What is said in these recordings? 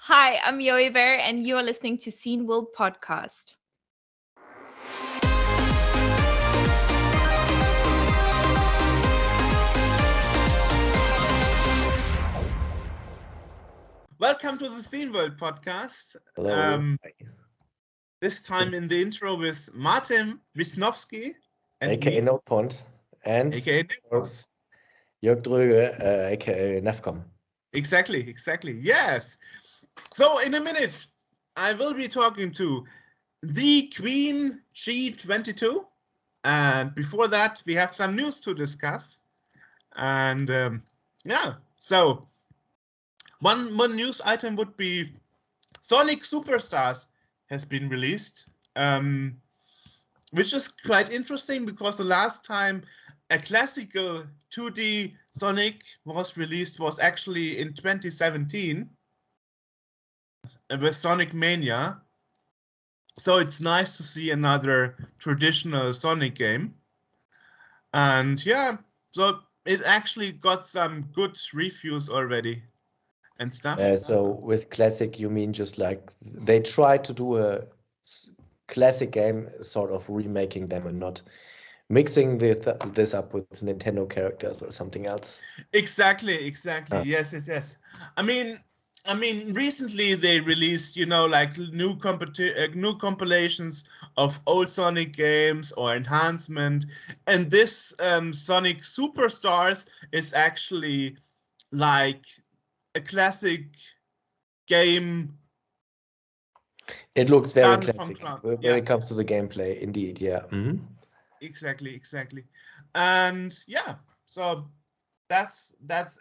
Hi, I'm Yoe Bear, and you are listening to Scene World Podcast. Welcome to the Scene World Podcast. Hello. This time in the intro with Martin Wisnowski and AKA me, NotePont, and aka of course, Jörg Dröge, AKA NAFCOM. Exactly. Yes. So in a minute, I will be talking to TheQueenG22. And before that, we have some news to discuss. And so one news item would be Sonic Superstars has been released, which is quite interesting because the last time a classical 2D Sonic was released was actually in 2017 with Sonic Mania. So it's nice to see another traditional Sonic game. And yeah, so it actually got some good reviews already and stuff. So with classic, you mean just like they tried to do a classic game, sort of remaking them and not mixing this up with Nintendo characters or something else? Exactly. Yes. I mean, recently they released, like new compilations of old Sonic games or enhancement, and this Sonic Superstars is actually like a classic game. It looks very done classic from when yeah. it comes to the gameplay, indeed. Yeah. Mm-hmm. Exactly. And yeah, so that's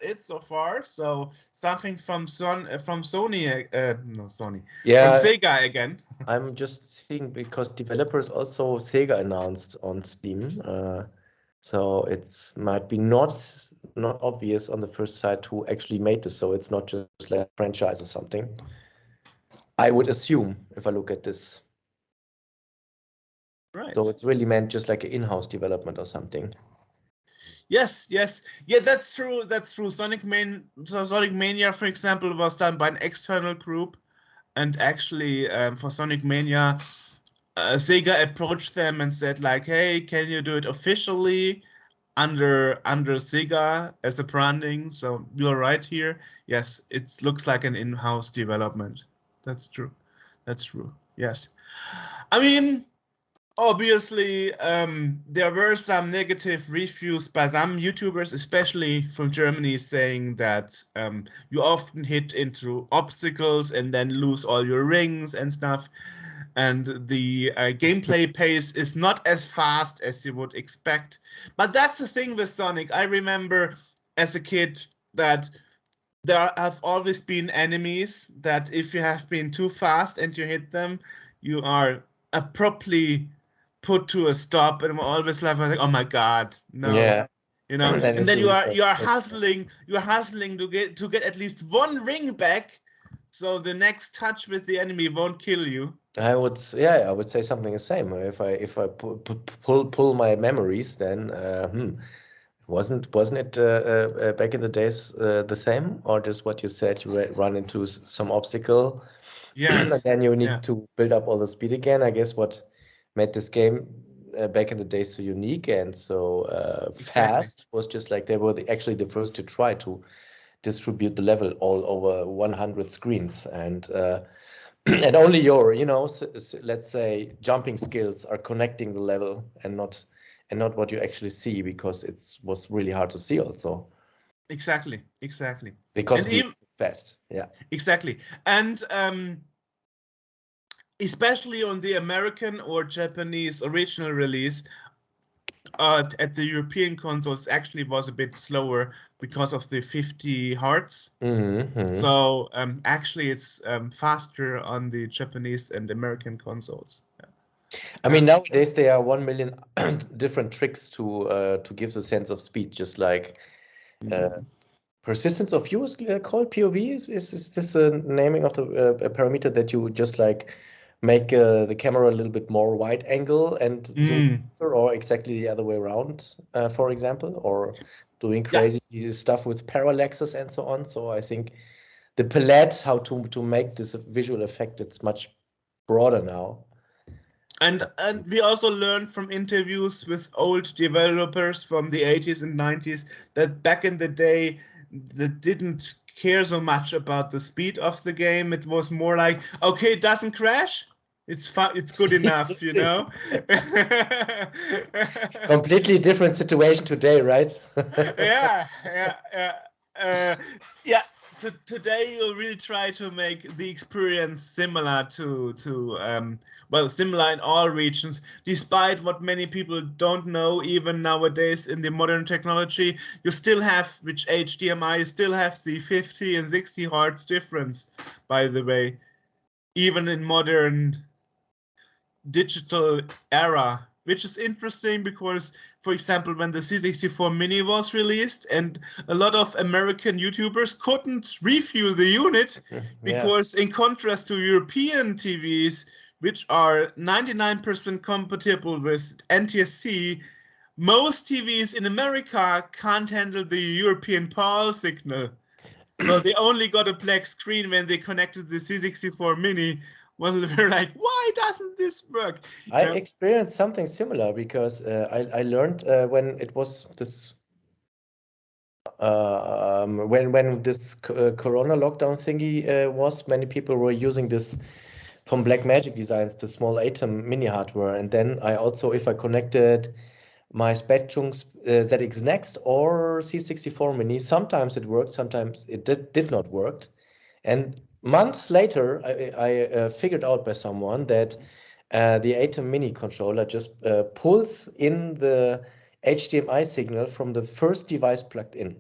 it so far. So something from Sony, no Sony, Yeah, from Sega again. I'm just seeing because developers also Sega announced on Steam, so it's might be not obvious on the first sight who actually made this. So it's not just like a franchise or something. I would assume if I look at this. Right. So it's really meant just like an in-house development or something. Yes. Yeah, that's true. Sonic Mania, for example, was done by an external group, and actually for Sonic Mania, Sega approached them and said like, "Hey, can you do it officially under Sega as a branding?" So you're right here. Yes, it looks like an in-house development. That's true. Yes. I mean, obviously, there were some negative reviews by some YouTubers, especially from Germany, saying that you often hit into obstacles and then lose all your rings and stuff. And the gameplay pace is not as fast as you would expect. But that's the thing with Sonic. I remember as a kid that there have always been enemies that if you have been too fast and you hit them, you are abruptly put to a stop, and I'm always like, oh my god, no. Yeah. And then you are hustling to get at least one ring back, so the next touch with the enemy won't kill you. I would say something the same. If I pull my memories, then wasn't it back in the days the same, or just what you said? You run into some obstacle, Yes, and then you need to build up all the speed again. I guess what made this game back in the days so unique and so fast was just like they were actually the first to try to distribute the level all over 100 screens, and and only your let's say jumping skills are connecting the level and not what you actually see, because it was really hard to see also. Exactly. Because we fast. Yeah. Exactly. And especially on the American or Japanese original release, at the European consoles actually was a bit slower because of the 50 hertz. Mm-hmm. So actually it's faster on the Japanese and American consoles. I mean, nowadays there are 1 million different tricks to give the sense of speed, just like persistence of view is called POV. Is this the naming of the parameter that you just like make the camera a little bit more wide angle and zoom, or exactly the other way around, for example, or doing crazy stuff with parallaxes and so on. So I think the palette, how to make this visual effect, it's much broader now. And we also learned from interviews with old developers from the 80s and 90s that back in the day they didn't care so much about the speed of the game. It was more like, okay, it doesn't crash. It's fun. It's good enough, you know. Completely different situation today, right? Yeah. Yeah. Today you'll really try to make the experience similar to similar in all regions, despite what many people don't know. Even nowadays in the modern technology, you still have, which HDMI, you still have the 50 and 60 hertz difference, by the way, even in modern digital era, which is interesting because, for example, when the C64 Mini was released and a lot of American YouTubers couldn't review the unit because in contrast to European TVs, which are 99% compatible with NTSC, most TVs in America can't handle the European PAL signal. So they only got a black screen when they connected the C64 Mini. Well, they're like, why doesn't this work? I experienced something similar because I learned when it was this when this Corona lockdown thingy was, many people were using this from Blackmagic Designs, the small Atom mini hardware, and then I also, if I connected my Spectrum ZX Next or C64 Mini, sometimes it worked, sometimes it did not work, and months later, I figured out by someone that the Atom Mini controller just pulls in the HDMI signal from the first device plugged in.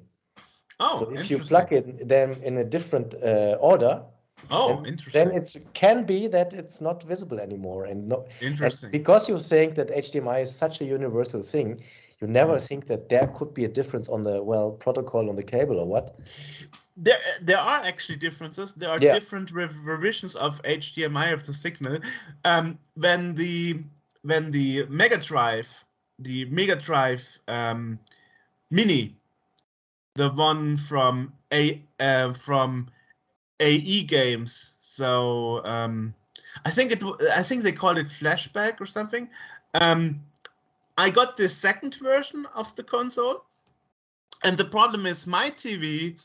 Oh, so if you plug them in a different order, then it can be that it's not visible anymore. And because you think that HDMI is such a universal thing, you never think that there could be a difference on the protocol on the cable or what. There are actually differences. There are different revisions of HDMI of the signal. When the Mega Drive Mini, the one from AE Games. So I think they called it Flashback or something. I got the second version of the console, and the problem is my TV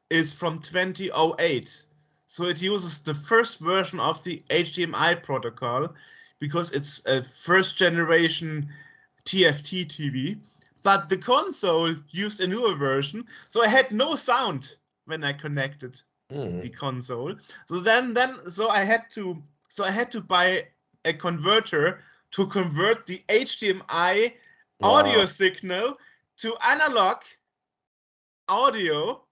is from 2008. So it uses the first version of the HDMI protocol because it's a first generation TFT TV. But the console used a newer version, so I had no sound when I connected the console. So I had to buy a converter to convert the HDMI audio signal to analog audio,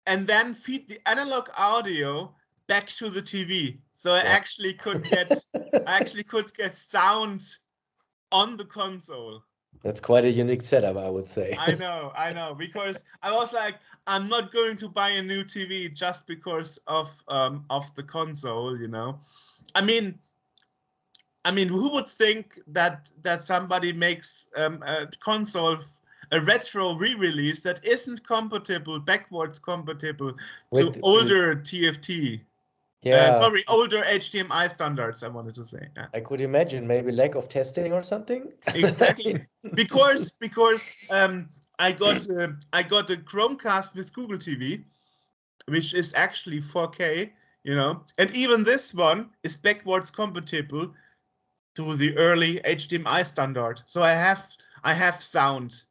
and then feed the analog audio back to the TV. So I actually could get sound on the console. That's quite a unique setup, I would say. I know, because I was like, I'm not going to buy a new TV just because of the console, you know. I mean, who would think that somebody makes a console, a retro re-release that isn't backwards compatible to older TFT? Older HDMI standards, I wanted to say. Yeah. I could imagine maybe lack of testing or something. Exactly, because I got a Chromecast with Google TV, which is actually 4K, you know, and even this one is backwards compatible to the early HDMI standard. So I have sound,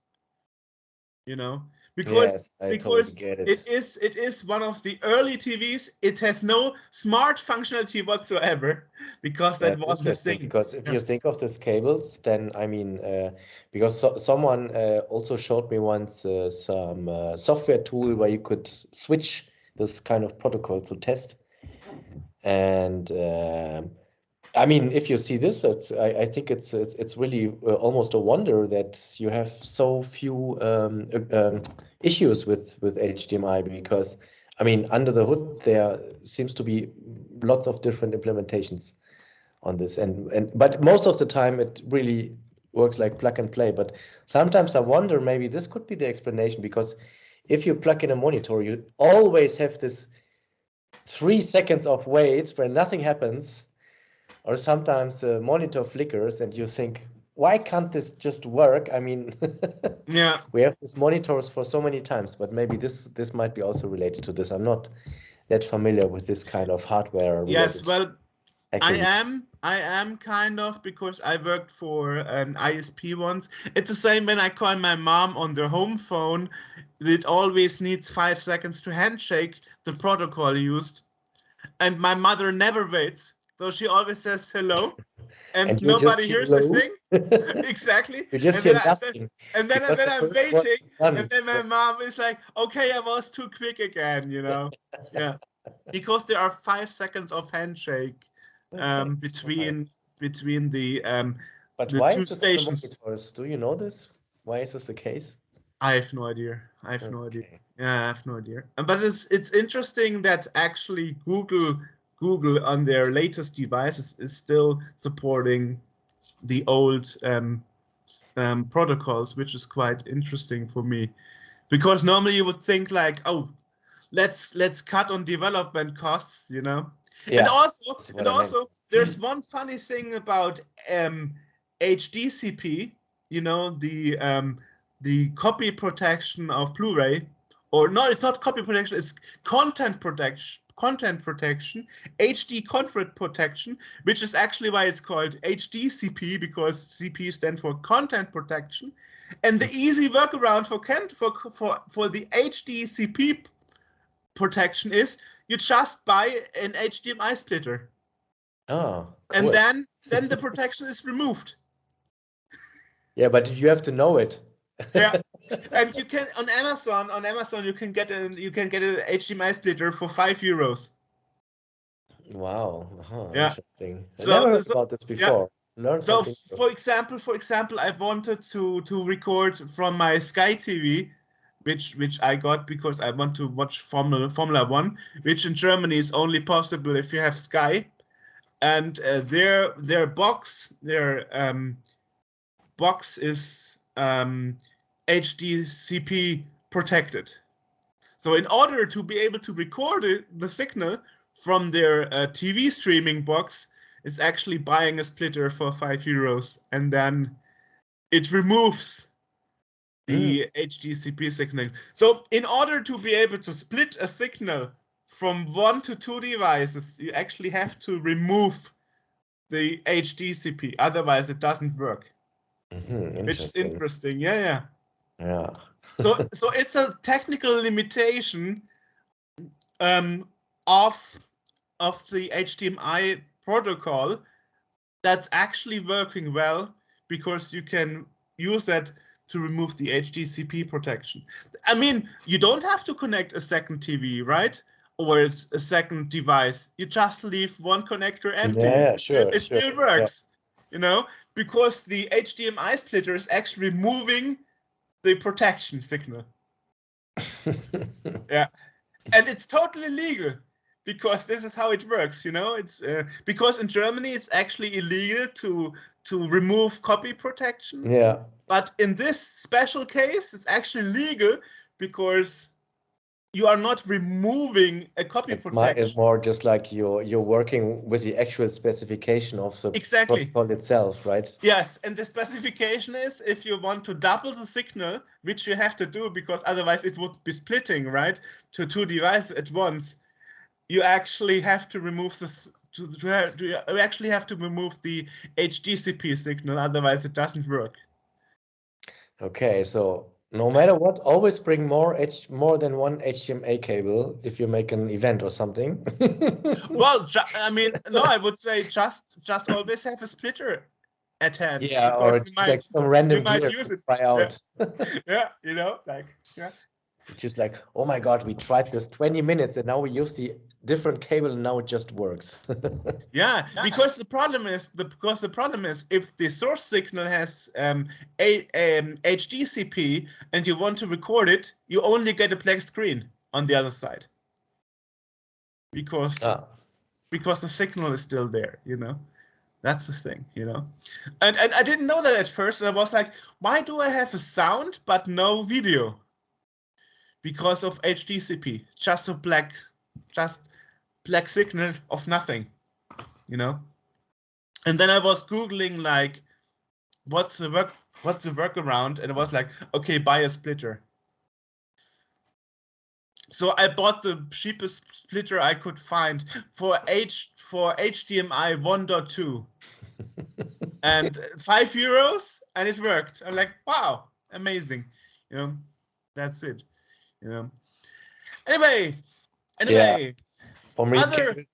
you know. Because totally get it. It is one of the early TVs. It has no smart functionality whatsoever, because that was the thing. Because if you think of these cables, then I mean, because someone also showed me once some software tool where you could switch this kind of protocol to test, and I mean, if you see this, I think it's really almost a wonder that you have so few issues with HDMI, because I mean, under the hood there seems to be lots of different implementations on this, but most of the time it really works like plug and play. But sometimes I wonder, maybe this could be the explanation, because if you plug in a monitor, you always have this 3 seconds of wait where nothing happens, or sometimes the monitor flickers and you think, why can't this just work? I mean, Yeah. we have these monitors for so many times, but maybe this might be also related to this. I'm not that familiar with this kind of hardware Yes, related well, activity. I am kind of, because I worked for an ISP once. It's the same when I call my mom on their home phone. It always needs 5 seconds to handshake the protocol used. And my mother never waits. So she always says hello. And And you just nobody hear hears a low. thing. Exactly. You just And hear then nothing. and then Because the I'm first one waiting. is done. And then my mom is like, okay, I was too quick again, you know? Yeah. Because there are 5 seconds of handshake Okay. between the But the why two is this on the stations. monitors? Do you know this? Why is this the case? I have no idea. I have no idea. Okay. Yeah, I have no idea. But it's interesting that actually Google on their latest devices is still supporting the old protocols, which is quite interesting for me, because normally you would think like, oh, let's cut on development costs, you know. Yeah, And also there's one funny thing about HDCP, you know, the copy protection of Blu-ray, or no, it's not copy protection, it's content protection. Content protection, HD content protection, which is actually why it's called HDCP, because CP stands for content protection. And the easy workaround for the HDCP protection is you just buy an HDMI splitter. Oh, And cool. then the protection is removed. Yeah, but you have to know it. Yeah. And you can on Amazon you can get an HDMI splitter for €5. Wow. Yeah. Interesting. I So- never heard so- about this yeah. before. Learn So something new. for example, I wanted to record from my Sky TV, which I got because I want to watch Formula One, which in Germany is only possible if you have Sky, and their box is HDCP protected. So in order to be able to record the signal from their TV streaming box, it's actually buying a splitter for €5, and then it removes the HDCP signal. So in order to be able to split a signal from 1 to 2 devices, you actually have to remove the HDCP. Otherwise, it doesn't work. Which is interesting. Yeah. Yeah. So it's a technical limitation of the HDMI protocol that's actually working well, because you can use that to remove the HDCP protection. I mean, you don't have to connect a second TV, right? Or a second device. You just leave one connector empty. Yeah, sure. It still works, you know, because the HDMI splitter is actually removing the protection signal. Yeah. And it's totally legal, because this is how it works, you know. It's because in Germany it's actually illegal to remove copy protection. Yeah. But in this special case, it's actually legal, because you are not removing a copy protection. It's more just like you're working with the actual specification of the protocol itself, right? Yes, and the specification is, if you want to double the signal, which you have to do because otherwise it would be splitting, right, to 2 devices at once, you actually have to remove this. You actually have to remove the HDCP signal, otherwise it doesn't work. Okay, so no matter what, always bring more than one HDMI cable if you make an event or something. Well, I mean, no, I would say just always have a splitter at hand. Yeah, or it's like some random gear use it. try out. Yeah, you know, like, yeah. Just like, oh my God, we tried this 20 minutes and now we use the different cable and now it just works. Yeah, because the problem is if the source signal has HDCP and you want to record it, you only get a black screen on the other side. Because the signal is still there, you know. That's the thing, you know. And I didn't know that at first. And I was like, why do I have a sound but no video? Because of HDCP, just black signal of nothing, you know. And then I was Googling like, what's the workaround? And it was like, okay, buy a splitter. So I bought the cheapest splitter I could find for HDMI 1.2 and €5, and it worked. I'm like, wow, amazing. You know, that's it. You know. Anyway. Yeah. For me,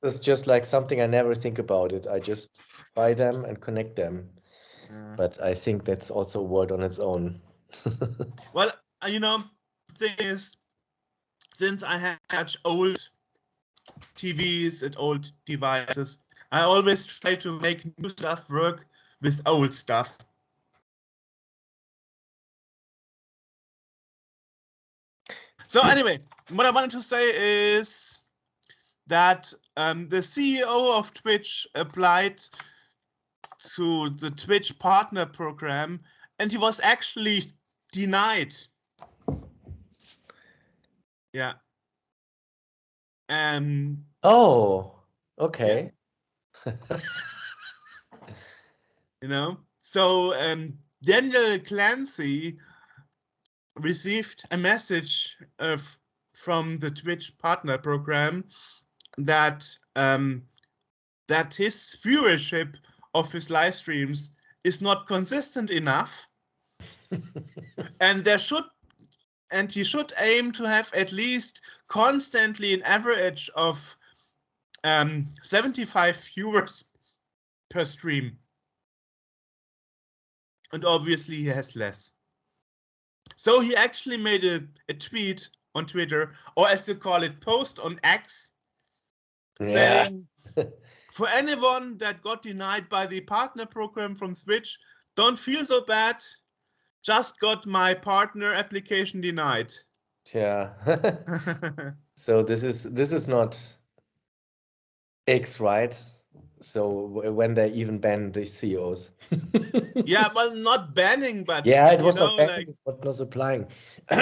it's just like something I never think about it. I just buy them and connect them. But I think that's also a word on its own. Well, you know, the thing is, since I have such old TVs and old devices, I always try to make new stuff work with old stuff. So anyway, what I wanted to say is that the CEO of Twitch applied to the Twitch partner program, and he was actually denied. Yeah. Oh, okay. Yeah. You know, so Daniel Clancy received a message from the Twitch partner program that that his viewership of his live streams is not consistent enough, and he should aim to have at least constantly an average of 75 viewers per stream. And obviously he has less. So he actually made a tweet on Twitter, or as you call it, post on X, saying, for anyone that got denied by the partner program from Switch, don't feel so bad. Just got my partner application denied. Yeah. So this is not X, right? So when they even ban the CEOs. Yeah, well, not banning, but yeah, it was not like, banning, but not applying.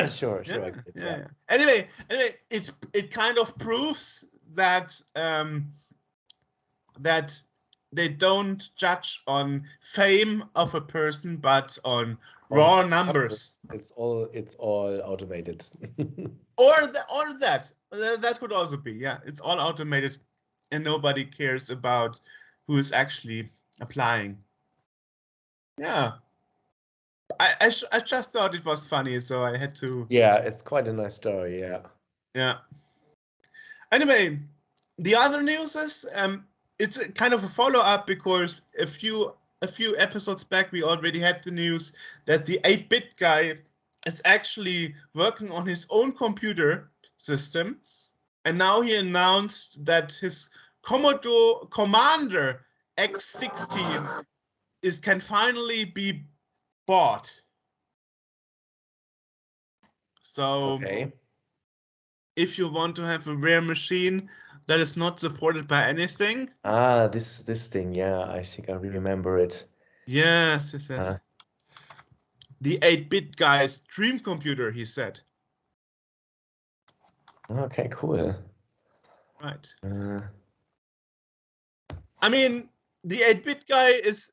Sure. Yeah. Anyway, it kind of proves that that they don't judge on fame of a person, but on raw numbers. It's all automated. or that could also be, yeah. It's all automated, and nobody cares about who is actually applying. Yeah. I just thought it was funny, so I had to. Yeah, it's quite a nice story. Yeah. Yeah. Anyway, the other news is it's a kind of a follow-up, because a few episodes back we already had the news that the 8-bit guy is actually working on his own computer system, and now he announced that his Commodore Commander X16 can finally be bought. So if you want to have a rare machine that is not supported by anything. This thing, yeah, I think I remember it. Yes. The 8-bit guy's dream computer, he said. Okay, cool. Right. I mean, the 8-bit guy is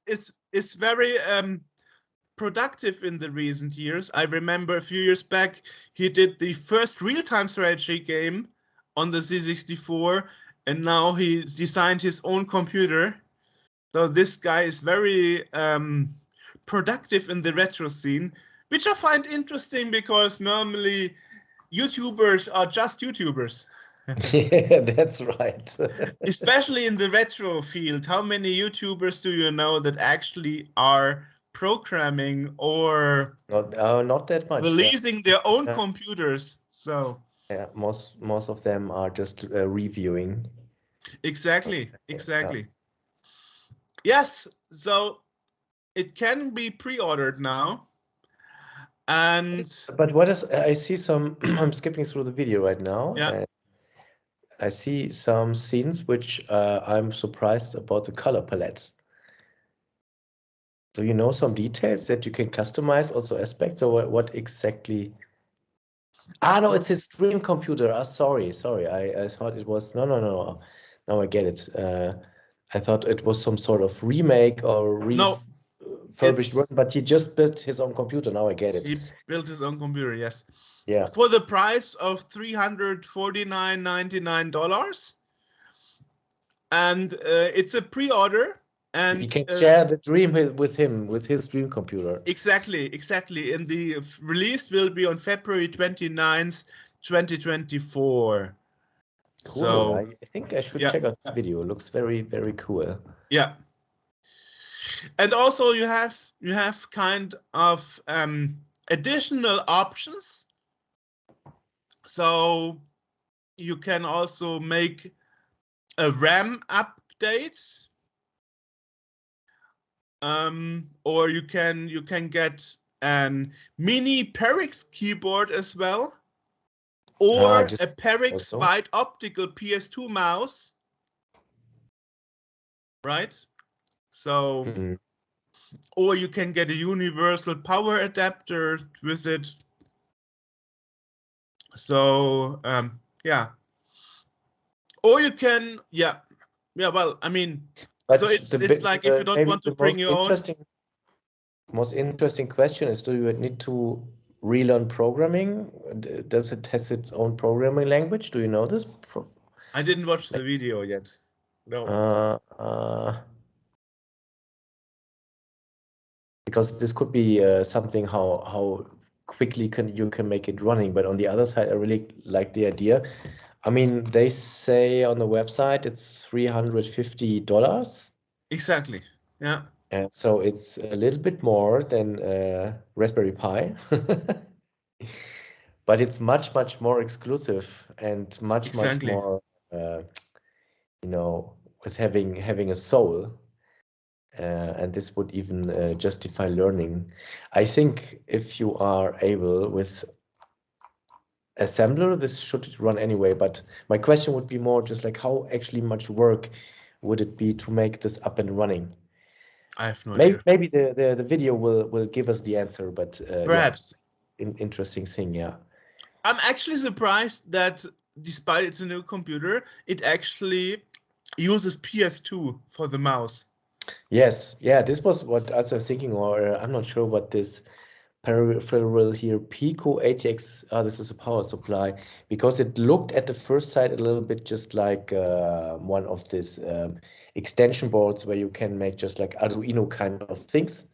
very productive in the recent years. I remember a few years back he did the first real-time strategy game on the C64, and now he designed his own computer. So this guy is very productive in the retro scene, which I find interesting, because normally YouTubers are just YouTubers. Yeah, that's right. Especially in the retro field. How many YouTubers do you know that actually are programming or not that much, releasing their own computers? So yeah, most of them are just reviewing. Exactly. Yes, so it can be pre-ordered now. But what is, I see some, I'm skipping through the video right now. Yeah. And I see some scenes which I'm surprised about the color palette. Do you know some details that you can customize also aspects, or what exactly? No, it's his dream computer. Sorry. I thought it was, no. Now I get it. I thought it was some sort of remake or No, refurbished it's version, but he just built his own computer. Now I get it. he built his own computer. Yes. Yeah. For the price of $349.99, and it's a pre-order. And You can share the dream with him, with his dream computer. Exactly. And the release will be on February 29th, 2024. Cool. So I think I should check out this video. It looks very, very cool. Yeah. And also you have kind of additional options. So you can also make a RAM update. Or you can get an mini Perix keyboard as well, or a Perix White optical PS2 mouse, right? So, or you can get a universal power adapter with it. So, yeah. Or you can, well, I mean, but so it's like if you don't want to bring your own. Most interesting question is, do you need to relearn programming? Does it has its own programming language? Do you know this? I didn't watch the video yet. No. Because this could be something how quickly you can make it running. But on the other side, I really like the idea. I mean, they say on the website it's $350. Exactly. Yeah. And so it's a little bit more than Raspberry Pi, but it's much more exclusive and much more, with having a soul. And this would even justify learning. I think if you are able with assembler, this should run anyway. But my question would be more just like, how actually much work would it be to make this up and running? I have no idea. Maybe the video will give us the answer, but perhaps interesting thing, yeah. I'm actually surprised that despite it's a new computer, it actually uses PS2 for the mouse. Yes, yeah, this was what I was thinking, or I'm not sure what this peripheral here, Pico ATX, this is a power supply, because it looked at the first sight a little bit just like one of these extension boards where you can make just like Arduino kind of things,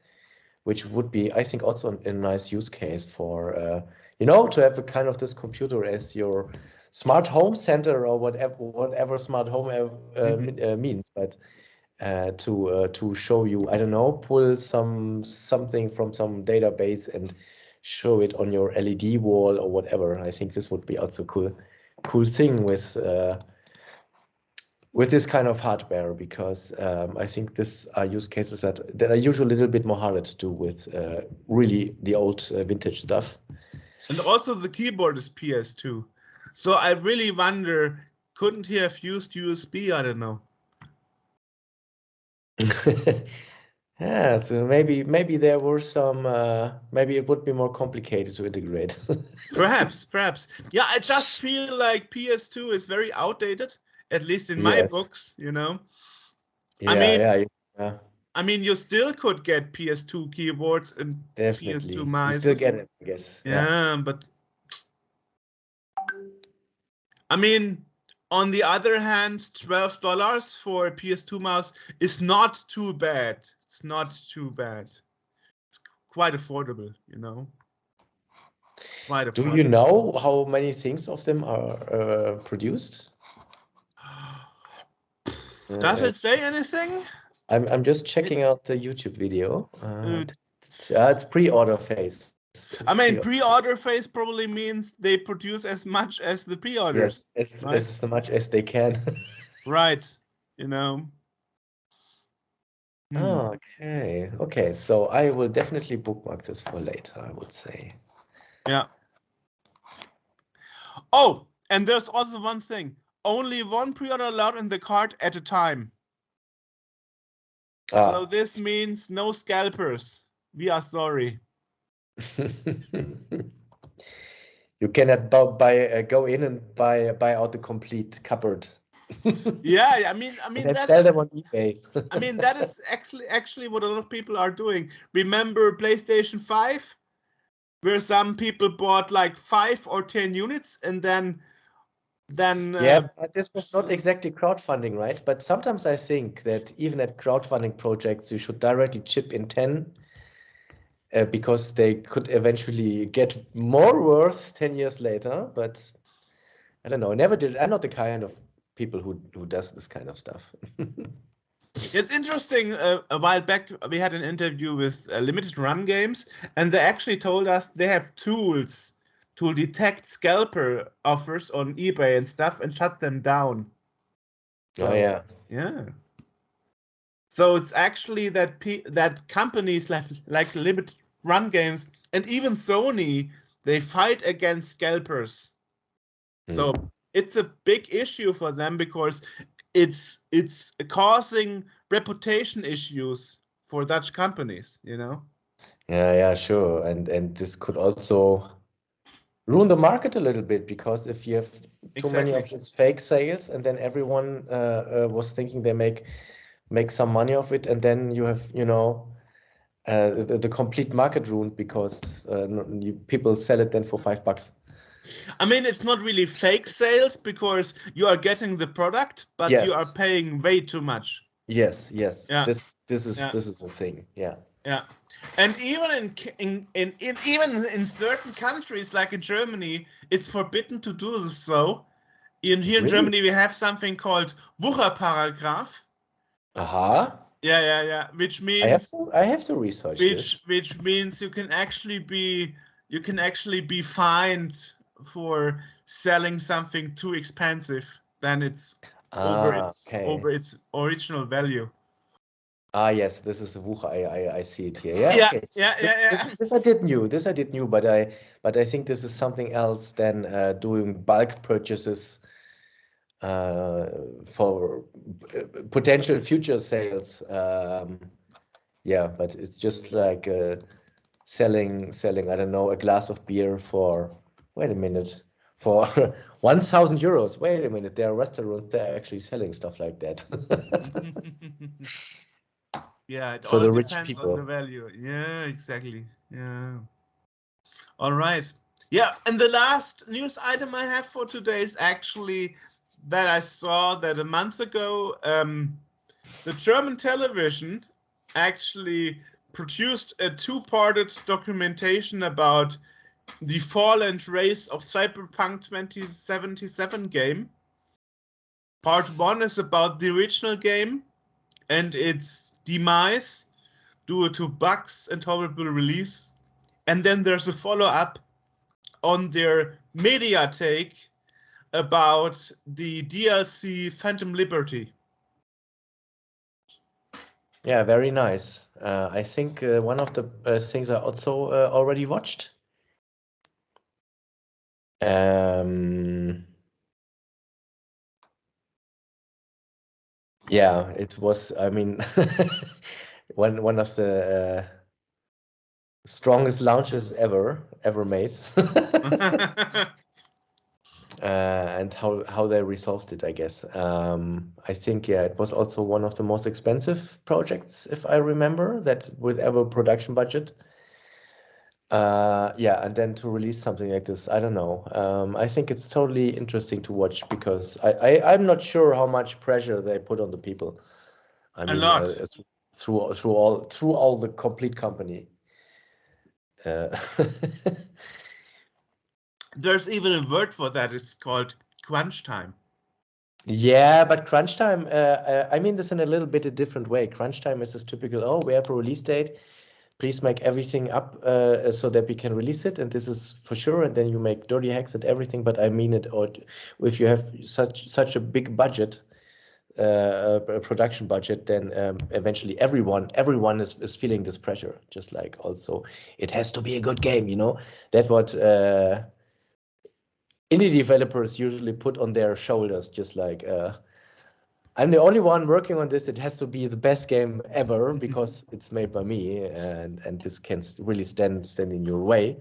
which would be, I think, also a nice use case for, to have a kind of this computer as your smart home center or whatever smart home means, but to show you, I don't know, pull something from some database and show it on your LED wall or whatever. I think this would be also cool thing with this kind of hardware, because I think these are use cases that are usually a little bit more harder to do with really the old vintage stuff. And also the keyboard is PS2. So I really wonder, couldn't he have used USB? I don't know. Yeah, so maybe there were some, maybe it would be more complicated to integrate. Perhaps. Yeah, I just feel like PS2 is very outdated, at least in my books, Yeah, I mean, you still could get PS2 keyboards and definitely. PS2 mice. You still get it, I guess. Yeah, but I mean, on the other hand, $12 for a PS2 mouse is not too bad. It's not too bad. It's quite affordable, It's quite affordable. Do you know how many things of them are produced? Does it say anything? I'm just checking out the YouTube video. It's pre-order phase. I mean, pre-order phase probably means they produce as much as the pre-orders. Yes, as much as they can. Right, Okay, so I will definitely bookmark this for later, I would say. Yeah. Oh, and there's also one thing. Only one pre-order allowed in the cart at a time. So this means no scalpers. We are sorry. You cannot go in and buy out the complete cupboard. Yeah, I mean And then that's sell them on eBay. I mean that is actually what a lot of people are doing. Remember PlayStation 5, where some people bought like 5 or 10 units, and then Yeah, but this was not exactly crowdfunding, right? But sometimes I think that even at crowdfunding projects, you should directly chip in 10 because they could eventually get more worth 10 years later. But I don't know. I never did. I'm not the kind of people who does this kind of stuff. It's interesting. A while back, we had an interview with Limited Run Games, and they actually told us they have tools to detect scalper offers on eBay and stuff and shut them down. Oh yeah. Yeah. So it's actually that that companies like Limited Run Games and even Sony, they fight against scalpers. So it's a big issue for them because it's causing reputation issues for Dutch companies, you know? Yeah, sure. And this could also ruin the market a little bit because if you have too many of these fake sales and then everyone was thinking they make some money of it, and then you have, the complete market ruined because people sell it then for $5. I mean, it's not really fake sales because you are getting the product, but you are Yes. paying way too much. Yes. Yeah. This is a thing. Yeah. Yeah, and even even in certain countries like in Germany, it's forbidden to do this. So, here in Really? Germany, we have something called Wucherparagraph. Aha. Yeah. Which means I have to research this. which means you can actually be fined for selling something too expensive than it's over its original value. Yes, this is the Wucher. I see it here. Yeah, okay. This I did knew. This I did knew, but I think this is something else than doing bulk purchases for potential future sales. Yeah, but it's just like selling. I don't know, a glass of beer for. Wait a minute. For 1,000 euros. Wait a minute. There are restaurants that are actually selling stuff like that. Yeah, it For all the rich depends on people. the value. Yeah, exactly. Yeah. All right. Yeah, and the last news item I have for today is actually that I saw that a month ago, the German television actually produced a two-parted documentation about the fall and rise of Cyberpunk 2077 game. Part 1 is about the original game and its demise due to bugs and horrible release. And then there's a follow-up on their media take about the DLC Phantom Liberty. Yeah, very nice. I think one of the things I also already watched. Yeah, it was. I mean, one of the strongest launches ever made. And how they resolved it, I guess. I think, yeah, it was also one of the most expensive projects, if I remember, that with ever production budget. Yeah, and then to release something like this, I don't know. I think it's totally interesting to watch because I'm not sure how much pressure they put on the people. I mean, a lot. Through all the complete company. There's even a word for that. It's called crunch time. Yeah, but crunch time, I mean this in a little bit a different way. Crunch time is this typical, oh, we have a release date. Please make everything up so that we can release it. And this is for sure. And then you make dirty hacks and everything. But I mean it, or if you have such a big budget, a production budget, then eventually everyone is feeling this pressure. Just like also, it has to be a good game, That's what indie developers usually put on their shoulders, just like I'm the only one working on this. It has to be the best game ever because it's made by me, and this can really stand in your way.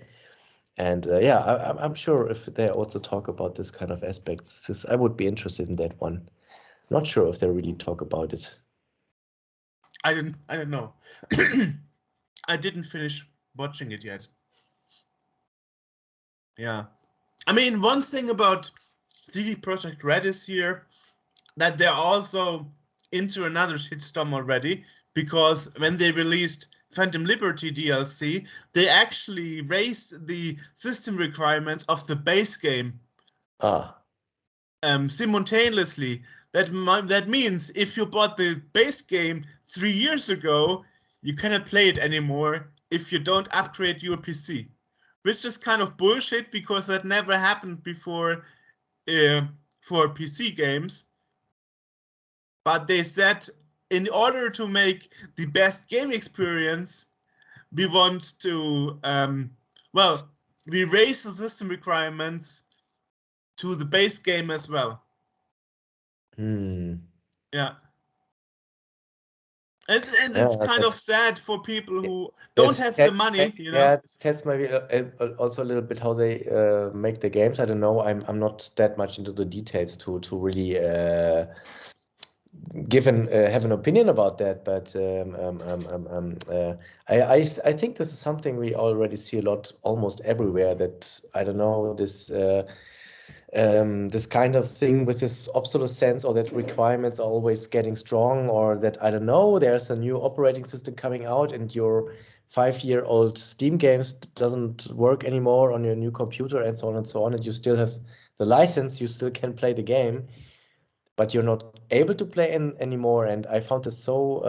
And yeah, I'm sure if they also talk about this kind of aspects, I would be interested in that one. Not sure if they really talk about it. I don't know. I didn't finish watching it yet. Yeah. I mean, one thing about CD Projekt Red is here that they're also into another shitstorm already, because when they released Phantom Liberty DLC, they actually raised the system requirements of the base game simultaneously. That means if you bought the base game 3 years ago, you cannot play it anymore if you don't upgrade your PC, which is kind of bullshit because that never happened before for PC games. But they said in order to make the best game experience, we want to we raise the system requirements to the base game as well. Yeah. And it's kind of sad for people who don't have the money, you know. Yeah, that's maybe also a little bit how they make the games. I don't know. I'm not that much into the details to really have an opinion about that. But I think this is something we already see a lot, almost everywhere. That I don't know this. This kind of thing with this obsolescence, or that requirements are always getting strong, or that, I don't know, there's a new operating system coming out and your 5-year-old Steam games doesn't work anymore on your new computer, and so on and so on, and you still have the license, you still can play the game, but you're not able to play anymore. And I found this so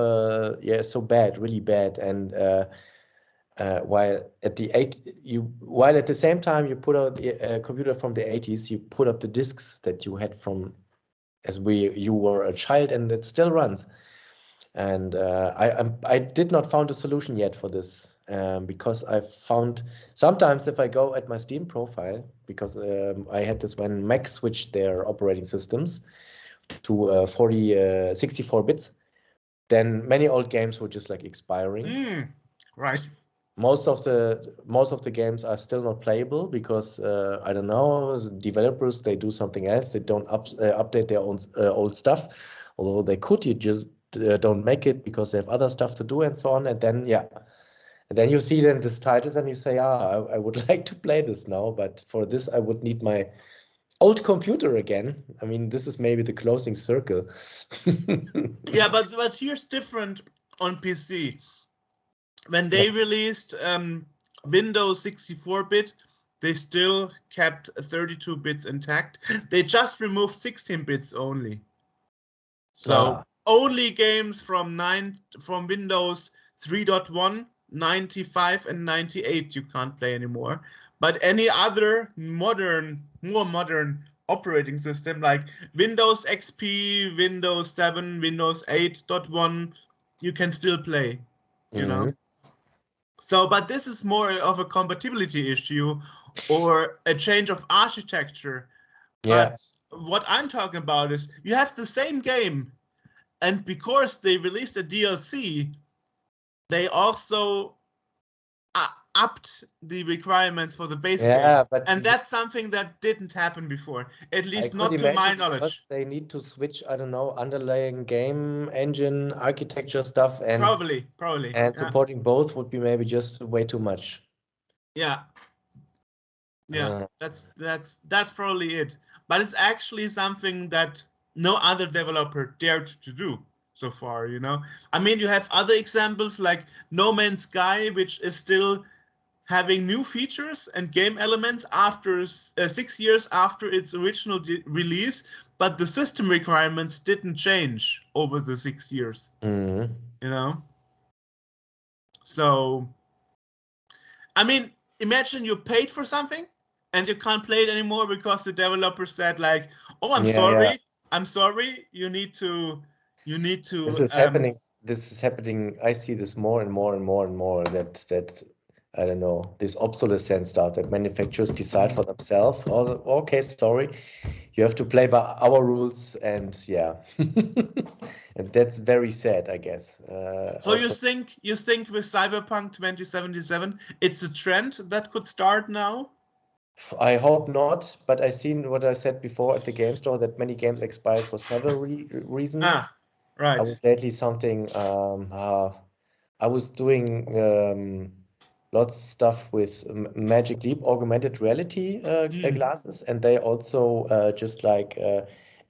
so bad, really bad. And while at the same time you put out a computer from the 80s, you put up the discs that you had from you were a child, and it still runs. And I did not found a solution yet for this, because I found sometimes if I go at my Steam profile, because I had this when Mac switched their operating systems to 64 bits, then many old games were just like expiring. Right. Most of the games are still not playable because I don't know, developers, they do something else. They don't update their own old stuff, although they could. You just don't make it because they have other stuff to do and so on. And then and then you see then these titles and you say, I would like to play this now, but for this I would need my old computer again. I mean, this is maybe the closing circle. Yeah, but here's different on PC. When they released Windows 64-bit, they still kept 32 bits intact. They just removed 16 bits only. So only games from Windows 3.1, 95, and 98 you can't play anymore. But any other more modern operating system like Windows XP, Windows 7, Windows 8.1, you can still play, you know. So, but this is more of a compatibility issue or a change of architecture. But what I'm talking about is you have the same game, and because they released a DLC, they also upped the requirements for the base game. And that's something that didn't happen before, at least not to my knowledge. They need to switch, I don't know, underlying game engine architecture stuff, and probably and supporting both would be maybe just way too much. Yeah, that's probably it. But it's actually something that no other developer dared to do so far, you know. I mean, you have other examples like No Man's Sky, which is still having new features and game elements after 6 years after its original release, but the system requirements didn't change over the 6 years. You know. So, I mean, imagine you paid for something and you can't play it anymore because the developer said like, "Oh, I'm sorry, you need to." This is happening. This is happening. I see this more and more and more and more. That I don't know, this obsolescence stuff that manufacturers decide for themselves. Oh, okay, sorry, you have to play by our rules, and and that's very sad, I guess. So you think with Cyberpunk 2077, it's a trend that could start now? I hope not, but I seen what I said before at the game store that many games expired for several reasons. Ah, right. I was lately something. I was doing lots of stuff with Magic Leap augmented reality glasses, and they also just like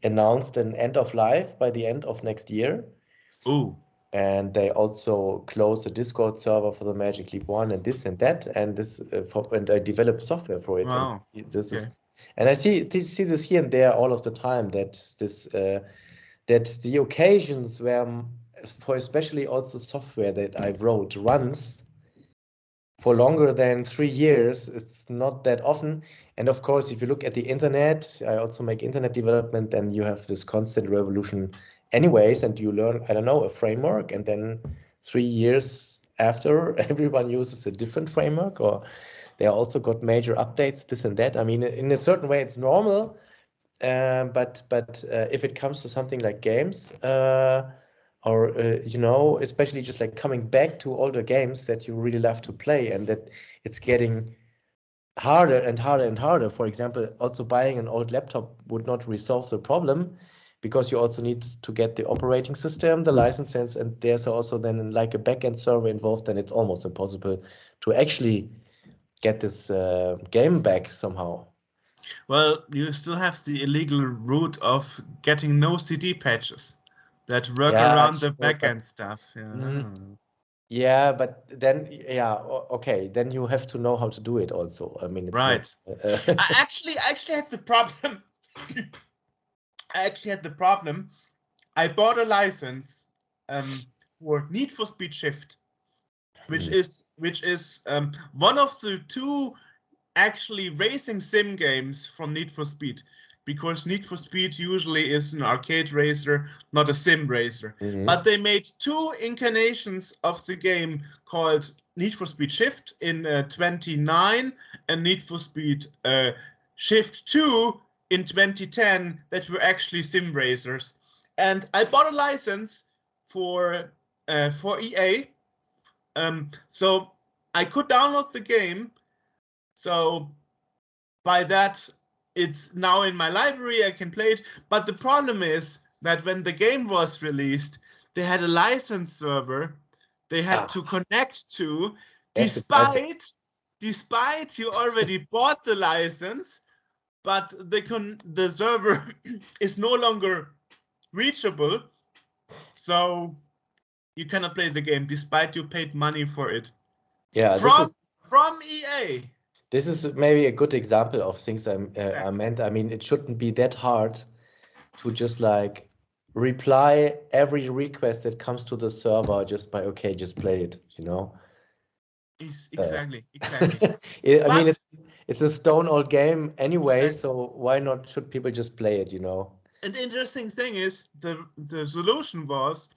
announced an end of life by the end of next year. Oh, And they also closed the Discord server for the Magic Leap One and this and that, and this and I developed software for it. wow. And this Okay. is, and I see this here and there all of the time that this that the occasions where for especially also software that I wrote runs for longer than 3 years. It's not that often. And of course, if you look at the internet, I also make internet development, then you have this constant revolution anyways, and you learn, I don't know, a framework, and then 3 years after, everyone uses a different framework, or they also got major updates, this and that. I mean, in a certain way, it's normal, but if it comes to something like games, or you know, especially just like coming back to older games that you really love to play, and that it's getting harder and harder and harder. For example, also buying an old laptop would not resolve the problem, because you also need to get the operating system, the licenses, and there's also then like a backend server involved, and it's almost impossible to actually get this game back somehow. Well, you still have the illegal route of getting no CD patches that work Yeah, around the sure, but backend stuff. Yeah. yeah, but then yeah, okay, then you have to know how to do it also. I mean, it's Right. not. I actually had the problem. I actually had the problem. I bought a license for Need for Speed Shift, which is one of the two actually racing sim games from Need for Speed, because Need for Speed usually is an arcade racer, not a sim racer. But they made two incarnations of the game called Need for Speed Shift in 29 and Need for Speed Shift 2 in 2010 that were actually sim racers. And I bought a license for EA, so I could download the game. So by that, it's now in my library, I can play it. But the problem is that when the game was released, they had a license server they had to connect to, despite you already bought the license, but the server is no longer reachable. So you cannot play the game despite you paid money for it. Yeah, from EA. This is maybe a good example of things I Exactly. meant. I mean, it shouldn't be that hard to just like reply every request that comes to the server just by, okay, just play it, you know? Exactly. I mean, it's a stone old game anyway, so why not should people just play it, you know? And the interesting thing is the solution was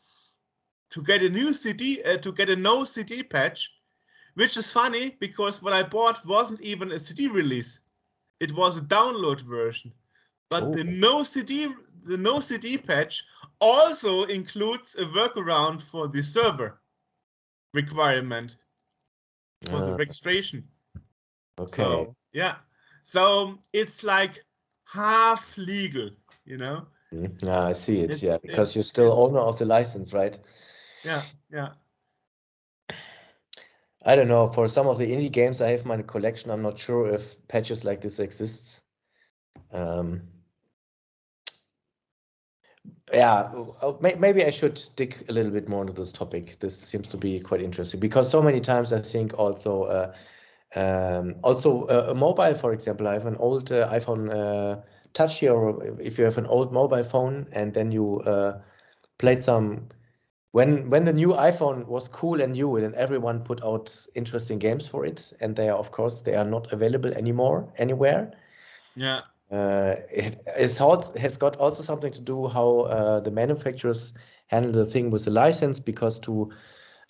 to get a new CD, to get a no CD patch, which is funny because what I bought wasn't even a CD release. It was a download version. But the no CD patch also includes a workaround for the server requirement for the registration. Okay. So yeah. So it's like half legal, you know? Yeah, I see it. Yeah, because you're still owner of the license, right? Yeah. I don't know. For some of the indie games I have in my collection, I'm not sure if patches like this exists. Yeah, maybe I should dig a little bit more into this topic. This seems to be quite interesting because so many times I think also a mobile, for example. I have an old iPhone Touch here, or if you have an old mobile phone and then you played some. When the new iPhone was cool and new, then everyone put out interesting games for it, and they are, of course, they are not available anymore anywhere. Yeah. It has got also something to do how the manufacturers handle the thing with the license, because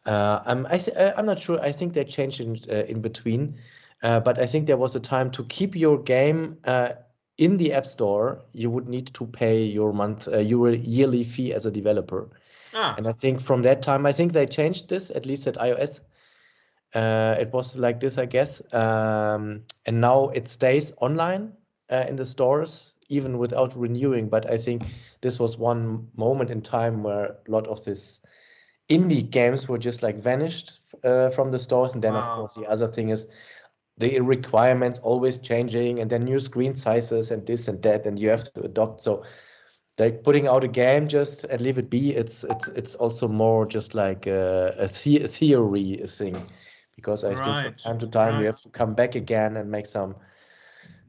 I'm not sure. I think they changed in between, but I think there was a time to keep your game in the App Store. You would need to pay your yearly fee as a developer. And I think from that time, I think they changed this, at least at iOS. It was like this, I guess. And now it stays online in the stores, even without renewing. But I think this was one moment in time where a lot of this indie games were just like vanished from the stores. And then, of Wow. course, the other thing is the requirements always changing, and then new screen sizes and this and that, and you have to adopt. So like putting out a game just and leave it be, it's also more just like a theory thing, because I think from Right. time to time you Right. have to come back again and make some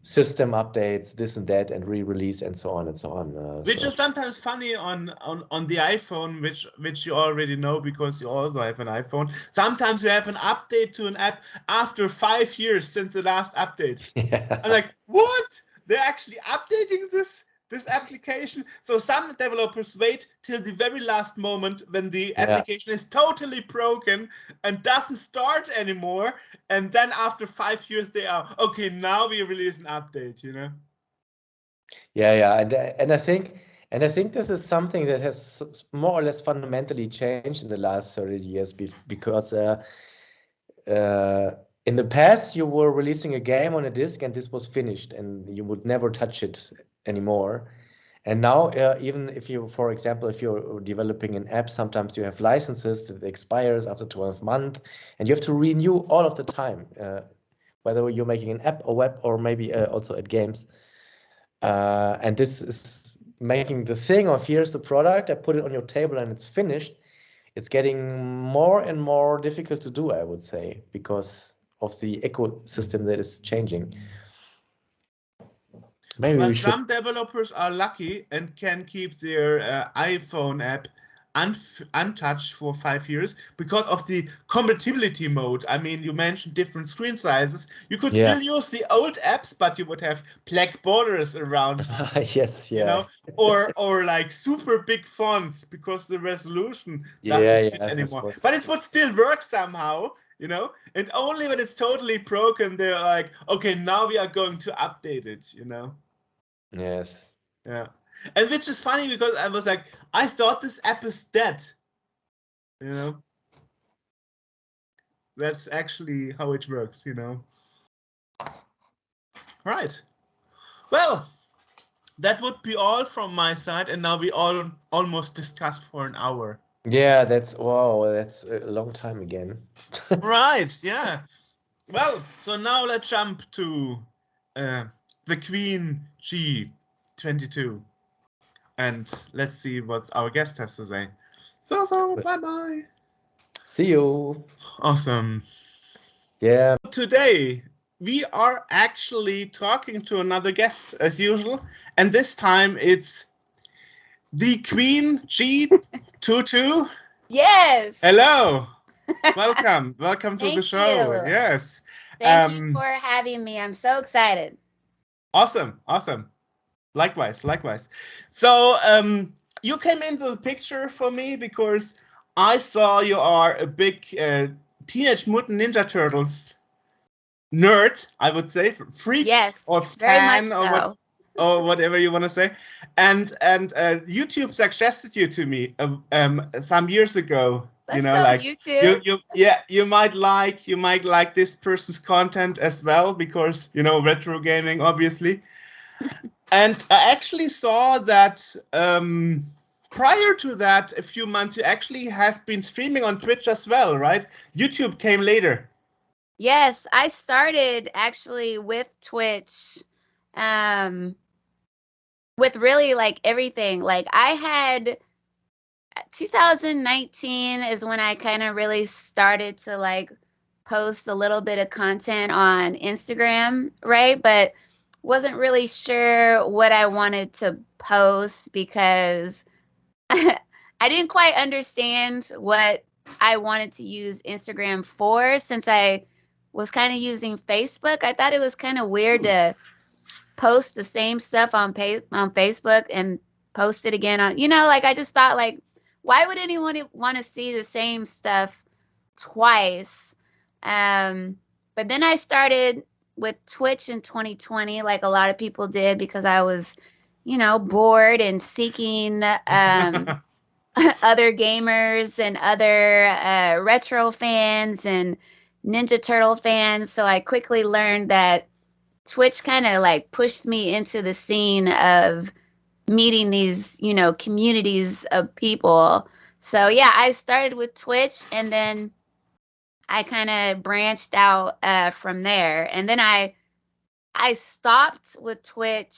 system updates, this and that, and re-release and so on and so on. Which So is sometimes funny on the iPhone, which you already know because you also have an iPhone. Sometimes you have an update to an app after 5 years since the last update. yeah. I'm like, what? They're actually updating this application? So some developers wait till the very last moment when the Yeah. application is totally broken and doesn't start anymore, and then after 5 years they are okay. Now we release an update. You know. Yeah, and I think this is something that has more or less fundamentally changed in the last 30 years because in the past you were releasing a game on a disc and this was finished and you would never touch it anymore. And now even if you, for example, if you're developing an app, sometimes you have licenses that expires after 12 months and you have to renew all of the time, whether you're making an app or web or maybe also at games. And this is making the thing of here's the product, I put it on your table and it's finished. It's getting more and more difficult to do, I would say, because of the ecosystem that is changing. Maybe But we should. some developers are lucky and can keep their iPhone app untouched for 5 years because of the compatibility mode. I mean, you mentioned different screen sizes. You could Yeah. still use the old apps, but you would have black borders around, Yes, you yeah. know, or like super big fonts because the resolution Yeah, doesn't fit yeah, anymore. was- But it would still work somehow, you know. And only when it's totally broken, they're like, okay, now we are going to update it, you know. Yes. Yeah. And which is funny because I was like, I thought this app is dead. You know? That's actually how it works, you know? Right. Well, that would be all from my side. And now we all almost discussed for an hour. Yeah, that's a long time again. Right, yeah. Well, so now let's jump to the Queen G22. And let's see what our guest has to say. So, bye-bye. See you. Awesome. Yeah. Today, we are actually talking to another guest as usual. And this time it's the Queen G22. Yes. Hello. Welcome. Welcome to the Thank show. you. Yes. Thank you for having me. I'm so excited. Awesome. Awesome. Likewise. Likewise. So you came into the picture for me because I saw you are a big Teenage Mutant Ninja Turtles nerd, I would say, freak, Yes, or very much fan, so. or whatever you want to say. And YouTube suggested you to me some years ago. Let's You know, go, like YouTube. you might like this person's content as well because you know retro gaming, obviously. And I actually saw that prior to that, a few months, you actually have been streaming on Twitch as well, right? YouTube came later. Yes, I started actually with Twitch, with really like everything. Like I had 2019 is when I kind of really started to like post a little bit of content on Instagram, right? But wasn't really sure what I wanted to post because I didn't quite understand what I wanted to use Instagram for since I was kind of using Facebook. I thought it was kind of weird to post the same stuff on Facebook and post it again on, like I just thought like, why would anyone want to see the same stuff twice? But then I started with Twitch in 2020, like a lot of people did, because I was, bored and seeking other gamers and other retro fans and Ninja Turtle fan. So I quickly learned that Twitch kind of like pushed me into the scene of meeting these, you know, communities of people. So yeah, I started with Twitch, and then I kind of branched out from there. And then I stopped with Twitch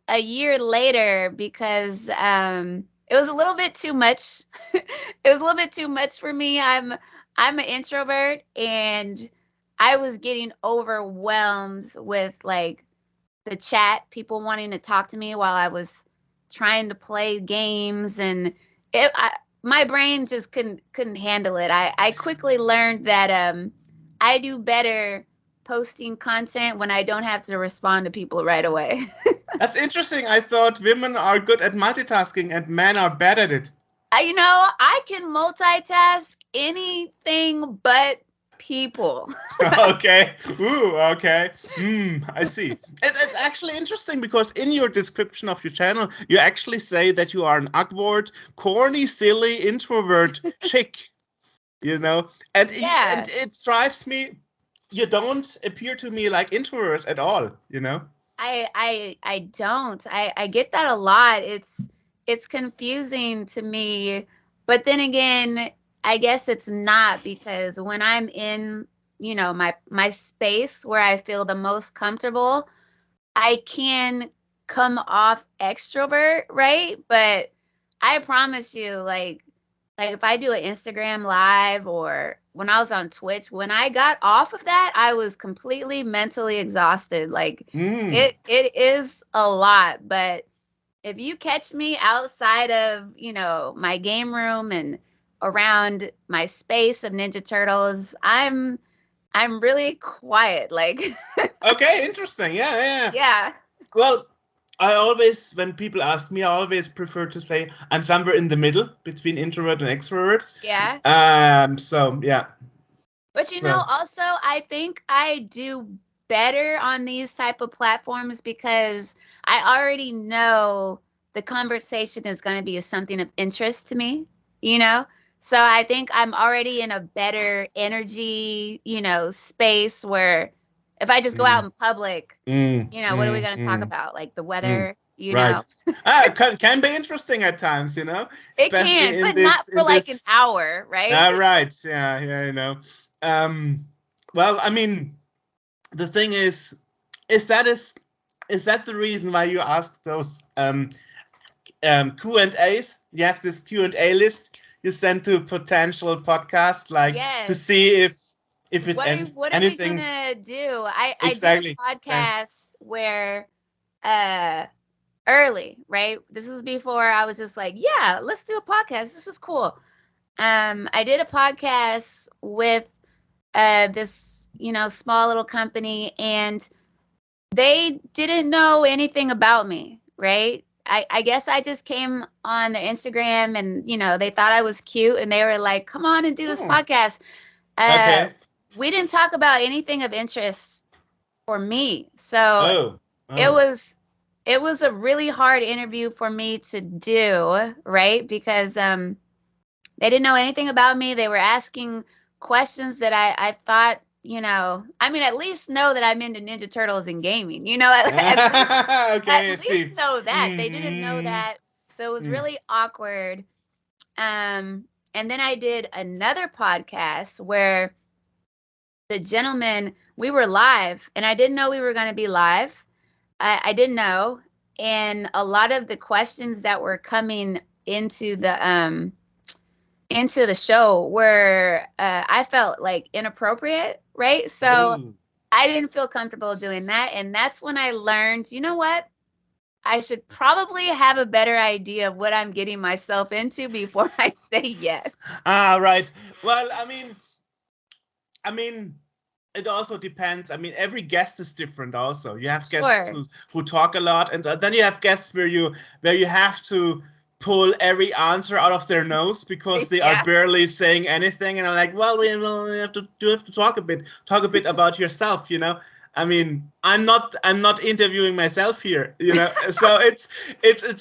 a year later because it was a little bit too much. It was a little bit too much for me. I'm an introvert, and I was getting overwhelmed with like the chat, people wanting to talk to me while I was trying to play games, and my brain just couldn't handle it. I quickly learned that I do better posting content when I don't have to respond to people right away. That's interesting. I thought women are good at multitasking and men are bad at it. You know, I can multitask anything but people. Okay. Ooh, okay. I see. It's actually interesting because in your description of your channel, you actually say that you are an awkward, corny, silly, introvert chick. You know? And, Yeah. and it drives me. You don't appear to me like introvert at all, you know? I don't. I get that a lot. It's confusing to me, but then again, I guess it's not, because when I'm in, you know, my space where I feel the most comfortable, I can come off extrovert, right? But I promise you, like if I do an Instagram live, or when I was on Twitch, when I got off of that, I was completely mentally exhausted. Like it is a lot, but if you catch me outside of, you know, my game room and around my space of Ninja Turtles, I'm really quiet. Like Okay, interesting. Yeah. yeah. Well, I always, when people ask me, I always prefer to say I'm somewhere in the middle between introvert and extrovert. Yeah. So yeah. But you know, also I think I do better on these type of platforms because I already know the conversation is going to be something of interest to me, you know? So I think I'm already in a better energy, you know, space where if I just go out in public, you know, what are we going to talk about? Like the weather, you know? Can be interesting at times, you know? It can, but not for like an hour, right? Right. Yeah, you know. Well, I mean, the thing is that the reason why you ask those Q&As? You have this Q&A list you send to potential podcasts, like to see if it's anything. What are we gonna do? I did a podcast where early, right? This was before I was just like, yeah, let's do a podcast. This is cool. I did a podcast with this, you know, small little company, and they didn't know anything about me, right? I guess I just came on their Instagram, and, you know, they thought I was cute, and they were like, come on and do this podcast. We didn't talk about anything of interest for me. So it was a really hard interview for me to do, right? Because they didn't know anything about me. They were asking questions that I thought, you know, I mean, at least know that I'm into Ninja Turtles and gaming, you know, at least know that. They didn't know that. So it was really awkward. And then I did another podcast where the gentleman, we were live, and I didn't know we were going to be live. I didn't know. And a lot of the questions that were coming into the show were I felt like inappropriate, right? So I didn't feel comfortable doing that. And that's when I learned, you know what? I should probably have a better idea of what I'm getting myself into before I say yes. Right. Well, I mean, it also depends. I mean, every guest is different also. You have guests who talk a lot, and then you have guests where you have to pull every answer out of their nose because they are barely saying anything, and I'm like, well, we have to talk a bit about yourself, you know. I mean, I'm not interviewing myself here, you know. So it's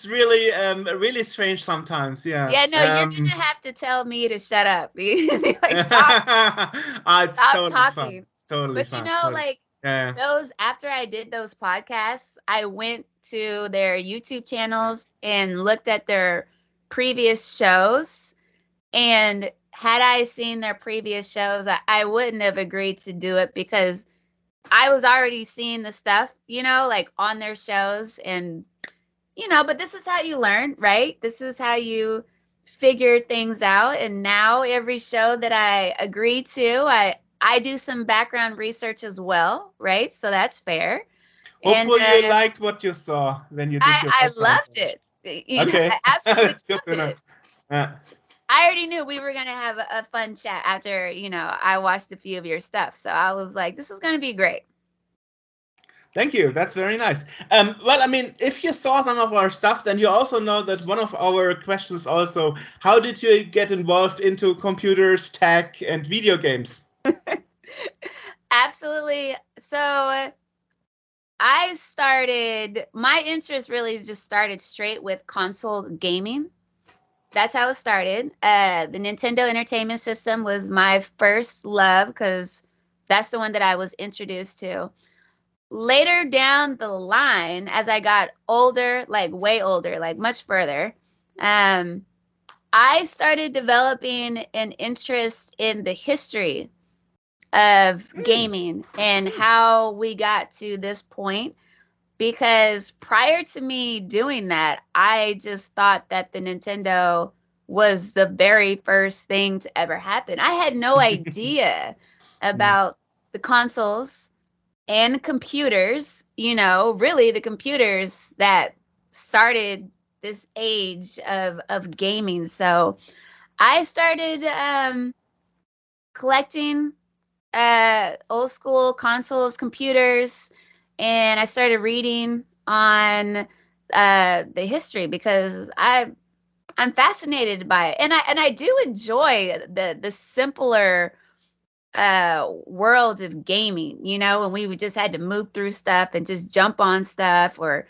really really strange sometimes. Yeah. Yeah, no, you're gonna have to tell me to shut up. Like, stop, It's stop totally talking. fun. It's totally But you fun. know, Totally. like Yeah. those after I did those podcasts, I went to their YouTube channels and looked at their previous shows. And had I seen their previous shows, I wouldn't have agreed to do it because I was already seeing the stuff, you know, like on their shows. And, you know, but this is how you learn, right? This is how you figure things out. And now every show that I agree to, I do some background research as well, right? So that's fair. Hopefully And you liked what you saw when you did your I podcast loved research. it. You know, Okay. I absolutely That's good to loved know. it. Yeah. I already knew we were gonna have a fun chat after, you know, I watched a few of your stuff. So I was like, this is gonna be great. Thank you. That's very nice. Well, I mean, if you saw some of our stuff, then you also know that one of our questions also, how did you get involved into computers, tech, and video games? Absolutely. So my interest really just started straight with console gaming. That's how it started. The Nintendo Entertainment System was my first love because that's the one that I was introduced to. Later down the line, as I got older, like way older, like much further, I started developing an interest in the history of gaming and how we got to this point. Because prior to me doing that, I just thought that the Nintendo was the very first thing to ever happen. I had no idea about the consoles and the computers, you know, really the computers that started this age of gaming. So I started collecting old school consoles, computers, and I started reading on the history because I'm fascinated by it, and I do enjoy the simpler world of gaming. You know, when we just had to move through stuff and just jump on stuff, or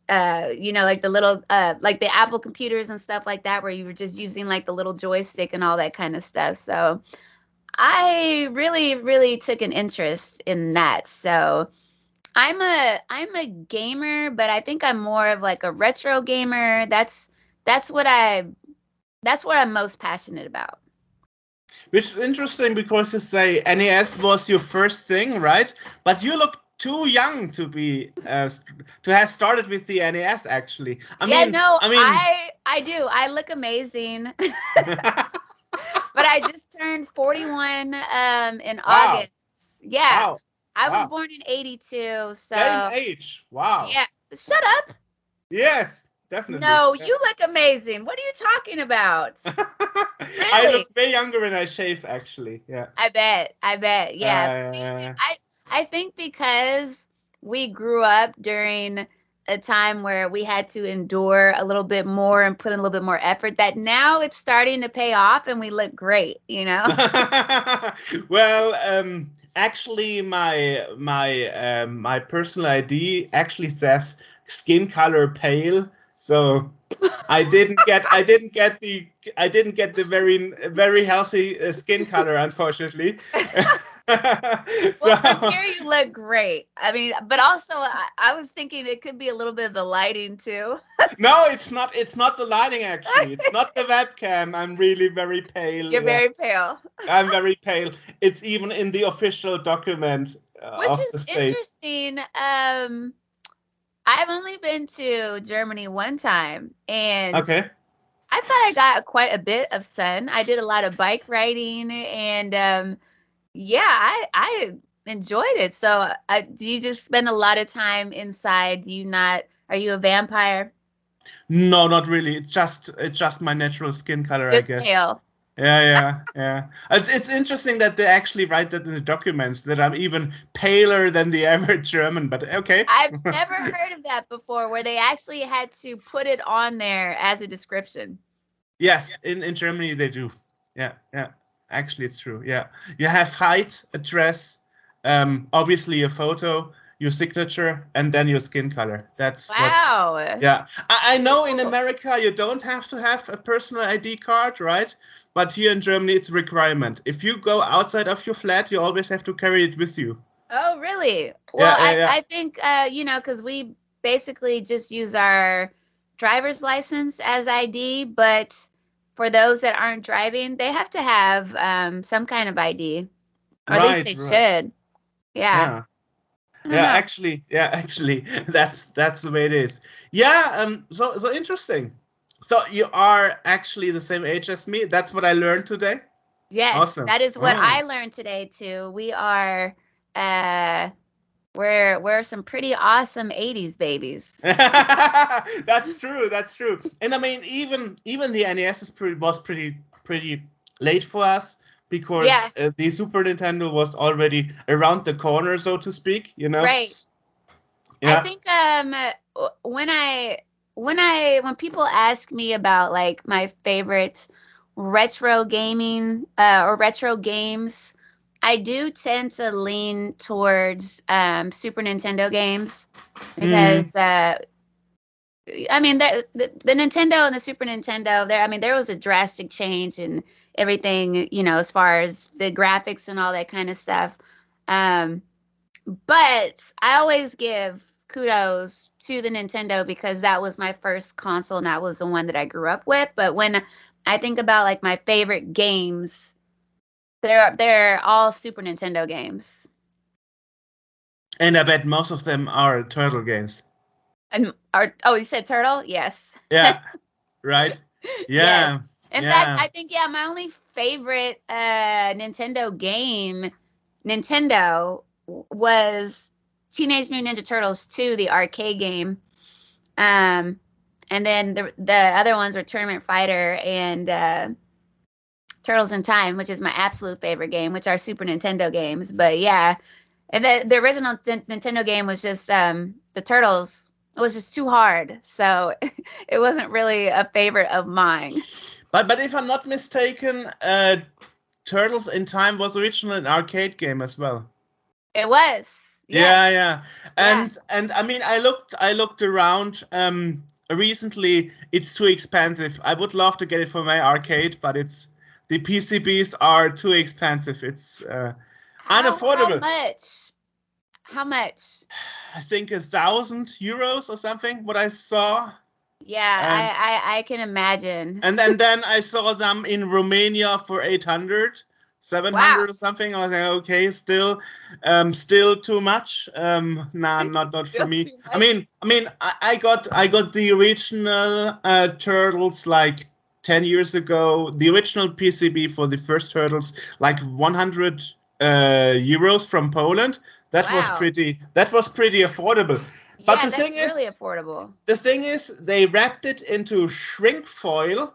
you know, like the little like the Apple computers and stuff like that, where you were just using like the little joystick and all that kind of stuff. So I really took an interest in that. So I'm a gamer, but I think I'm more of like a retro gamer. That's what I'm most passionate about. Which is interesting because you say NES was your first thing, right? But you look too young to be to have started with the NES. Actually, I mean, I do. I look amazing. But I just turned 41 in August. Yeah. Wow. I was born in 82, so same age. Wow. Yeah. Shut up. Yes, definitely. No, you look amazing. What are you talking about? I Really? look way younger when I shave, actually. Yeah. I bet. Yeah. I think because we grew up during a time where we had to endure a little bit more and put in a little bit more effort, that now it's starting to pay off and we look great, you know? Well, actually, my personal ID actually says skin color pale, so I didn't get the very healthy skin color, unfortunately. Well, from here you look great. I mean, but also I was thinking it could be a little bit of the lighting too. No, it's not. It's not the lighting, actually. It's not the webcam. I'm really very pale. You're very pale. I'm very pale. It's even in the official document Which of is the state. interesting. I've only been to Germany one time, and Okay. I thought I got quite a bit of sun. I did a lot of bike riding, and yeah, I enjoyed it. So, do you just spend a lot of time inside? Are you a vampire? No, not really. It's just my natural skin color, Just I guess. pale. Yeah. It's interesting that they actually write that in the documents, that I'm even paler than the average German, but okay. I've never heard of that before, where they actually had to put it on there as a description. Yes, in Germany they do. Yeah. Actually, it's true. Yeah. You have height, address, obviously your photo, your signature, and then your skin color. That's Wow. what. Yeah, I know in America you don't have to have a personal ID card, right? But here in Germany it's a requirement. If you go outside of your flat, you always have to carry it with you. Oh, really? Well, Yeah. I think, because we basically just use our driver's license as ID, but for those that aren't driving, they have to have some kind of ID, or at least they should. Yeah. Yeah, actually, that's the way it is. Yeah, so interesting. So you are actually the same age as me. That's what I learned today. Yes, awesome. That is what I learned today too. We are we're some pretty awesome 80s babies. That's true. And I mean, even the NES was pretty late for us, because the Super Nintendo was already around the corner, so to speak, Right. Yeah. I think when people ask me about like my favorite retro gaming or retro games, I do tend to lean towards Super Nintendo games, because I mean the Nintendo and the Super Nintendo, there was a drastic change in everything, as far as the graphics and all that kind of stuff. But I always give kudos to the Nintendo, because that was my first console and that was the one that I grew up with. But when I think about like my favorite games, they're all Super Nintendo games. And I bet most of them are turtle games. And you said turtle? Yes. Yeah. Right. Yeah. Yes. In fact, I think my only favorite Nintendo game was Teenage Mutant Ninja Turtles 2, the arcade game. And then the other ones were Tournament Fighter and Turtles in Time, which is my absolute favorite game, which are Super Nintendo games. But yeah, and the original Nintendo game was just the Turtles. It was just too hard, so it wasn't really a favorite of mine. But if I'm not mistaken, Turtles in Time was originally an arcade game as well. It was. Yes. Yeah. And I mean, I looked around recently. It's too expensive. I would love to get it for my arcade, but the PCBs are too expensive. It's unaffordable. How much? I think 1,000 euros or something, what I saw. Yeah, I can imagine. And then I saw them in Romania for 800, 700 or something. I was like, okay, still too much. Nah, not for me. I mean, I got the original Turtles like 10 years ago. The original PCB for the first Turtles, like 100 euros from Poland. That was pretty affordable. But the thing is, really affordable. The thing is, they wrapped it into shrink foil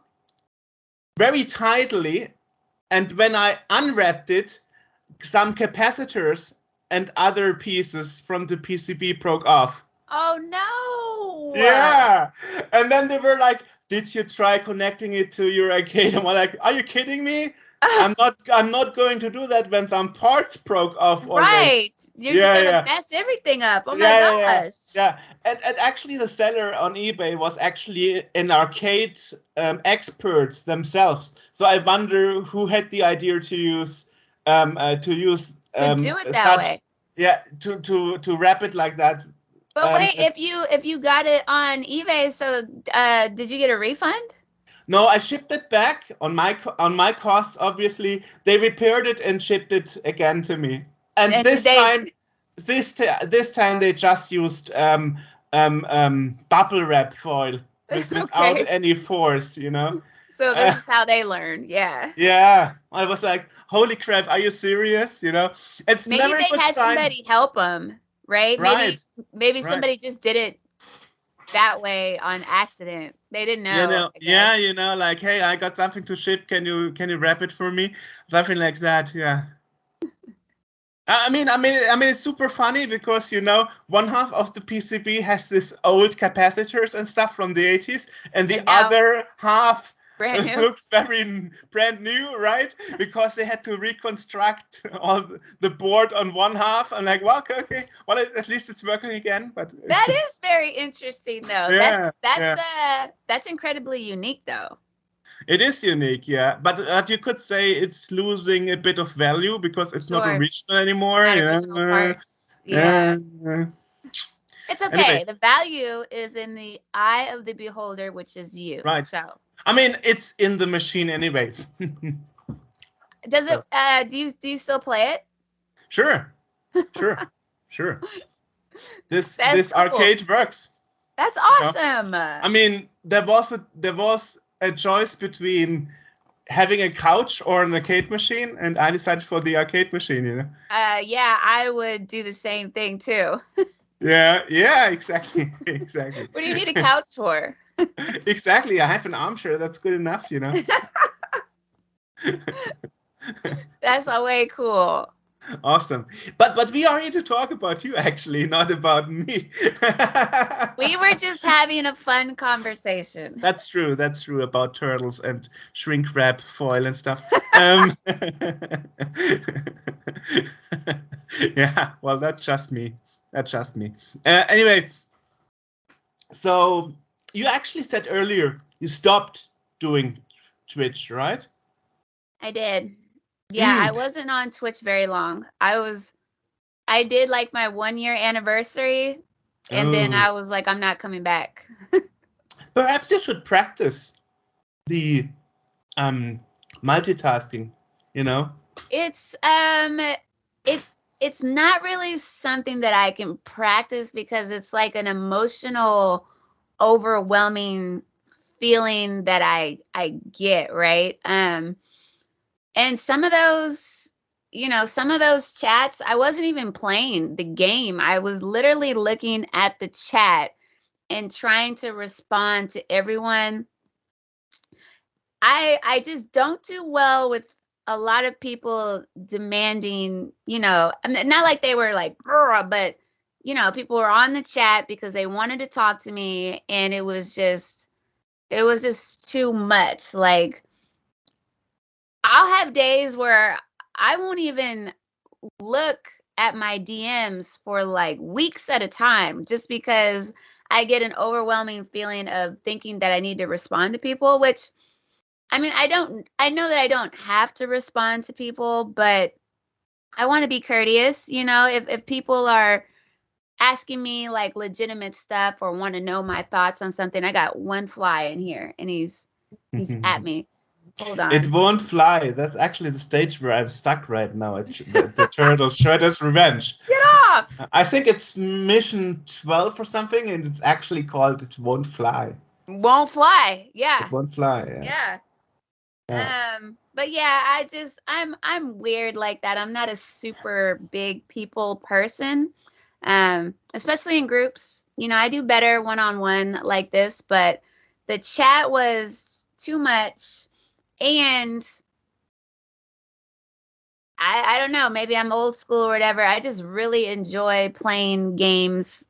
very tightly, and when I unwrapped it, some capacitors and other pieces from the PCB broke off. Oh no! Yeah, and then they were like, "Did you try connecting it to your arcade?" I'm like, "Are you kidding me? I'm not going to do that when some parts broke off already." Right. You're just gonna mess everything up. Oh my gosh. Yeah. And actually the seller on eBay was actually an arcade expert themselves. So I wonder who had the idea to use to do it that way. Yeah, to wrap it like that. But wait, if you got it on eBay, so did you get a refund? No, I shipped it back on my cost. Obviously, they repaired it and shipped it again to me. And this time they just used bubble wrap foil without any force, So this is how they learn. Yeah. Yeah, I was like, holy crap, are you serious? It's maybe never they had somebody help them, right? Maybe somebody just did it that way on accident. They didn't know. Like, hey, I got something to ship. Can you wrap it for me? Something like that. Yeah. I mean, it's super funny because one half of the PCB has this old capacitors and stuff from the 80s, and the other half Brand new. Looks very brand new, right? Because they had to reconstruct all the board on one half. I'm like, well, okay. Well, at least it's working again. But That is very interesting, though. Yeah, That's incredibly unique, though. it is unique, yeah. But you could say it's losing a bit of value because it's not Sure. original anymore. Not you know? original parts. Yeah. It's okay. Anyway. The value is in the eye of the beholder, which is you. Right. So I mean, it's in the machine anyway. does it? Do you still play it? Sure. This That's cool. arcade works. That's awesome. I mean, there was a choice between having a couch or an arcade machine, and I decided for the arcade machine. You know. Yeah, I would do the same thing too. Yeah, exactly. What do you need a couch for? Exactly. I have an armchair. That's good enough, you know. That's way cool. Awesome. But we are here to talk about you, actually, not about me. We were just having a fun conversation. That's true about turtles and shrink wrap foil and stuff. Yeah, well, that's just me. Anyway, so you actually said earlier you stopped doing Twitch, right? I did. Yeah, I wasn't on Twitch very long. I did like my 1-year anniversary, and then I was like, I'm not coming back. Perhaps you should practice the multitasking, you know? It's it's not really something that I can practice because it's like an emotional, overwhelming feeling that I get, right? And some of those, some of those chats, I wasn't even playing the game. I was literally looking at the chat and trying to respond to everyone. I just don't do well with a lot of people demanding, I mean, not like they were like, but people were on the chat because they wanted to talk to me, and it was just too much. Like, I'll have days where I won't even look at my DMs for like weeks at a time, just because I get an overwhelming feeling of thinking that I need to respond to people, which, I mean, I know that I don't have to respond to people, but I want to be courteous. If people are asking me like legitimate stuff or want to know my thoughts on something, I got one fly in here and he's at me. Hold on. It won't fly. That's actually the stage where I'm stuck right now. The Turtles Shredder's Revenge. Get off! I think it's mission 12 or something, and it's actually called It Won't Fly. Won't fly. Yeah. It won't fly. Yeah. But yeah, I'm weird like that. I'm not a super big people person. Especially in groups. I do better one-on-one like this, but the chat was too much. And I don't know, maybe I'm old school or whatever. I just really enjoy playing games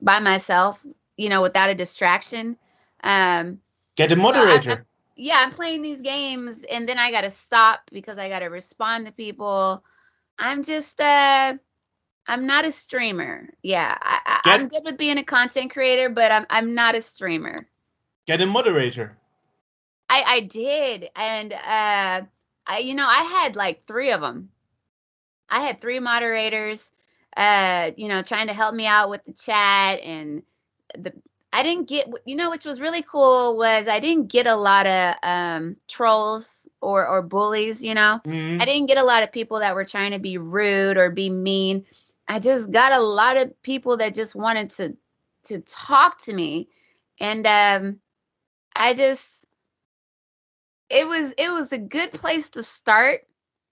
by myself, without a distraction. Get a moderator. I'm playing these games and then I got to stop because I got to respond to people. I'm just, I'm not a streamer. Yeah, I'm good with being a content creator, but I'm not a streamer. Get a moderator. I did, and I had like 3 of them. I had 3 moderators, trying to help me out with the chat, and I didn't get, which was really cool was I didn't get a lot of trolls or bullies. Mm-hmm. I didn't get a lot of people that were trying to be rude or be mean. I just got a lot of people that just wanted to talk to me, and it was a good place to start,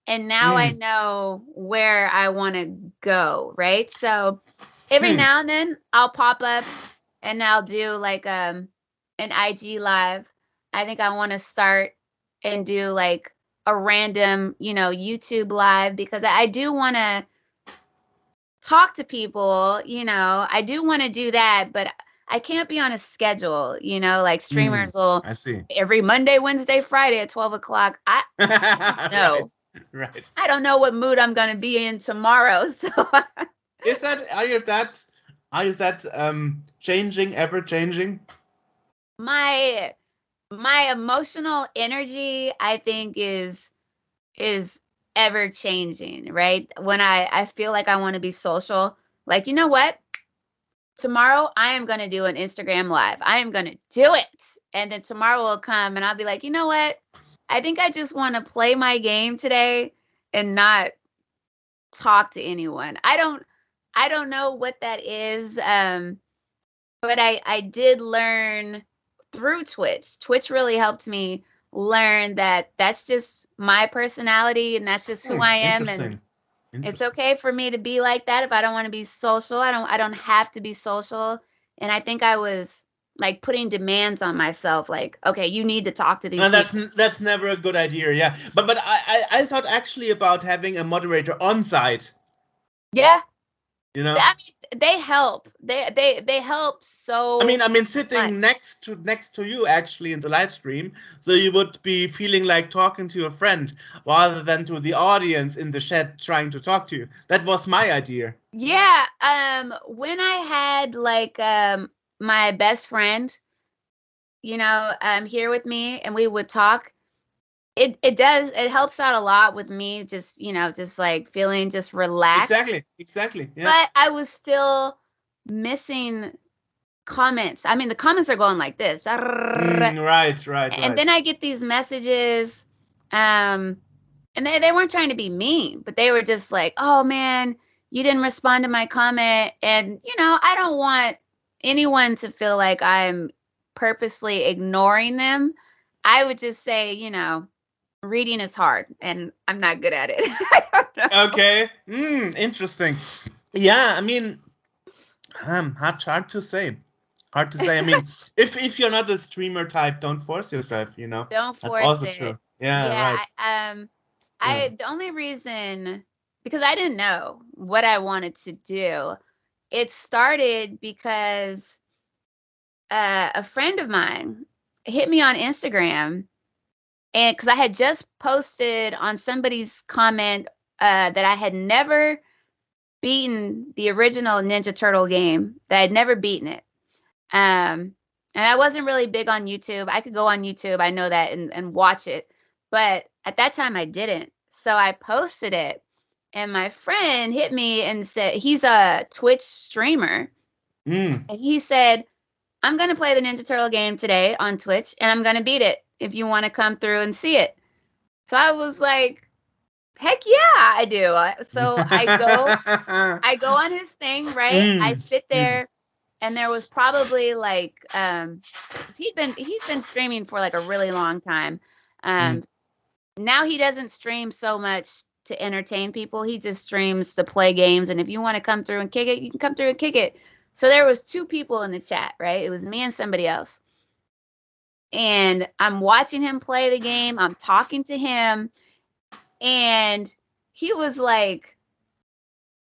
and now I know where I want to go, right? So every now and then I'll pop up and I'll do like an IG live. I think I want to start and do like a random, YouTube live, because I do want to talk to people, I do want to do that, but I can't be on a schedule, you know, like streamers will I see. every Monday, Wednesday, Friday at 12 o'clock. No. Right. I don't know what mood I'm gonna be in tomorrow. So Are you that changing, ever changing? my emotional energy, I think, is ever changing, right? When I feel like I want to be social, like, you know what? Tomorrow I am going to do an Instagram live. I am going to do it. And then tomorrow will come and I'll be like, you know what? I think I just want to play my game today and not talk to anyone. I don't know what that is. But I did learn through Twitch. Twitch really helped me learn that that's just my personality and that's just who I am. And it's okay for me to be like that. If I don't want to be social, I don't have to be social. And I think I was like putting demands on myself, like, okay, you need to talk to these people. That's never a good idea, yeah. But I thought actually about having a moderator on site. Yeah. You know? I mean, they help. They help so I mean sitting next to you actually in the live stream, so you would be feeling like talking to a friend rather than to the audience in the chat trying to talk to you. That was my idea. Yeah. When I had like my best friend, you know, here with me and we would talk, it helps out a lot with me, just, you know, just like feeling just relaxed. Exactly. Yeah. But I was still missing comments. I mean, the comments are going like this. Right. And then I get these messages, and they weren't trying to be mean, but they were just like, oh man, you didn't respond to my comment. And, you know, I don't want anyone to feel like I'm purposely ignoring them. I would just say, you know, reading is hard and I'm not good at it. I don't know. Okay. Interesting. Yeah, I mean, hard to say. Hard to say. I mean, if you're not a streamer type, don't force yourself, you know. Don't force That's also it. true. Yeah, right. The only reason, because I didn't know what I wanted to do, it started because a friend of mine hit me on Instagram, and because I had just posted on somebody's comment that I had never beaten the original Ninja Turtle game, that I'd never beaten it. And I wasn't really big on YouTube. I could go on YouTube, I know that, and watch it. But at that time I didn't. So I posted it and my friend hit me and said, he's a Twitch streamer. And he said, I'm going to play the Ninja Turtle game today on Twitch and I'm going to beat it if you want to come through and see it. So I was like, heck yeah, I do. So I go on his thing, right? I sit there. And there was probably like he'd been streaming for like a really long time. Now he doesn't stream so much to entertain people. He just streams to play games. And if you want to come through and kick it, you can come through and kick it. So there was 2 people in the chat, right? It was me and somebody else. And I'm watching him play the game. I'm talking to him. And he was like,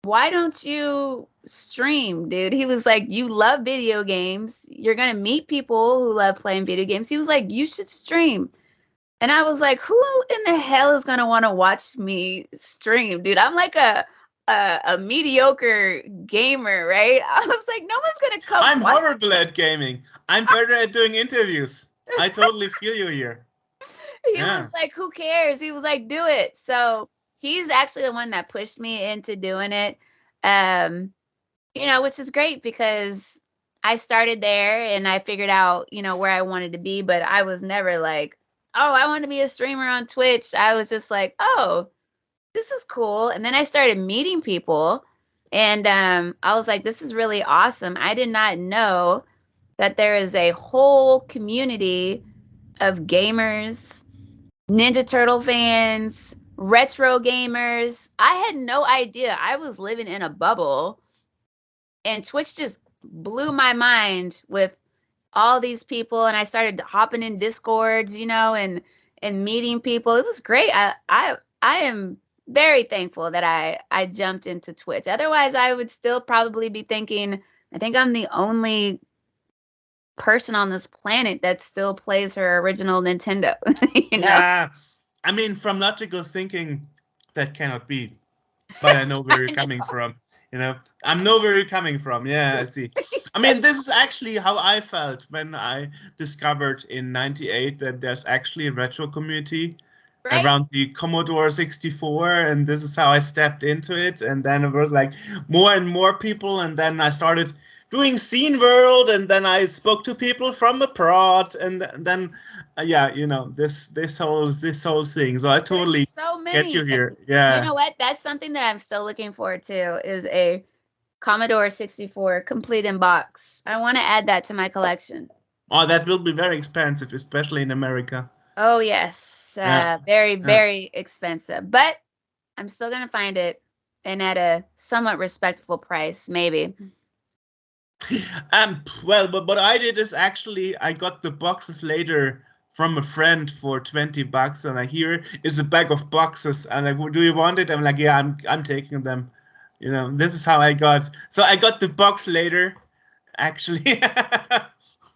why don't you stream, dude? He was like, you love video games. You're going to meet people who love playing video games. He was like, you should stream. And I was like, who in the hell is going to want to watch me stream, dude? I'm like a mediocre gamer, right? I was like, no one's going to come. I'm horrible at gaming. I'm better at doing interviews. I totally feel you here. He was like, who cares? He was like, do it. So he's actually the one that pushed me into doing it, you know, which is great because I started there and I figured out, you know, where I wanted to be, but I was never like, oh, I want to be a streamer on Twitch. I was just like, oh, this is cool. And then I started meeting people and I was like, this is really awesome. I did not know that there is a whole community of gamers, Ninja Turtle fans, retro gamers. I had no idea. I was living in a bubble and Twitch just blew my mind with all these people. And I started hopping in Discords, you know, and meeting people. It was great. I am very thankful that I jumped into Twitch. Otherwise I would still probably be thinking, I think I'm the only person on this planet that still plays her original Nintendo. You know? Yeah, I mean, from logical thinking, that cannot be. But I know where you're coming from. You know, I know where you're coming from. Yeah, I see. I mean, this is actually how I felt when I discovered in '98 that there's actually a retro community Right? around the Commodore 64, and this is how I stepped into it. And then it was like more and more people, and then I started doing Scene World, and then I spoke to people from abroad, and then yeah, you know, this whole thing. So I totally There's so get many. you here. Yeah. You know what? That's something that I'm still looking forward to is a Commodore 64 complete in box. I want to add that to my collection. Oh, that will be very expensive, especially in America. Oh yes, Yeah. very Yeah. very expensive, but I'm still gonna find it and at a somewhat respectable price, maybe. Well, but what I did is actually I got the boxes later from a friend for $20, and here is a bag of boxes, and like, do you want it? I'm like, yeah, I'm taking them. You know, this is how I got. So I got the box later, actually.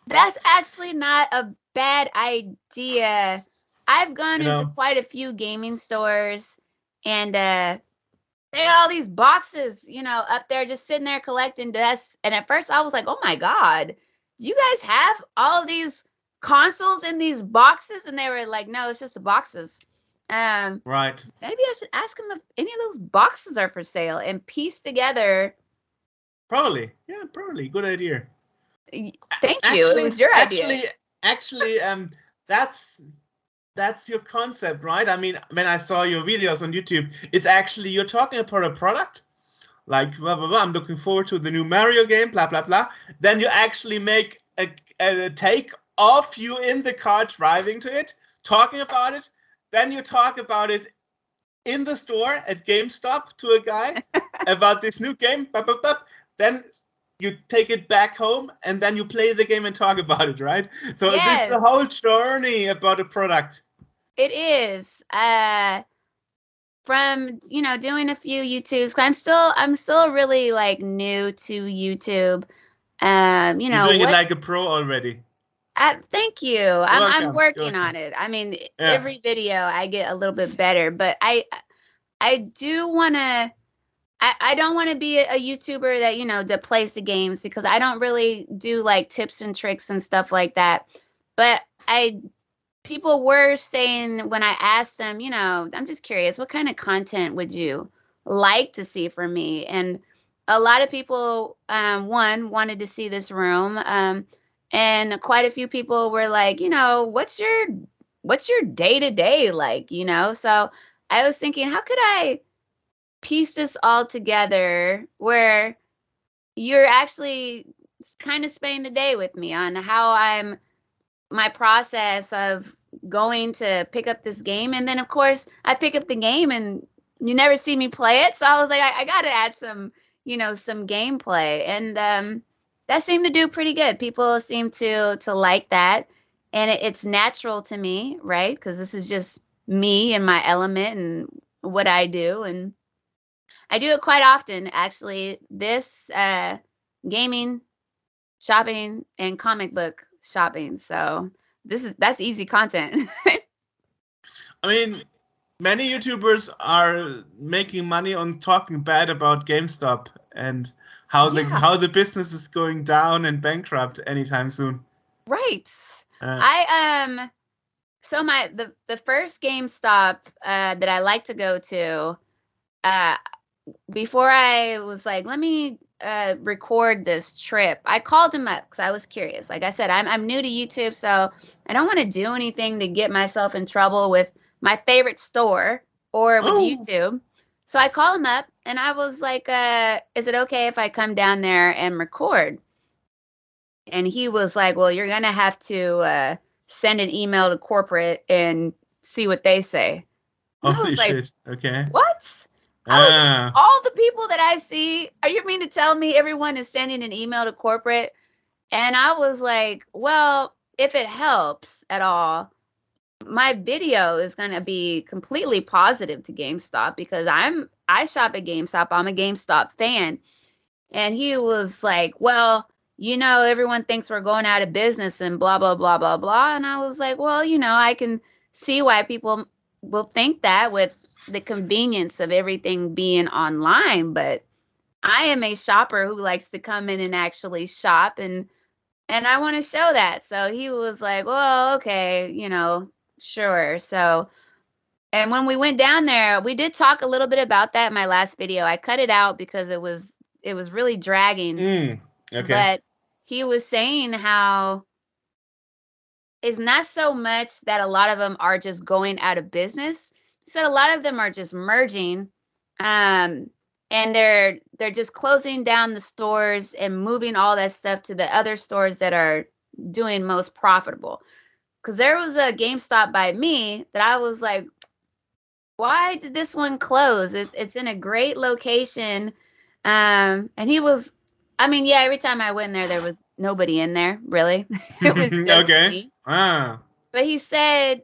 That's actually not a bad idea. I've gone You into know. quite a few gaming stores, and they got all these boxes, you know, up there just sitting there collecting dust. And at first I was like, oh my God, do you guys have all of these consoles in these boxes? And they were like, no, it's just the boxes. Right. Maybe I should ask them if any of those boxes are for sale and piece together. Probably. Yeah, probably. Good idea. Thank you. It was your idea. Actually, that's your concept, right? I mean, when I saw your videos on YouTube, it's actually you're talking about a product, like blah blah blah. I'm looking forward to the new Mario game, blah blah blah. Then you actually make a take of you in the car driving to it, talking about it. Then you talk about it in the store at GameStop to a guy about this new game, blah blah blah. Then you take it back home and then you play the game and talk about it, right? So this is the whole journey about a product. It is. From, you know, doing a few YouTubes, I'm still really like new to YouTube. You know, you're doing it like a pro already. Thank you. I'm working on it. I mean, every video I get a little bit better, but I do want to. I don't want to be a YouTuber that, you know, that plays the games, because I don't really do like tips and tricks and stuff like that. But people were saying when I asked them, you know, I'm just curious, what kind of content would you like to see from me? And a lot of people, one, wanted to see this room, and quite a few people were like, you know, what's your day-to-day like, you know? So I was thinking, how could I piece this all together where you're actually kind of spending the day with me on how my process of going to pick up this game. And then of course I pick up the game and you never see me play it. So I was like, I got to add some, you know, some gameplay. And that seemed to do pretty good. People seem to like that. And it's natural to me, right? Because this is just me and my element and what I do. And I do it quite often, actually. This gaming, shopping, and comic book shopping. So that's easy content. I mean, many YouTubers are making money on talking bad about GameStop and how the business is going down and bankrupt anytime soon. Right. So the first GameStop that I like to go to, before I was like, let me record this trip, I called him up because I was curious. Like I said, I'm new to YouTube, so I don't want to do anything to get myself in trouble with my favorite store or with YouTube. So I called him up and I was like, is it okay if I come down there and record? And he was like, well, you're gonna have to send an email to corporate and see what they say. And Holy shit. Okay. What? All the people that I see, are you mean to tell me everyone is sending an email to corporate? And I was like, well, if it helps at all, my video is going to be completely positive to GameStop because I shop at GameStop. I'm a GameStop fan. And he was like, well, everyone thinks we're going out of business and blah, blah, blah, blah, blah. And I was like, well, I can see why people will think that with the convenience of everything being online. But I am a shopper who likes to come in and actually shop, and I want to show that. So he was like, well, okay, sure. So, and when we went down there, we did talk a little bit about that in my last video. I cut it out because it was really dragging. Okay. But he was saying how it's not so much that a lot of them are just going out of business. He said a lot of them are just merging, and they're just closing down the stores and moving all that stuff to the other stores that are doing most profitable. Because there was a GameStop by me that I was like, why did this one close? It's in a great location. And he was, yeah, every time I went there was nobody in there, really. It was just me. But he said,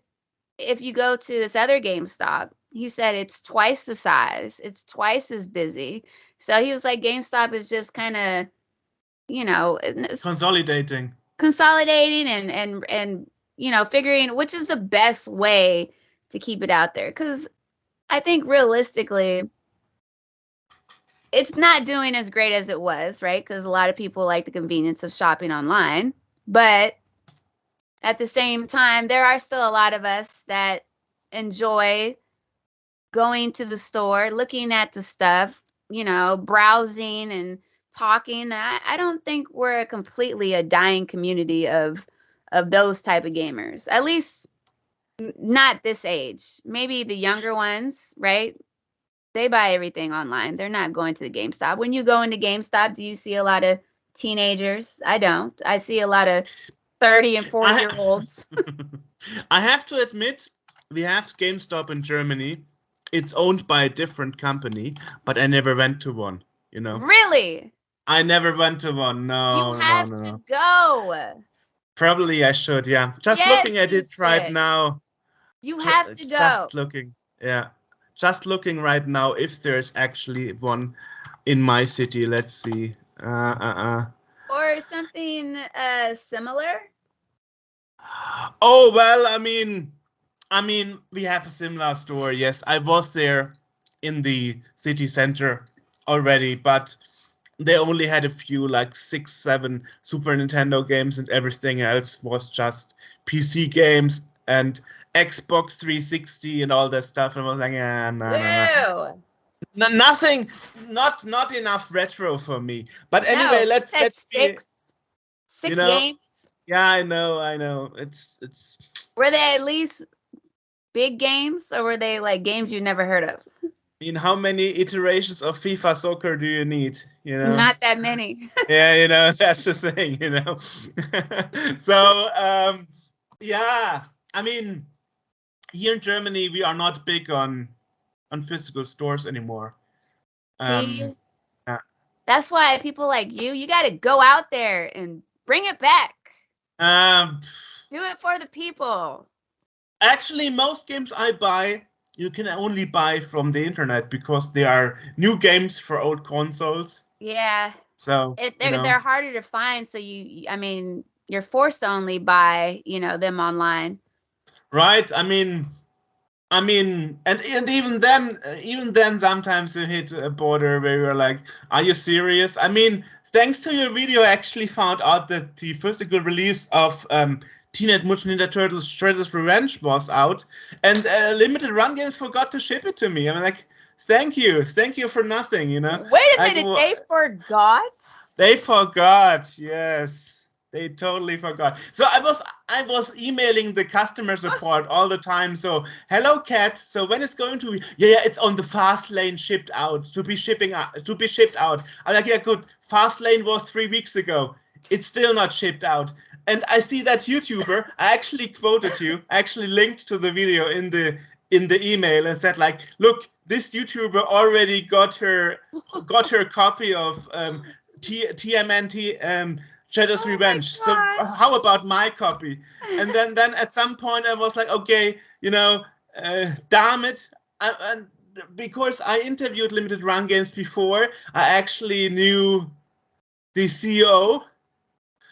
if you go to this other GameStop, he said it's twice the size. It's twice as busy. So he was like, GameStop is just kind of, consolidating and figuring which is the best way to keep it out there. Because I think realistically, it's not doing as great as it was, right? Because a lot of people like the convenience of shopping online. But at the same time, there are still a lot of us that enjoy going to the store, looking at the stuff, browsing and talking. I don't think we're completely a dying community of those type of gamers, at least not this age. Maybe the younger ones, right? They buy everything online. They're not going to the GameStop. When you go into GameStop, do you see a lot of teenagers? I don't. I see a lot of 30 and 40-year-olds. I have to admit, we have GameStop in Germany. It's owned by a different company, but I never went to one, Really? I never went to one. No, you have to go. Probably I should, yeah. Just looking at it right now. You have to go. Just looking, yeah. Just looking right now if there's actually one in my city. Let's see. Or something similar? Oh, well, I mean, we have a similar store. Yes, I was there in the city center already, but they only had a few, like 6, 7 Super Nintendo games, and everything else was just PC games and Xbox 360 and all that stuff. And I was like, no. Nothing, not enough retro for me. But anyway, let's six games. Yeah, I know. It's. Were they at least big games, or were they like games you never heard of? I mean, how many iterations of FIFA Soccer do you need? Not that many. Yeah, that's the thing. So, yeah, I mean, here in Germany, we are not big on physical stores anymore. See, that's why people like you got to go out there and bring it back. Do it for the people. Actually, most games I buy, you can only buy from the internet because they are new games for old consoles. Yeah. So they're harder to find. So you're forced to only buy, them online. Right. I mean, and even then, sometimes you hit a border where you're like, "Are you serious?" I mean, thanks to your video, I actually found out that the physical release of Teenage Mutant Ninja Turtles: Shredder's Revenge was out, and Limited Run Games forgot to ship it to me. I'm like, thank you for nothing, Wait a minute, they forgot? They forgot, yes. They totally forgot. So I was emailing the customer support all the time. So, hello, Cat. So when it's going to be? Yeah, it's on the fast lane shipped out to be shipped out. I'm like, yeah, good. Fast lane was 3 weeks ago. It's still not shipped out. And I see that YouTuber. I actually quoted you. I actually linked to the video in the email and said, like, look, this YouTuber already got her copy of TNMT. Shredder's Revenge. So how about my copy? And then at some point I was like, okay, damn it. And because I interviewed Limited Run Games before, I actually knew the CEO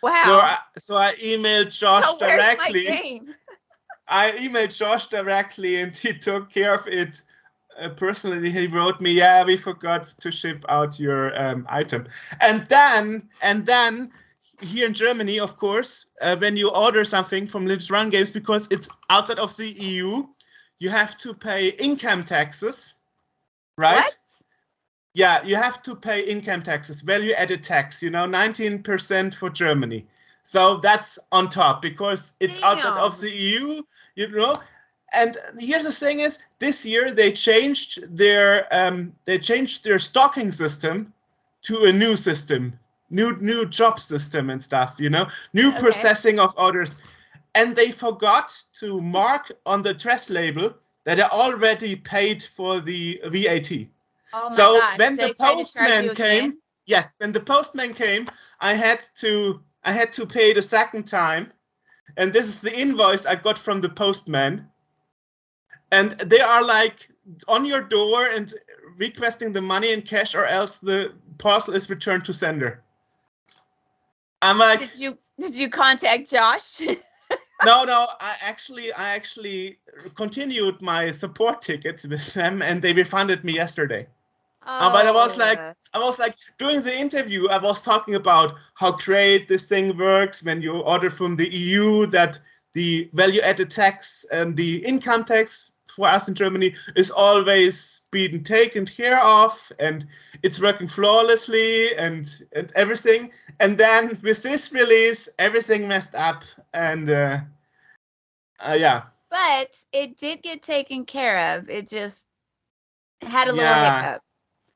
Wow. So I emailed Josh So where's my directly. game? I emailed Josh directly, and he took care of it. Personally, he wrote me, "Yeah, we forgot to ship out your item." And then here in Germany, of course, when you order something from Limited Run Games, because it's outside of the EU, you have to pay income taxes, right? What? Yeah, you have to pay income taxes, value-added tax, 19% for Germany. So that's on top because it's outside of the EU, And here's the thing: is this year they changed their stocking system to a new system, new job system and stuff, new processing of orders, and they forgot to mark on the dress label that I already paid for the VAT. Oh my So gosh. when So the they tried to charge postman you came, again? yes, when the postman came, I had to pay the second time, and this is the invoice I got from the postman. And they are like on your door and requesting the money in cash, or else the parcel is returned to sender. I'm like, did you contact Josh? no, I actually continued my support ticket with them, and they refunded me yesterday. But I was like, during the interview, I was talking about how great this thing works when you order from the EU, that the value-added tax and the income tax for us in Germany is always being taken care of, and it's working flawlessly and everything. And then with this release, everything messed up, and yeah. But it did get taken care of. It just had a little hiccup.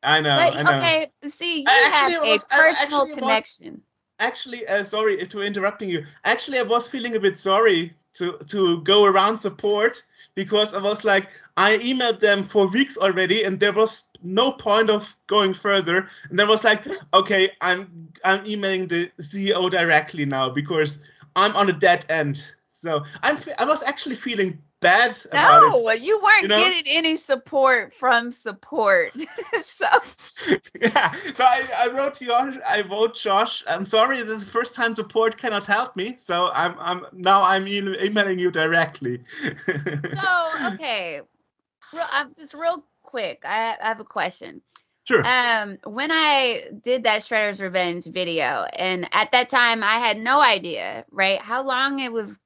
I know. But I know. okay, see, you have a personal connection. Actually, sorry to interrupting you. Actually, I was feeling a bit sorry to go around support, because I was like, I emailed them for weeks already, and there was no point of going further. And there was like, okay, I'm emailing the CEO directly now because I'm on a dead end. So I was actually feeling bad about it. No, you weren't getting any support from support. So yeah, so I wrote Josh. I'm sorry, this is the first time support cannot help me. So I'm emailing you directly. So okay, just real quick, I have a question. Sure. When I did that Shredder's Revenge video, and at that time I had no idea, right, how long it was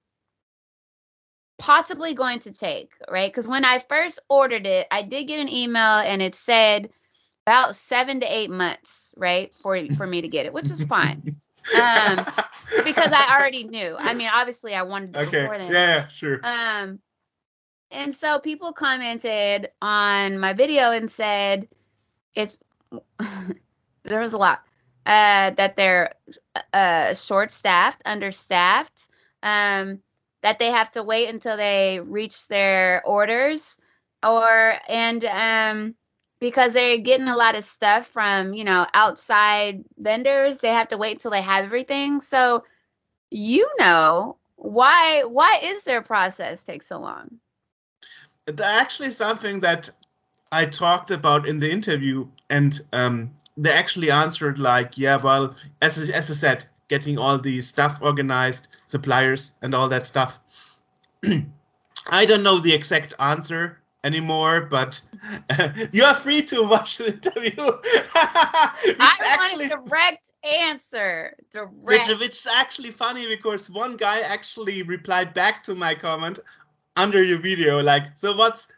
possibly going to take, right? Because when I first ordered it, I did get an email and it said about 7 to 8 months, right, for me to get it, which is fine. Because I already knew. I mean, obviously I wanted it before then. Yeah, sure. And so people commented on my video and said there was a lot, that they're short-staffed, understaffed, that they have to wait until they reach their orders, because they're getting a lot of stuff from, outside vendors. They have to wait until they have everything. So, why is their process take so long? It's actually something that I talked about in the interview, and they actually answered like, yeah, well, as I said, getting all the stuff organized, suppliers and all that stuff. I don't know the exact answer anymore, but you are free to watch the interview. I want a direct answer. Which is actually funny, because one guy actually replied back to my comment under your video, like, so what's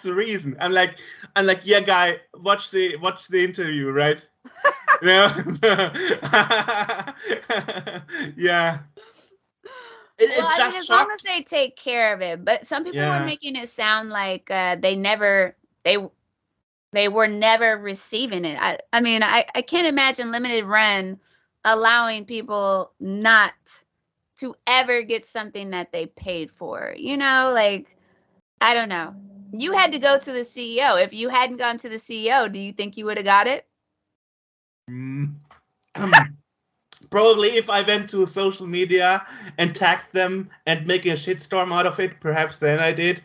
the reason? I'm like, yeah, guy, watch the interview, right? Yeah. Yeah. As long as they take care of it. But some people were making it sound like they were never receiving it. I mean, I can't imagine Limited Run allowing people not to ever get something that they paid for. Like, I don't know. You had to go to the CEO. If you hadn't gone to the CEO, do you think you would have got it? Probably if I went to social media and tagged them and making a shitstorm out of it, perhaps then I did.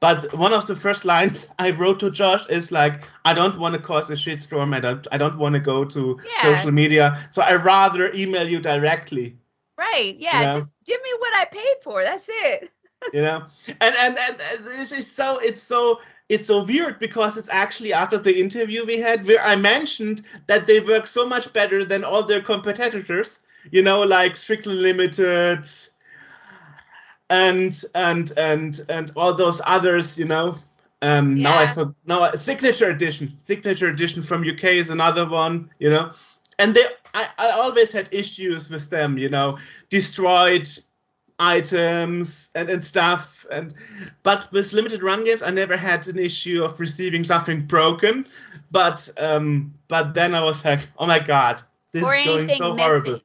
But one of the first lines I wrote to Josh is like, I don't want to cause a shitstorm. I don't want to go to social media. So I rather email you directly. Right. You Yeah. know? Just give me what I paid for. That's it. You know, and it's so weird because it's actually after the interview we had where I mentioned that they work so much better than all their competitors, you know, like Strictly Limited and all those others, you know. Yeah. Now Signature Edition from UK is another one, you know, and I always had issues with them, you know, destroyed items and stuff, but with limited run games I never had an issue of receiving something broken, but then I was like, oh my god, this Or is going so anything horrible. missing.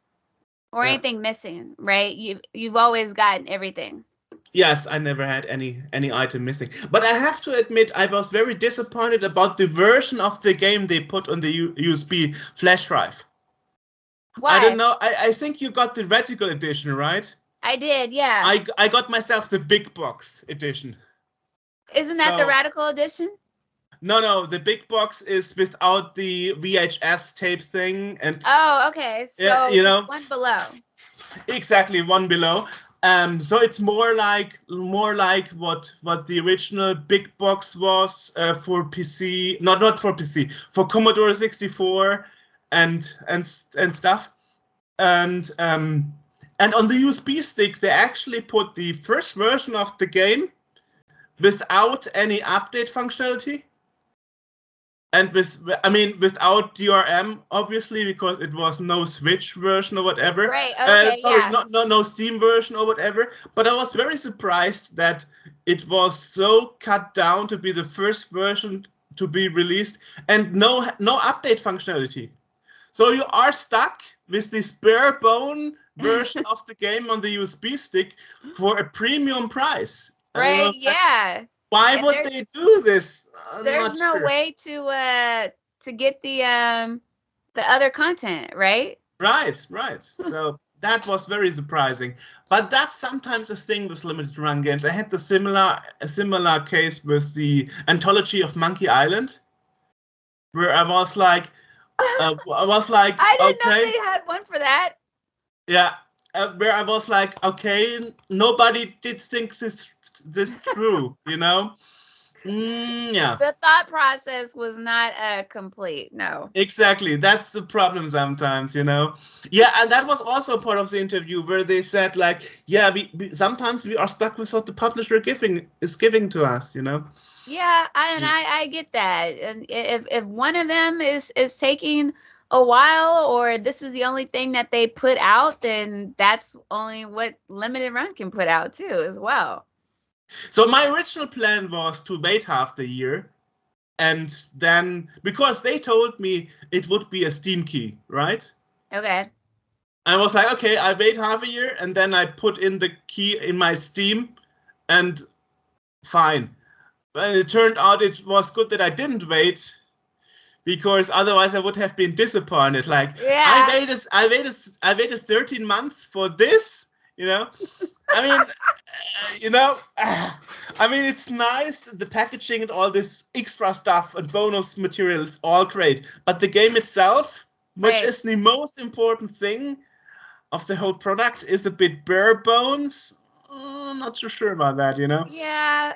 Or Yeah. anything missing, right? You've always gotten everything. Yes, I never had any item missing, but I have to admit I was very disappointed about the version of the game they put on the USB flash drive. Why? I don't know, I think you got the Radical Edition, right? I did, yeah. I got myself the big box edition. Isn't that the So- Radical Edition? No, the big box is without the VHS tape thing, and Oh, okay. So Yeah, you know. one below. exactly one below. So it's more like what the original big box was for PC, not for PC, for Commodore 64 and stuff, and on the USB stick they actually put the first version of the game without any update functionality. And without DRM, obviously, because it was no Switch version or whatever. Right, okay, sorry, yeah. no Steam version or whatever. But I was very surprised that it was so cut down to be the first version to be released, and no update functionality. So you are stuck with this bare bone version of the game on the USB stick for a premium price. And I Right, was like, yeah. why And would they do this? I'm There's not no sure. way to get the other content, right? Right. So that was very surprising. But that's sometimes a thing with limited run games. I had a similar case with the anthology of Monkey Island, where I was like, I didn't know okay, they had one for that. yeah, where I was like, okay, nobody did think this through, you know. Yeah. The thought process was not complete. No. Exactly. That's the problem sometimes, you know. Yeah, and that was also part of the interview where they said like, yeah, we sometimes we are stuck with what the publisher is giving to us, you know. Yeah, I get that. And if one of them is taking a while, or this is the only thing that they put out, then that's only what limited run can put out too, as well. So my original plan was to wait half the year, and then because they told me it would be a Steam key, right? Okay. I was like, okay, I wait half a year and then I put in the key in my Steam, and fine. But it turned out it was good that I didn't wait, because otherwise I would have been disappointed. Like, Yeah. I waited 13 months for this, you know. I mean, you know, I mean, it's nice, the packaging and all this extra stuff and bonus material is all great, but the game itself, which Right. is the most important thing of the whole product, is a bit bare bones. I'm not so sure about that, you know. Yeah.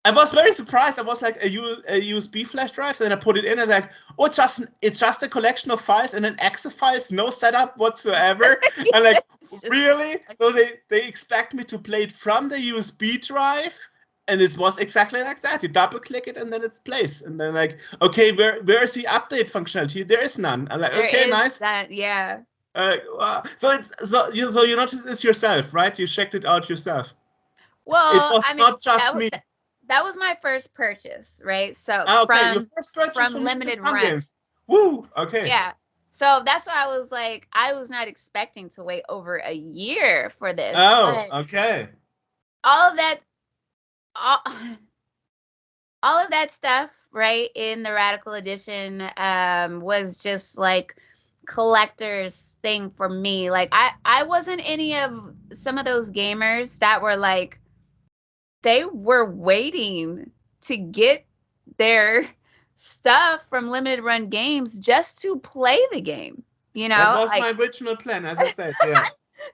I was very surprised. I was like, a USB flash drive, then I put it in and like, oh, it's just a collection of files and an exe files, no setup whatsoever. And like, really? So they expect me to play it from the USB drive, and it was exactly like that. You double click it and then it plays. And then like, okay, where's the update functionality? There is none. I'm like, There okay, is nice. that, yeah. Wow. So you noticed this yourself, right? You checked it out yourself. Well, It was not just me. That was my first purchase, right? So Okay, your first purchase from limited run games. Woo! Okay. Yeah. So that's why I was like, I was not expecting to wait over a year for this. Oh, but okay. all of that stuff, right, in the Radical Edition was just like collector's thing for me. Like I wasn't any of some of those gamers that were like, they were waiting to get their stuff from limited run games just to play the game. You know, That was like, my original plan, as I said. Yeah.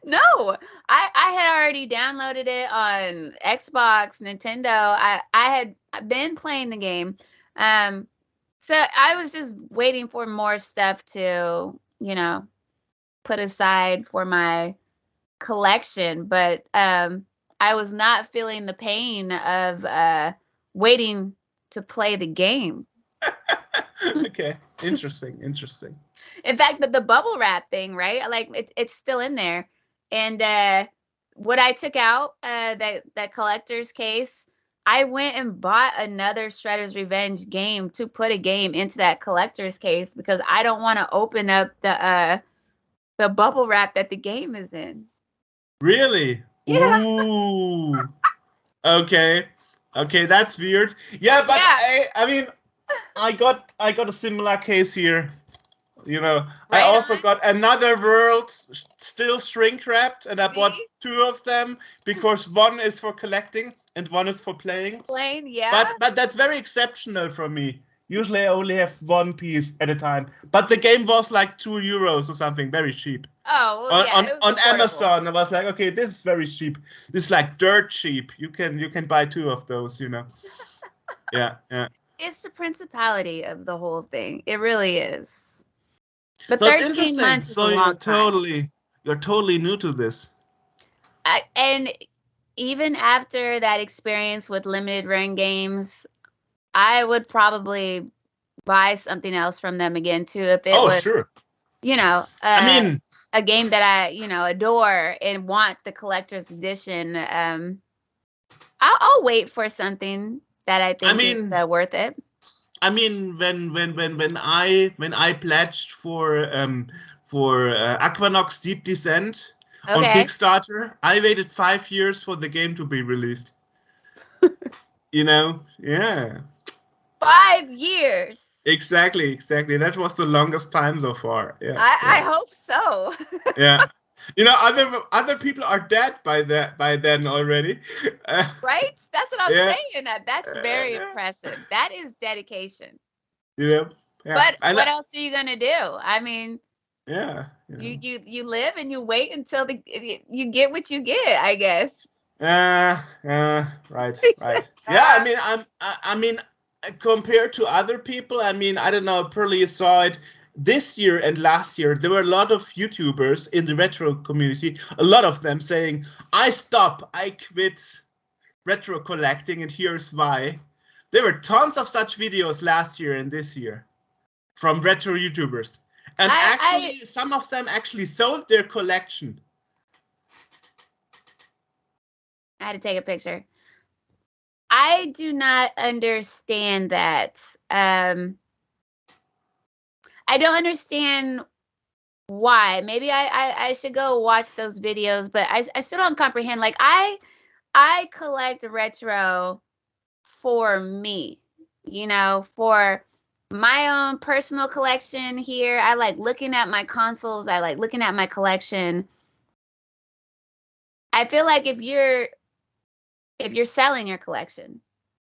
no, I had already downloaded it on Xbox, Nintendo. I had been playing the game. So I was just waiting for more stuff to, you know, put aside for my collection, but I was not feeling the pain of waiting to play the game. Okay. Interesting. In fact, the bubble wrap thing, right? Like it's still in there. And what I took out that collector's case, I went and bought another Shredder's Revenge game to put a game into that collector's case because I don't want to open up the bubble wrap that the game is in. Really? Yeah. Ooh. Okay. That's weird. Yeah, but Yeah. I mean, I got a similar case here. You know, I Right also on. got another world still shrink wrapped, and I bought See? 2 of them because one is for collecting and one is for playing. Plain, yeah. But that's very exceptional for me. Usually I only have one piece at a time. But the game was like €2 or something, very cheap. Oh, well, yeah. It was On affordable. Amazon, I was like, okay, this is very cheap. This is like dirt cheap. You can buy 2 of those, you know. Yeah. It's the principality of the whole thing. It really is. But So it's 13 interesting. months is So a long time. you're totally new to this. And even after that experience with limited run games, I would probably buy something else from them again too if it was, Sure. you know, I mean, a game that I, you know, adore and want the collector's edition. I'll wait for something that I think is worth it. I mean, when I pledged for Aquanox Deep Descent on Kickstarter, I waited 5 years for the game to be released. You know, yeah. 5 years. Exactly. That was the longest time so far. Yeah. I hope so. Yeah. You know, other people are dead by then already. Right? That's what I'm saying. That's very impressive. That is dedication. Yeah. But what else are you gonna do? I mean, yeah. You live and you wait until you get what you get, I guess. Right. Yeah, I mean, compared to other people, I mean, I don't know, probably you saw it this year and last year. There were a lot of YouTubers in the retro community, a lot of them saying, I quit retro collecting, and here's why. There were tons of such videos last year and this year from retro YouTubers. And some of them actually sold their collection. I had to take a picture. I do not understand that. I don't understand why. Maybe I should go watch those videos, but I still don't comprehend. Like I collect retro for me, you know, for my own personal collection here. I like looking at my consoles. I like looking at my collection. I feel like if you're selling your collection,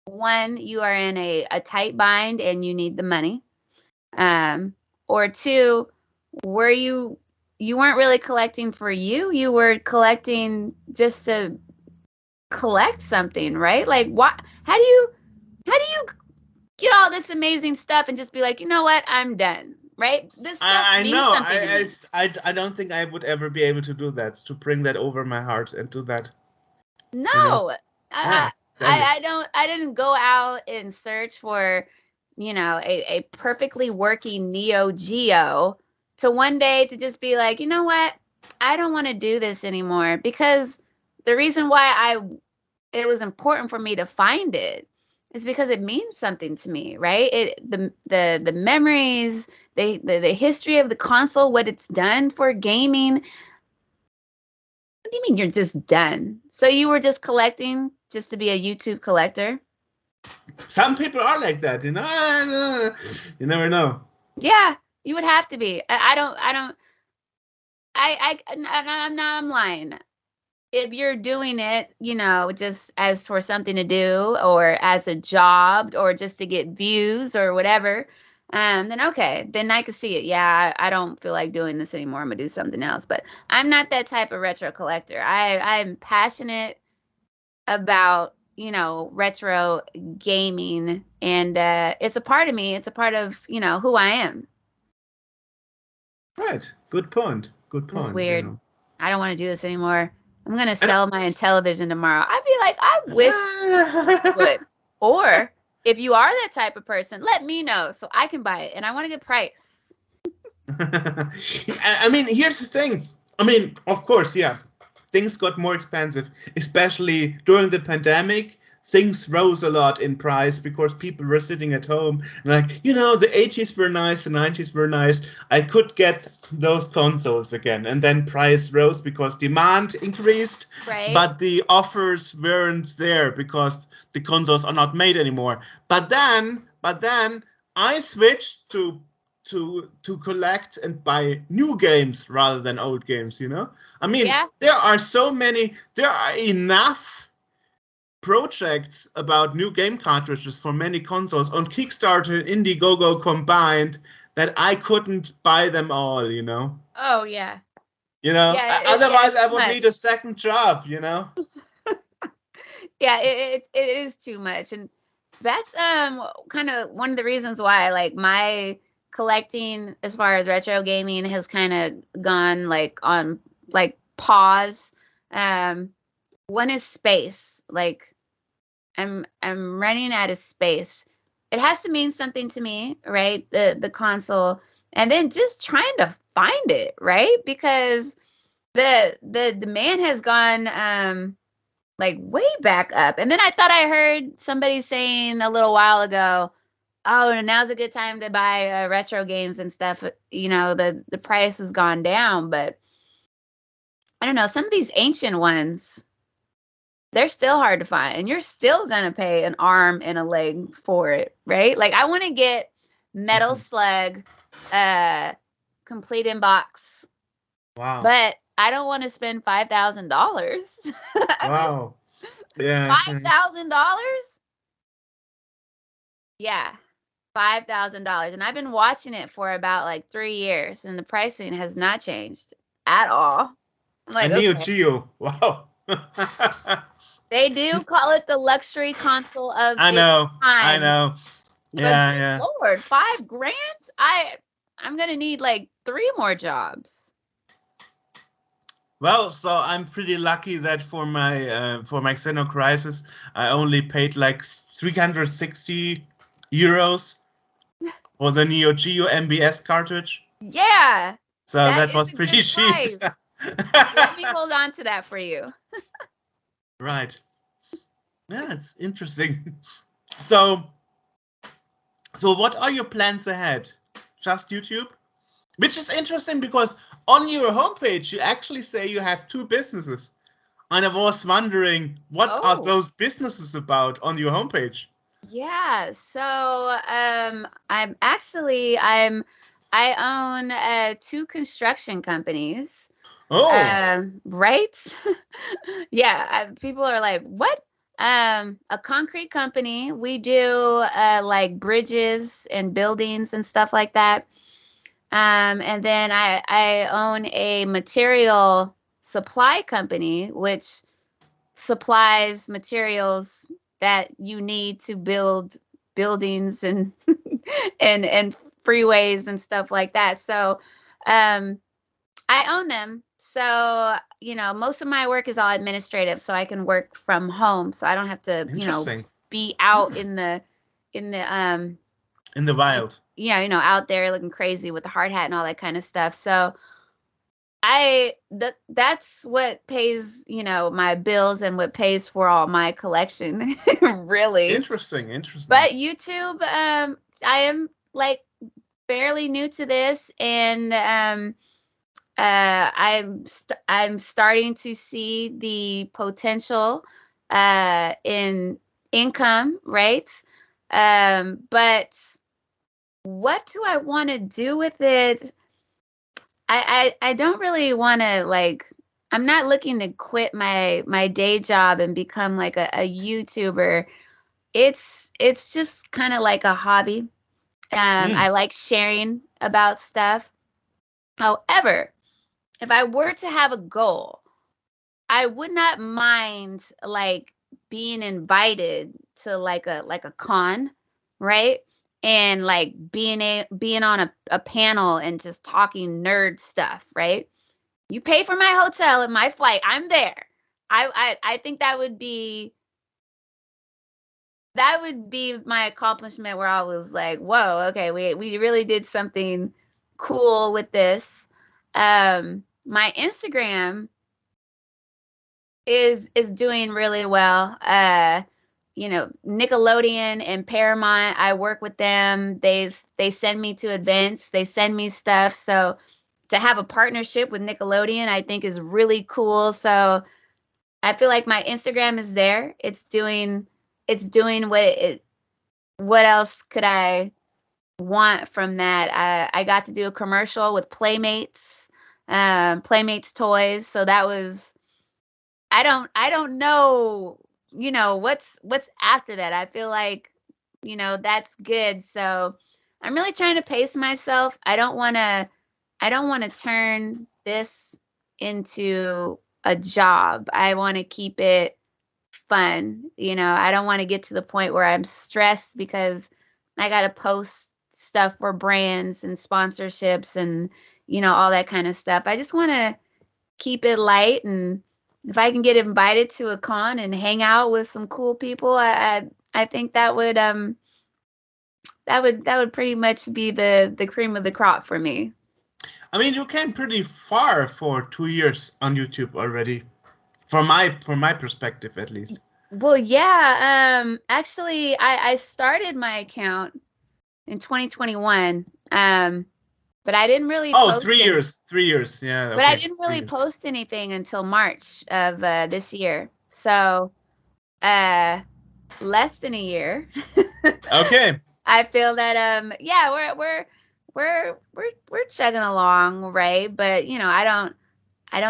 one, you are in a tight bind and you need the money. Or two, were you weren't really collecting for you. You were collecting just to collect something, right? Like what? How do you get all this amazing stuff and just be like, you know what, I'm done, right? This stuff means something to me. I don't think I would ever be able to do that, to bring that over my heart and do that. No, you know? I didn't go out and search for, you know, a perfectly working Neo Geo to one day to just be like, you know what, I don't want to do this anymore, because the reason why it was important for me to find it is because it means something to me, right? The memories, the history of the console, what it's done for gaming. What do you mean you're just done? So you were just collecting just to be a YouTube collector? Some people are like that, you know. You never know. Yeah, you would have to be. I'm lying. If you're doing it, you know, just as for something to do or as a job or just to get views or whatever, then okay, then I could see it. Yeah, I don't feel like doing this anymore. I'm gonna do something else. But I'm not that type of retro collector. I'm passionate about, you know, retro gaming, and it's a part of me. It's a part of, you know, who I am. Right. Good point. Good point. It's weird. You know. I don't want to do this anymore. I'm gonna sell my television tomorrow. I'd be like, I wish you would. Or if you are that type of person, let me know so I can buy it, and I want a good price. I mean, here's the thing. I mean, of course, yeah, things got more expensive, especially during the pandemic. Things rose a lot in price because people were sitting at home and like, you know, the 80s were nice, the 90s were nice. I could get those consoles again. And then price rose because demand increased, Right. but the offers weren't there because the consoles are not made anymore. But then I switched to collect and buy new games rather than old games, you know? I mean, Yeah. there are enough projects about new game cartridges for many consoles on Kickstarter and Indiegogo combined that I couldn't buy them all, you know? Oh yeah. You know, Yeah, otherwise it's I would much. need a second job, you know? Yeah, it is too much, and that's kind of one of the reasons why, like, my collecting as far as retro gaming has kind of gone like on like pause. One is space. Like, I'm running out of space. It has to mean something to me, right? The console, and then just trying to find it, right? Because the demand has gone like way back up. And then I thought I heard somebody saying a little while ago, oh, now's a good time to buy retro games and stuff. You know, the price has gone down, but I don't know, some of these ancient ones, they're still hard to find, and you're still gonna pay an arm and a leg for it, right? Like, I want to get Metal Slug complete in box, Wow. but I don't want to spend $5,000. Wow. Yeah. $5,000? Yeah, $5,000, and I've been watching it for about like 3 years, and the pricing has not changed at all. I'm like, A Neo okay. Geo. Wow. They do call it the luxury console of I its know. I time. know. But Yeah, good yeah. Lord, $5,000? I'm gonna need like 3 more jobs. Well, so I'm pretty lucky that for my Xeno Crisis, I only paid like 360 euros for the Neo Geo MBS cartridge. Yeah, So that is was a pretty good cheap. price. Let me hold on to that for you. Right. Yeah, it's interesting. So what are your plans ahead? Just YouTube? Which is interesting because on your homepage, you actually say you have 2 businesses. And I was wondering, what are Oh. those businesses about on your homepage? Yeah, so I own 2 construction companies. Oh, Right? Yeah, people are like, "What?" A concrete company. We do like bridges and buildings and stuff like that. And then I own a material supply company, which supplies materials that you need to build buildings and and freeways and stuff like that. So I own them. So, you know, most of my work is all administrative, so I can work from home. So I don't have to, you know, interesting. be out in the In the wild. yeah, you know, out there looking crazy with the hard hat and all that kind of stuff. So that's what pays, you know, my bills and what pays for all my collection, really. Interesting. But YouTube, I am like fairly new to this, and I'm starting to see the potential in income, right? But what do I want to do with it? I don't really want to, like, I'm not looking to quit my day job and become like a YouTuber. It's just kind of like a hobby. I like sharing about stuff. However, if I were to have a goal, I would not mind like being invited to like a con, right? And like being on a panel and just talking nerd stuff, right? You pay for my hotel and my flight, I'm there. I think that would be my accomplishment where I was like, whoa, okay, we really did something cool with this. My Instagram is doing really well. You know, Nickelodeon and Paramount, I work with them. They send me to events, they send me stuff. So to have a partnership with Nickelodeon, I think is really cool. So I feel like my Instagram is there. It's doing what else could I want from that? I got to do a commercial with Playmates, Playmates toys. So that was, I don't know, you know, what's after that. I feel like, you know, that's good. So I'm really trying to pace myself. I don't want to turn this into a job. I want to keep it fun. You know, I don't want to get to the point where I'm stressed because I got to post stuff for brands and sponsorships and, you know, all that kind of stuff. I just want to keep it light, and if I can get invited to a con and hang out with some cool people, I think that would pretty much be the cream of the crop for me. I mean, you came pretty far for 2 years on YouTube already, from my perspective at least. Well, yeah. Actually, I started my account in 2021. But I didn't really. Oh, post 3 years. 3 years. Yeah. But I didn't really post anything until March of this year. So, less than a year. Okay. I feel that yeah, we're chugging along, right? But you know, I don't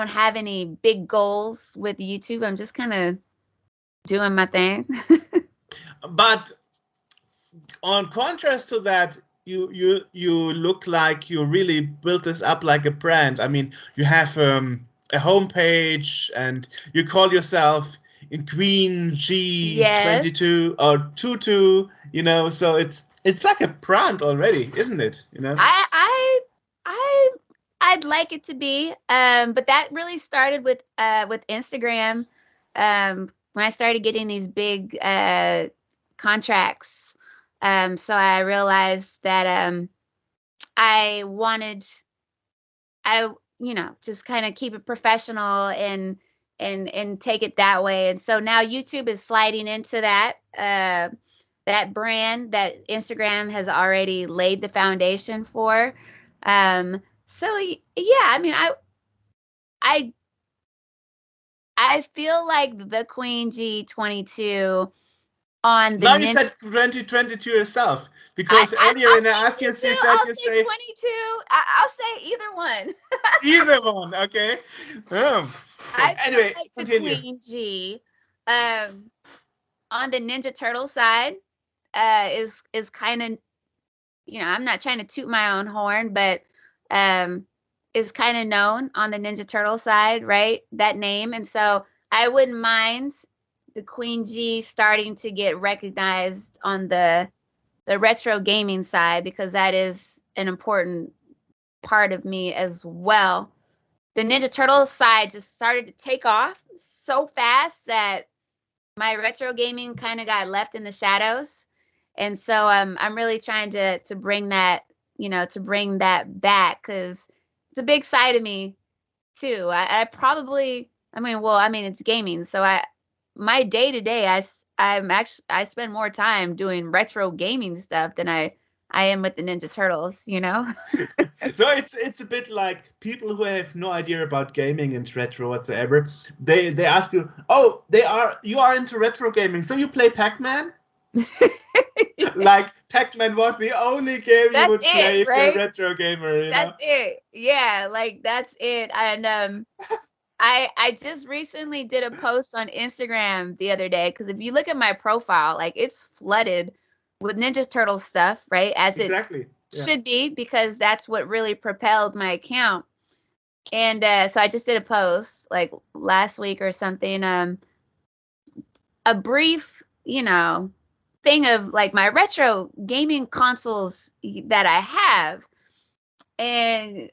have any big goals with YouTube. I'm just kind of doing my thing. But on contrast to that, you look like you really built this up like a brand. I mean, you have a homepage and you call yourself in TheQueenG22 or Tutu, you know, so it's like a brand already, isn't it? You know? I'd like it to be. But that really started with Instagram. When I started getting these big contracts. So I realized that I wanted, you know, just kind of keep it professional and take it that way. And so now YouTube is sliding into that that brand that Instagram has already laid the foundation for. So yeah, I mean, I feel like the Queen G22 on the Now you said 2022 yourself, because earlier when I asked you, you said 22. I'll say either one. Either one, okay. Anyway, like continue. The Queen G, on the Ninja Turtle side, is kind of, you know, I'm not trying to toot my own horn, but is kind of known on the Ninja Turtle side, right? That name, and so I wouldn't mind the Queen G starting to get recognized on the retro gaming side, because that is an important part of me as well. The Ninja Turtles side just started to take off so fast that my retro gaming kind of got left in the shadows. And so I'm really trying to bring that, you know, to bring that back, because it's a big side of me too. I probably, I mean, it's gaming. So my day to day, I spend more time doing retro gaming stuff than I am with the Ninja Turtles, you know? So it's a bit like people who have no idea about gaming and retro whatsoever. They ask you, oh, you are into retro gaming, so you play Pac-Man? Like Pac-Man was the only game you would play if you're a retro gamer, you know? That's it. Yeah, like that's it. And I just recently did a post on Instagram the other day, because if you look at my profile, like it's flooded with Ninja Turtles stuff, right? As Exactly. it should be, because that's what really propelled my account. And so I just did a post like last week or something, a brief, thing of like my retro gaming consoles that I have. And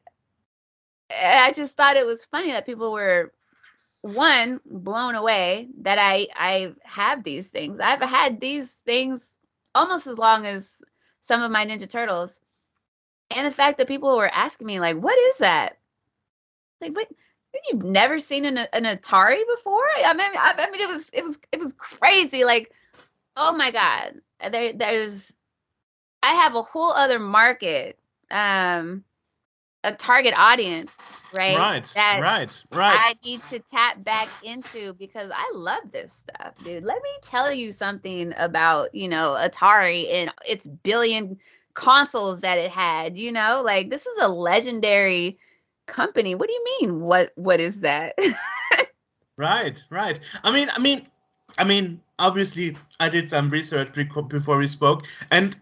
I just thought it was funny that people were, one, blown away that I have these things. I've had these things almost as long as some of my Ninja Turtles. And the fact that people were asking me, like, what is that? Like, what? You've never seen an Atari before? I mean, it was crazy. Like, oh my God, there's, I have a whole other market, a target audience, right? Right. I need to tap back into, because I love this stuff, dude. Let me tell you something about, Atari and its billion consoles that it had, like, this is a legendary company. What do you mean? What is that? Right. I mean, obviously, I did some research before we spoke, and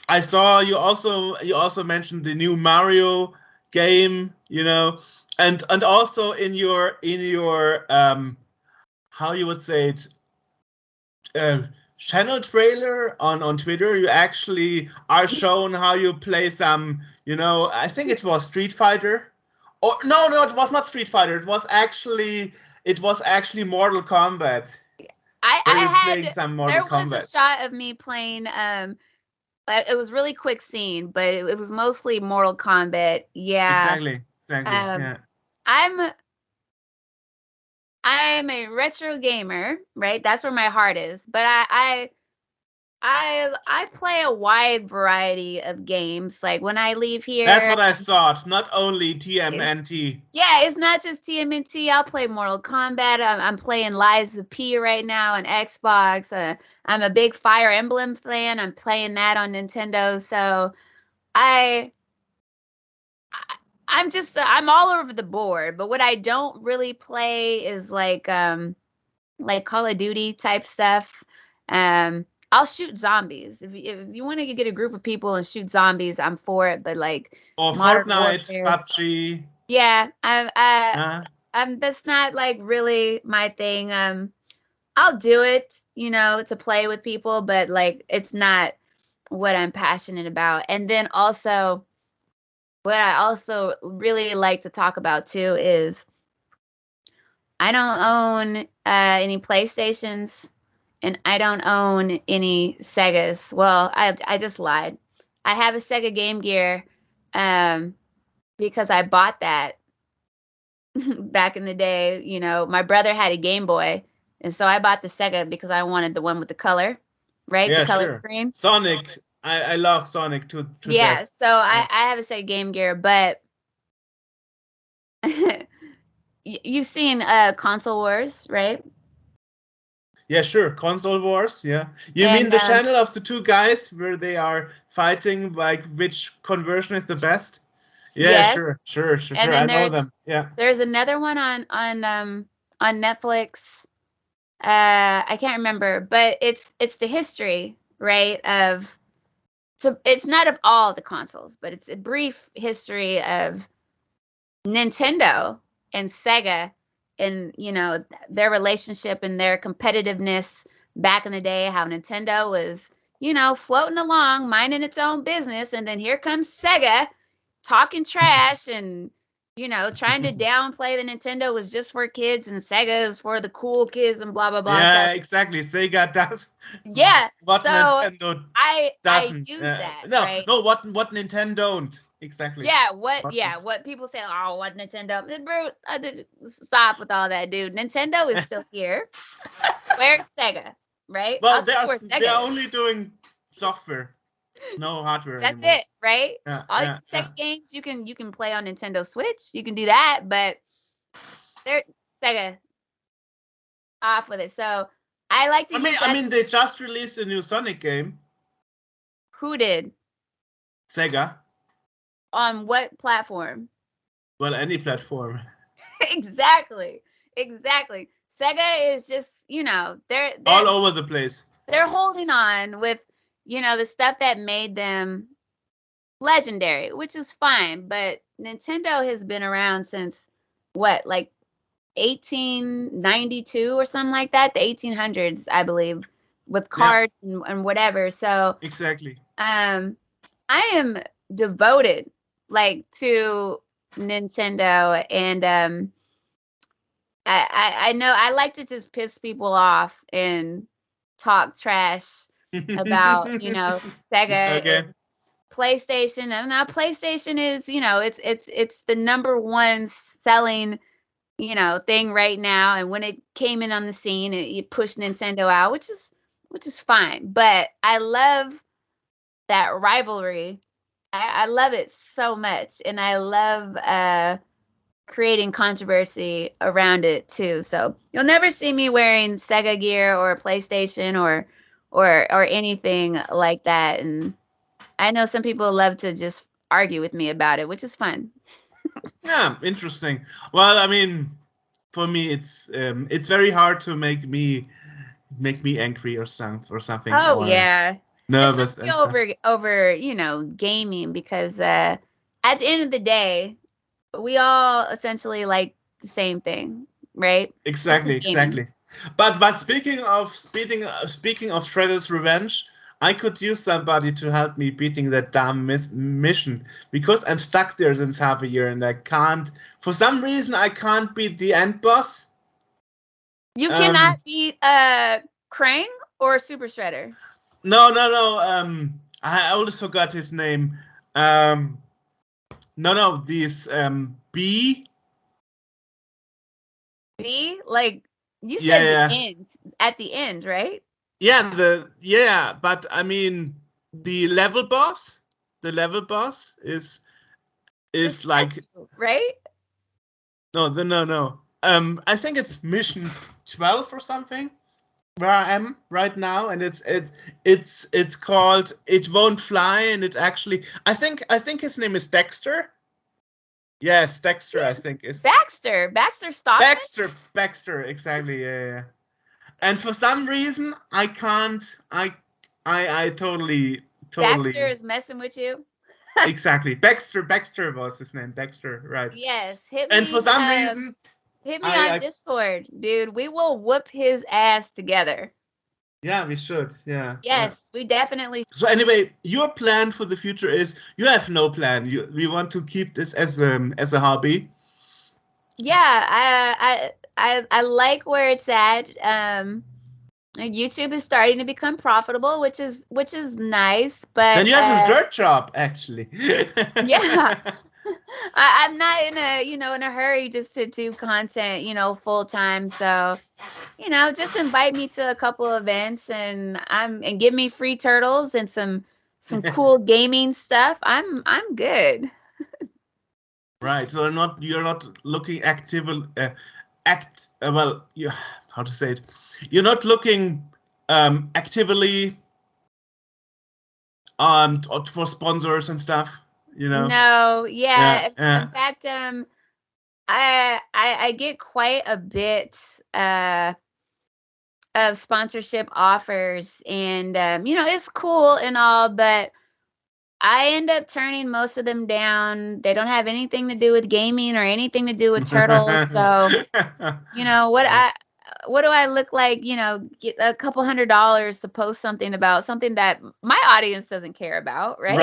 I saw you also mentioned the new Mario game, and also in your how you would say it, channel trailer on Twitter, you actually are shown how you play some, I think it was Street Fighter. Or no, it was not Street Fighter. It was actually Mortal Kombat. There was a shot of me playing, it was really quick scene, but it was mostly Mortal Kombat. Yeah. Exactly. Yeah. I'm a retro gamer, right? That's where my heart is. But I play a wide variety of games. Like when I leave here, that's what I thought. Not only TNMT. Yeah, it's not just TNMT. I'll play Mortal Kombat. I'm playing Lies of P right now on Xbox. I'm a big Fire Emblem fan. I'm playing that on Nintendo. So I'm all over the board. But what I don't really play is like Call of Duty type stuff. I'll shoot zombies. If you want to get a group of people and shoot zombies, I'm for it. But like, or Fortnite, PUBG. Yeah, I'm that's not like really my thing. I'll do it, to play with people, but like it's not what I'm passionate about. And then also, what I also really like to talk about too is I don't own any PlayStations. And I don't own any Segas. Well, I just lied. I have a Sega Game Gear, because I bought that back in the day. My brother had a Game Boy, and so I bought the Sega because I wanted the one with the color, right? Yeah, the color sure. screen. Sonic. I love Sonic to yeah, death. so I have a Sega Game Gear, but you've seen Console Wars, right? Yeah, sure. Console Wars, yeah. You mean the channel of the two guys where they are fighting, like which conversion is the best? Yeah, yes. Sure. And I know them. Yeah. There's another one on Netflix. I can't remember, but it's the history, right? So it's not of all the consoles, but it's a brief history of Nintendo and Sega, and their relationship and their competitiveness back in the day, how Nintendo was floating along, minding its own business, and then here comes Sega talking trash and trying to downplay the Nintendo was just for kids and Sega is for the cool kids and blah blah blah. Yeah, exactly. Sega does. Yeah. What so Nintendo doesn't. I use that. No, right? no. What Nintendo don't. Exactly. Yeah, what people say, oh, what Nintendo? Bro, stop with all that, dude. Nintendo is still here. Where's Sega? Right? Well, they're only doing software, no hardware. That's anymore. it, right? All Sega games you can play on Nintendo Switch. You can do that, but they're Sega off with it. So I like to. I mean, they just released a new Sonic game. Who did? Sega. On what platform? Well, any platform. Exactly. Sega is just, they're all over the place. They're holding on with, you know, the stuff that made them legendary, which is fine. But Nintendo has been around since what, like 1892 or something like that, the 1800s, I believe, with cards and whatever. So exactly. I am devoted like to Nintendo, and I know I like to just piss people off and talk trash about, you know, Sega Okay. and PlayStation. And now PlayStation is, you know, it's the number one selling, you know, thing right now. And when it came in on the scene, it pushed Nintendo out, which is fine. But I love that rivalry. I love it so much, and I love creating controversy around it too. So you'll never see me wearing Sega gear or PlayStation or anything like that. And I know some people love to just argue with me about it, which is fun. Yeah, interesting. Well, I mean, for me, it's very hard to make me angry or something. Oh or yeah, nervous especially and stuff. over you know, gaming, because at the end of the day, we all essentially like the same thing, right? Exactly, Which is gaming. exactly. But speaking of Shredder's Revenge, I could use somebody to help me beating that damn mission, because I'm stuck there since half a year and I can't. For some reason, I can't beat the end boss. You cannot beat Krang or Super Shredder. No. I always forgot his name. No. These B. B, like you said, Yeah. the end, at the end, right? Yeah, but I mean the level boss. The level boss is The like statue, right? no. I think it's mission 12 or something where I am right now, and it's called It Won't Fly, and it actually I think his name is Dexter. Yes, Dexter. I think is Baxter Stockman. Baxter. Exactly. Yeah. And for some reason, I can't. I totally. Baxter is messing with you. Exactly. Baxter was his name. Baxter, right? Yes, hit And me. for some reason, hit me on Discord, dude. We will whoop his ass together. Yeah, we should. Yeah. Yes, we definitely. So anyway, your plan for the future is you have no plan. We want to keep this as a hobby. Yeah, I like where it's at. YouTube is starting to become profitable, which is nice. But then you have this dirt job, actually. Yeah. I'm not in a hurry just to do content, full time. So, just invite me to a couple events and give me free turtles and some cool gaming stuff. I'm good. Right. So you're not looking actively how to say it? You're not looking actively for sponsors and stuff, No, yeah. Yeah. In fact, I get quite a bit of sponsorship offers, and it's cool and all, but I end up turning most of them down. They don't have anything to do with gaming or anything to do with turtles. So, what do I look like? Get a couple $100 to post something about something that my audience doesn't care about, right?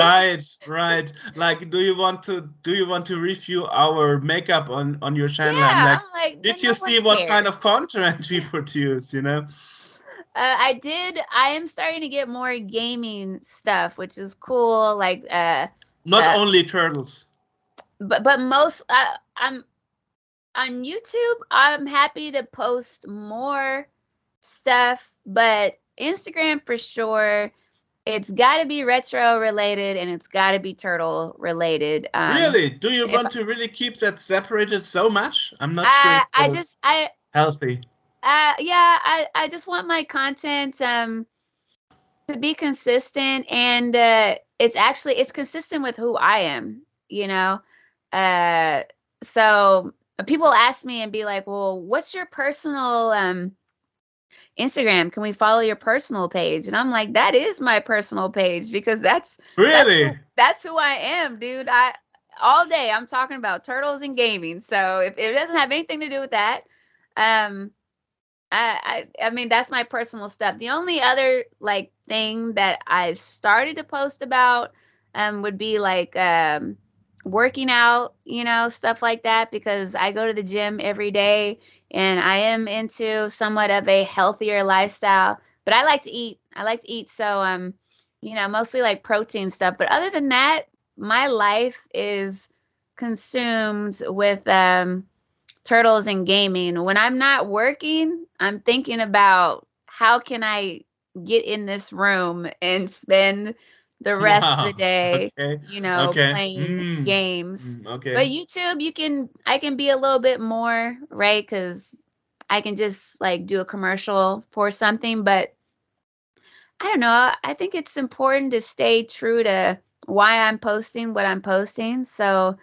Right. Like, do you want to review our makeup on your channel? Yeah, I'm like, did you see what kind of content we produce? I did. I am starting to get more gaming stuff, which is cool. Like, not only turtles, but most. I'm on YouTube. I'm happy to post more stuff, but Instagram for sure. It's got to be retro related, and it's got to be turtle related. Really? Do you want to really keep that separated so much? I'm not sure. Healthy. Yeah, I just want my content to be consistent, and it's consistent with who I am, so people ask me and be like, well, what's your personal Instagram, can we follow your personal page? And I'm like, that is my personal page because that's Really? that's who I am, dude. I all day I'm talking about turtles and gaming. So if it doesn't have anything to do with that, I mean that's my personal stuff. The only other like thing that I started to post about would be like working out, you know, stuff like that, because I go to the gym every day and I am into somewhat of a healthier lifestyle, but I like to eat. So you know, mostly like protein stuff. But other than that, my life is consumed with turtles and gaming. When I'm not working, I'm thinking about how can I get in this room and spend the rest of the day, Okay. you know, Okay. playing games. Okay. But YouTube, I can be a little bit more, right? Because I can just like do a commercial for something. But I don't know. I think it's important to stay true to why I'm posting what I'm posting. So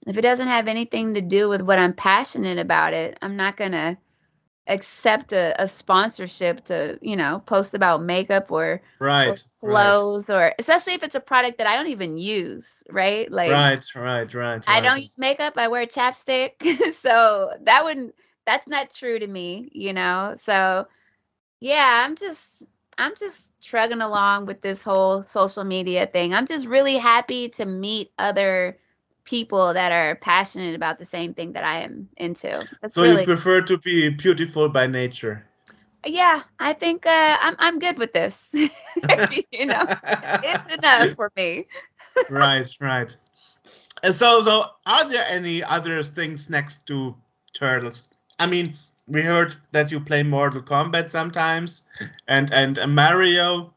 if it doesn't have anything to do with what I'm passionate about it, I'm not going to accept a sponsorship to, you know, post about makeup or Right. clothes, or especially if it's a product that I don't even use, right? Like Right. I don't use makeup, I wear chapstick. So that's not true to me, you know? So yeah, I'm just trugging along with this whole social media thing. I'm just really happy to meet other people that are passionate about the same thing that I am into. That's So really, you prefer to be beautiful by nature. yeah, I think I'm good with this. You know, it's enough for me. Right. So are there any other things next to turtles? I mean, we heard that you play Mortal Kombat sometimes, and Mario.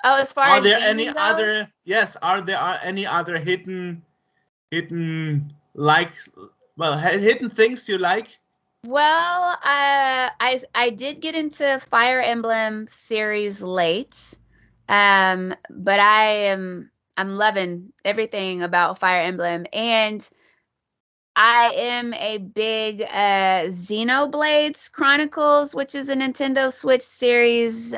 Oh, as far Are as there any gaming other? goes, Yes. Are there any other hidden like hidden things you like? well, I did get into Fire Emblem series late, but I'm loving everything about Fire Emblem, and I am a big Xenoblades Chronicles, which is a Nintendo Switch series.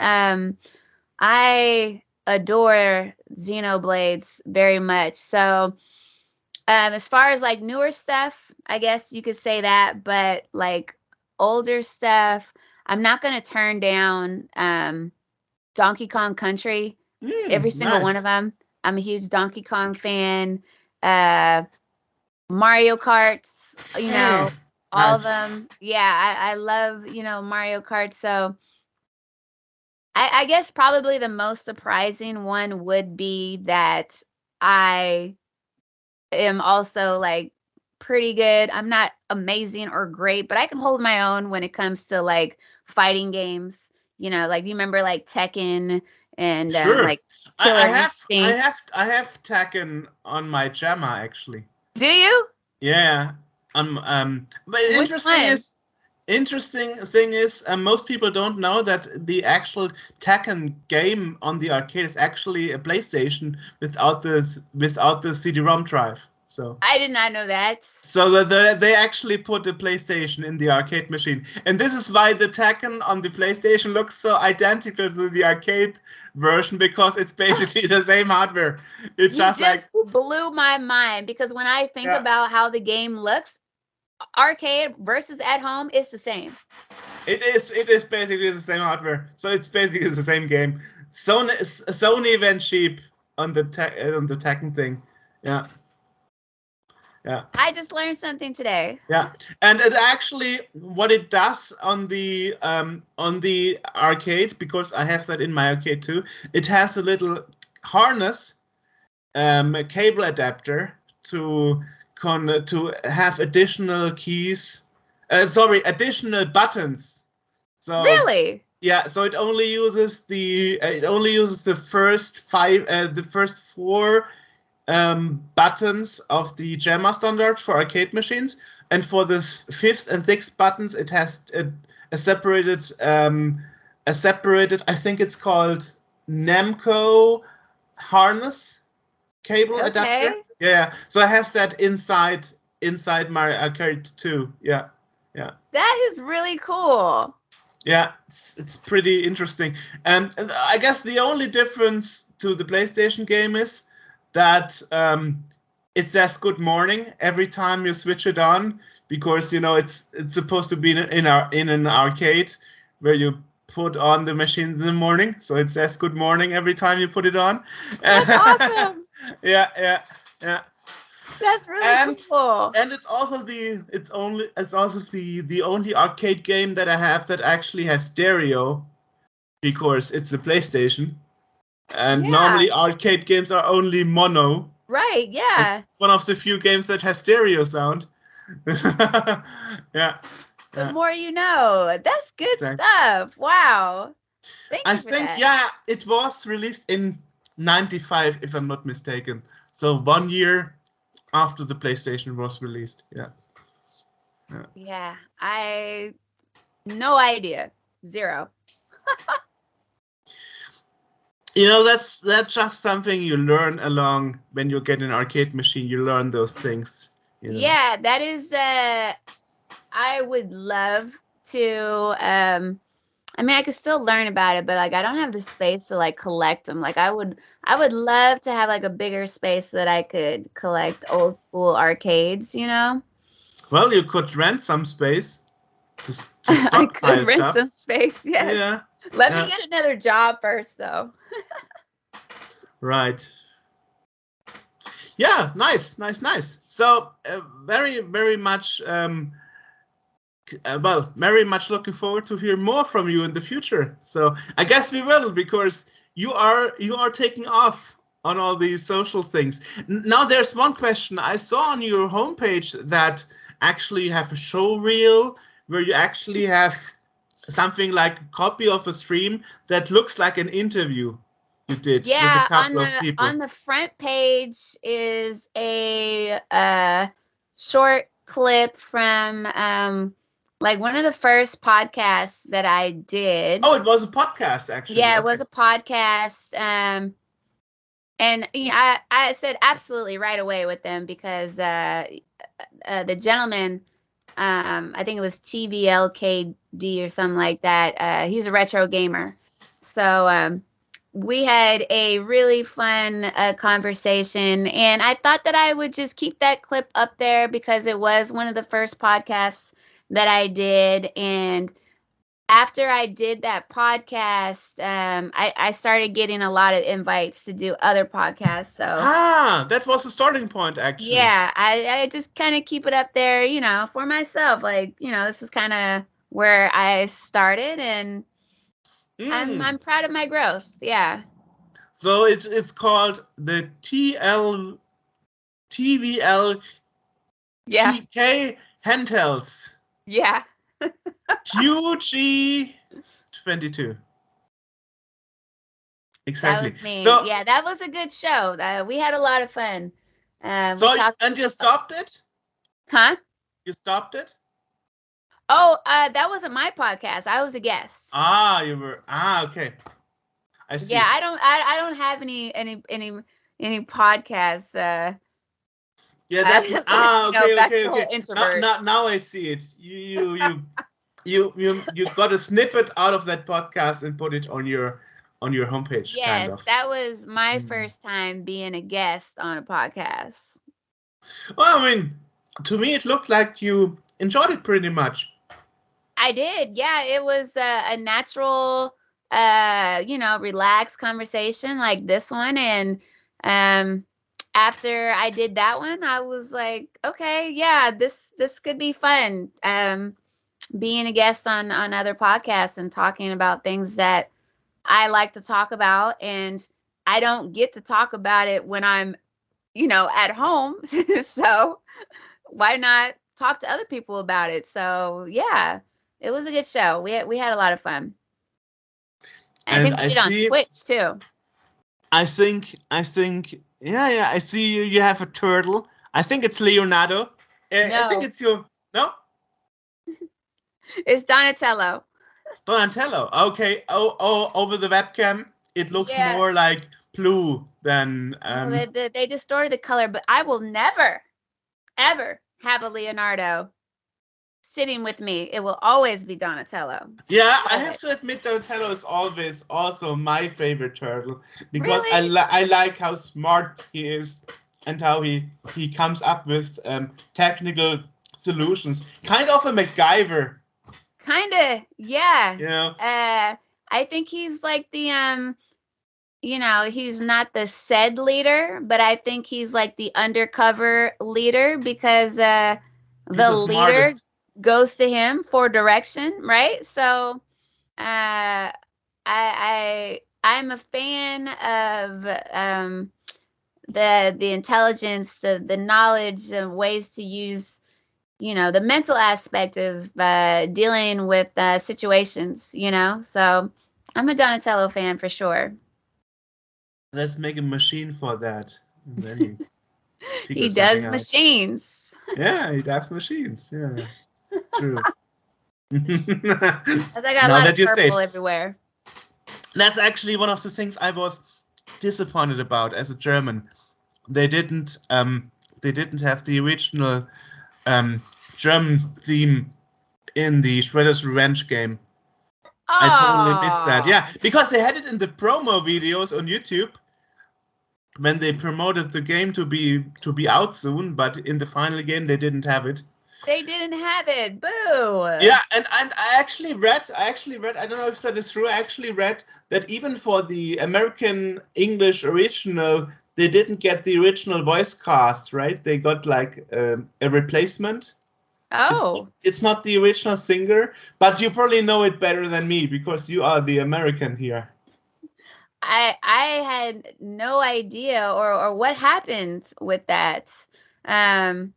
I adore Xenoblades very much. So, as far as like newer stuff, I guess you could say that, but like older stuff, I'm not gonna turn down Donkey Kong Country, every single one of Nice. them. I'm a huge Donkey Kong fan. Uh, Mario Karts, you know, all of Nice. them. Yeah, I love, you know, Mario Kart. So I guess probably the most surprising one would be that I am also like pretty good. I'm not amazing or great, but I can hold my own when it comes to like fighting games. You know, like you remember like Tekken and Sure. like Killer I Instinct. have Tekken on my Jamma actually. Do you? Yeah. But Which one? interesting thing is most people don't know that the actual Tekken game on the arcade is actually a PlayStation without the CD-ROM drive. So I did not know that. that they actually put a PlayStation in the arcade machine, and this is why the Tekken on the PlayStation looks so identical to the arcade version, because it's basically the same hardware. It's You just like, just blew my mind because when I think yeah. about how the game looks, arcade versus at home, it's the same. It is basically the same hardware, so it's basically the same game. Sony went cheap on the Tekken thing. Yeah. I just learned something today. Yeah, and it actually, what it does on the arcade, because I have that in my arcade too, it has a little harness, a cable adapter to have additional keys. Additional buttons. So Really? yeah, so it only uses the first four buttons of the Jamma standard for arcade machines, and for the fifth and sixth buttons, it has a separated, I think it's called Namco harness cable adapter. Okay. Yeah, so I have that inside my arcade too. Yeah. That is really cool. Yeah, it's pretty interesting. And I guess the only difference to the PlayStation game is that it says good morning every time you switch it on, because it's supposed to be in an arcade where you put on the machine in the morning, so it says good morning every time you put it on. That's awesome. Yeah. That's really And cool. and it's also the only arcade game that I have that actually has stereo, because it's a PlayStation. And Yeah. normally arcade games are only mono. Right, yeah. It's one of the few games that has stereo sound. Yeah. The more you know. That's good Exactly. stuff. Wow. Thank I you for think, that. yeah, it was released in 95, if I'm not mistaken. So 1 year after the PlayStation was released. Yeah. Yeah, I no idea. Zero. That's just something you learn along when you get an arcade machine. You learn those things. Yeah, that is I would love to I mean I could still learn about it, but like I don't have the space to like collect them. Like I would love to have like a bigger space that I could collect old school arcades, Well, you could rent some space to I stockpile could rent stuff. some space, yes. Yeah. Let me get another job first though. Right. Yeah, nice. So very, very much very much looking forward to hear more from you in the future. So I guess we will, because you are taking off on all these social things. Now there's one question. I saw on your homepage that actually you have a show reel where you actually have something like a copy of a stream that looks like an interview you did with a couple of people. On the front page is a short clip from like one of the first podcasts that I did. Oh, it was a podcast, actually. Yeah, it was a podcast. And I said absolutely right away with them, because the gentleman, I think it was TVLKD or something like that. He's a retro gamer. So we had a really fun conversation, and I thought that I would just keep that clip up there because it was one of the first podcasts that I did. And after I did that podcast, I started getting a lot of invites to do other podcasts. So that was the starting point, actually. yeah, I just kind of keep it up there, for myself. Like, this is kind of where I started, and I'm proud of my growth. Yeah. So it's called the TVL TK handhelds. Yeah. QG22. Exactly. That was me. So, yeah, that was a good show. We had a lot of fun. and you stopped it? Huh? You stopped it? Oh, that wasn't my podcast. I was a guest. You were. Okay. I see. Yeah, I don't have any podcasts. Yeah, that's okay. Introvert. Now I see it. You got a snippet out of that podcast and put it on your homepage. Yes, kind of. That was my first time being a guest on a podcast. Well, I mean, to me it looked like you enjoyed it pretty much. I did. Yeah, it was a natural, relaxed conversation like this one. And after I did that one, I was like, okay, yeah, this could be fun. Being a guest on other podcasts and talking about things that I like to talk about, and I don't get to talk about it when I'm, at home. So why not talk to other people about it? So yeah, it was a good show. We had a lot of fun. And I think we did on Twitch too. I think yeah. I see you have a turtle. I think it's Leonardo. No. I think it's your It's Donatello. Donatello. Okay. Oh, over the webcam, it looks more like blue than. They distorted the color, but I will never, ever have a Leonardo. sitting with me. It will always be Donatello. Yeah, I Love have it. to admit Donatello is always also my favorite turtle because Really? I like how smart he is and how he comes up with technical solutions. Kind of a MacGyver, Kinda, yeah. you know. I think he's like the he's not the said leader, but I think he's like the undercover leader because He's the the leader smartest. goes to him for direction, right? So I'm a fan of the intelligence, the knowledge and ways to use the mental aspect of dealing with situations, so I'm a Donatello fan for sure. Let's make a machine for that. And then he He figures something does out. machines. Yeah, he does machines. Yeah, true. As I got a Now lot that of you say purple it, everywhere. that's actually one of the things I was disappointed about as a German. They didn't have the original German theme in the Shredder's Revenge game. I totally missed that. Oh, Yeah, because they had it in the promo videos on YouTube when they promoted the game to be out soon, but in the final game they didn't have it. they didn't have it. Boo. Yeah, and I actually read, I don't know if that is true, I actually read that even for the American English original, they didn't get the original voice cast, right? They got like a replacement. Oh, It's not the original singer, but you probably know it better than me because you are the American here. I had no idea or what happened with that. Um,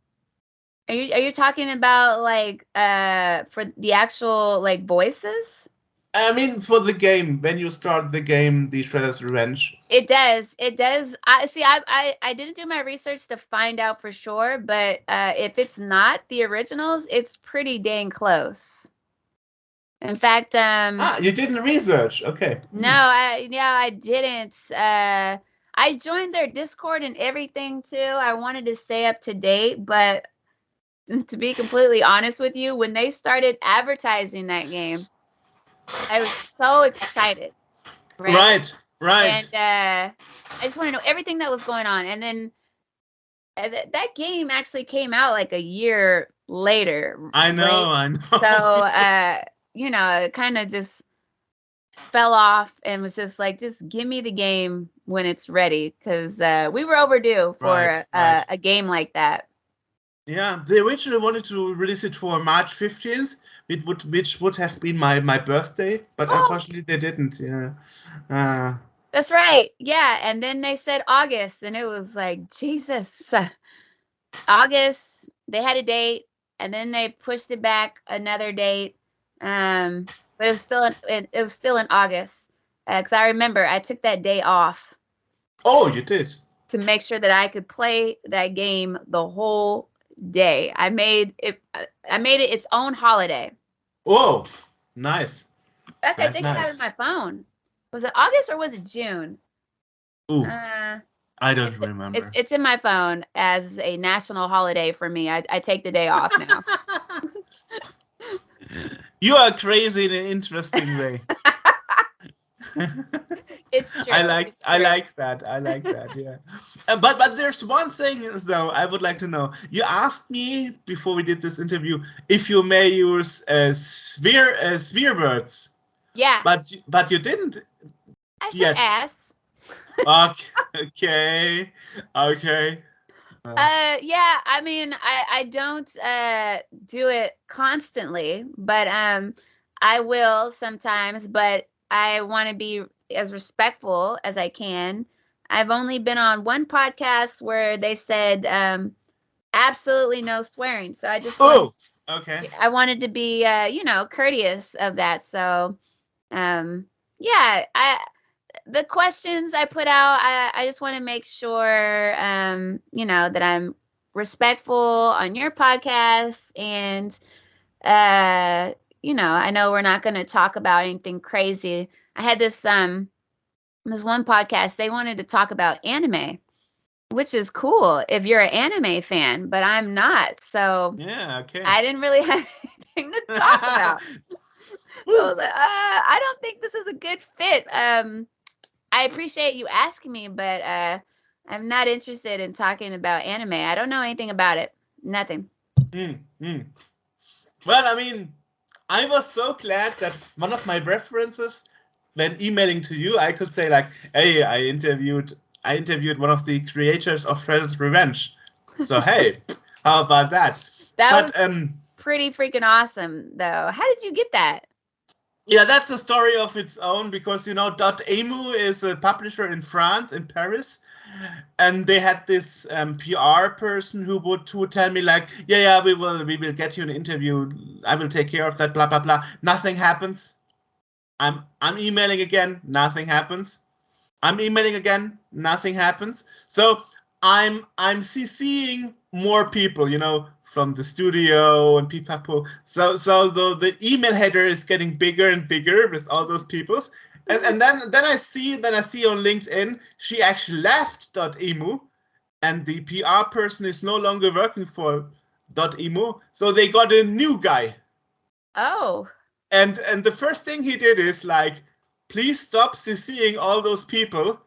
are you talking about like for the actual like voices? I mean, for the game, when you start the game, the Shredder's Revenge. It does. It does. I see. I didn't do my research to find out for sure, but if it's not the originals, it's pretty dang close. In fact, You didn't research. Okay. I didn't. I joined their Discord and everything too. I wanted to stay up to date, but to be completely honest with you, when they started advertising that game, I was so excited. Right. And I just want to know everything that was going on. And then that game actually came out like a year later. I know, right? I know. So, it kind of just fell off and was just like, just give me the game when it's ready. Because we were overdue for Right. a game like that. Yeah, they originally wanted to release it for March 15th, which would have been my birthday, but unfortunately they didn't. Yeah. That's right. Yeah. And then they said August, and it was like, Jesus. August, they had a date, and then they pushed it back another date. But it was still in August. Because I remember I took that day off. Oh, you did? To make sure that I could play that game the whole day. I made it its own holiday. Whoa, nice. In fact, I think I have it on my phone. Was it August or was it June? Ooh, I don't remember. It's in my phone as a national holiday for me. I take the day off now. You are crazy in an interesting way. It's true. I like that. I like that. Yeah. But there's one thing though I would like to know. You asked me before we did this interview if you may use sphere words. Yeah. But you didn't. I said ass. Okay. Yeah, I mean, I don't do it constantly, but I will sometimes, but I want to be as respectful as I can. I've only been on one podcast where they said absolutely no swearing. So I just okay. I wanted to be courteous of that. So yeah, the questions I put out, I just want to make sure, that I'm respectful on your podcast. And, I know we're not going to talk about anything crazy. I had this one podcast, they wanted to talk about anime. which is cool if you're an anime fan, but I'm not. So Yeah, okay. I didn't really have anything to talk about. So I was like, I don't think this is a good fit. I appreciate you asking me, but I'm not interested in talking about anime. I don't know anything about it. Nothing. Well, I mean, I was so glad that one of my references, when emailing to you, I could say like, "Hey, I interviewed one of the creators of Freddy's Revenge." So hey, how about that? That was pretty freaking awesome, though. How did you get that? Yeah, that's a story of its own because .emu is a publisher in France, in Paris, and they had this PR person who would tell me like, yeah, we will get you an interview. I will take care of that. Blah blah blah. Nothing happens. I'm emailing again. Nothing happens. I'm emailing again. Nothing happens. So I'm CCing more people, from the studio and people. So the email header is getting bigger and bigger with all those people. And then I see on LinkedIn she actually left .emu, and the PR person is no longer working for .emu. So they got a new guy. Oh. And the first thing he did is like, please stop CCing all those people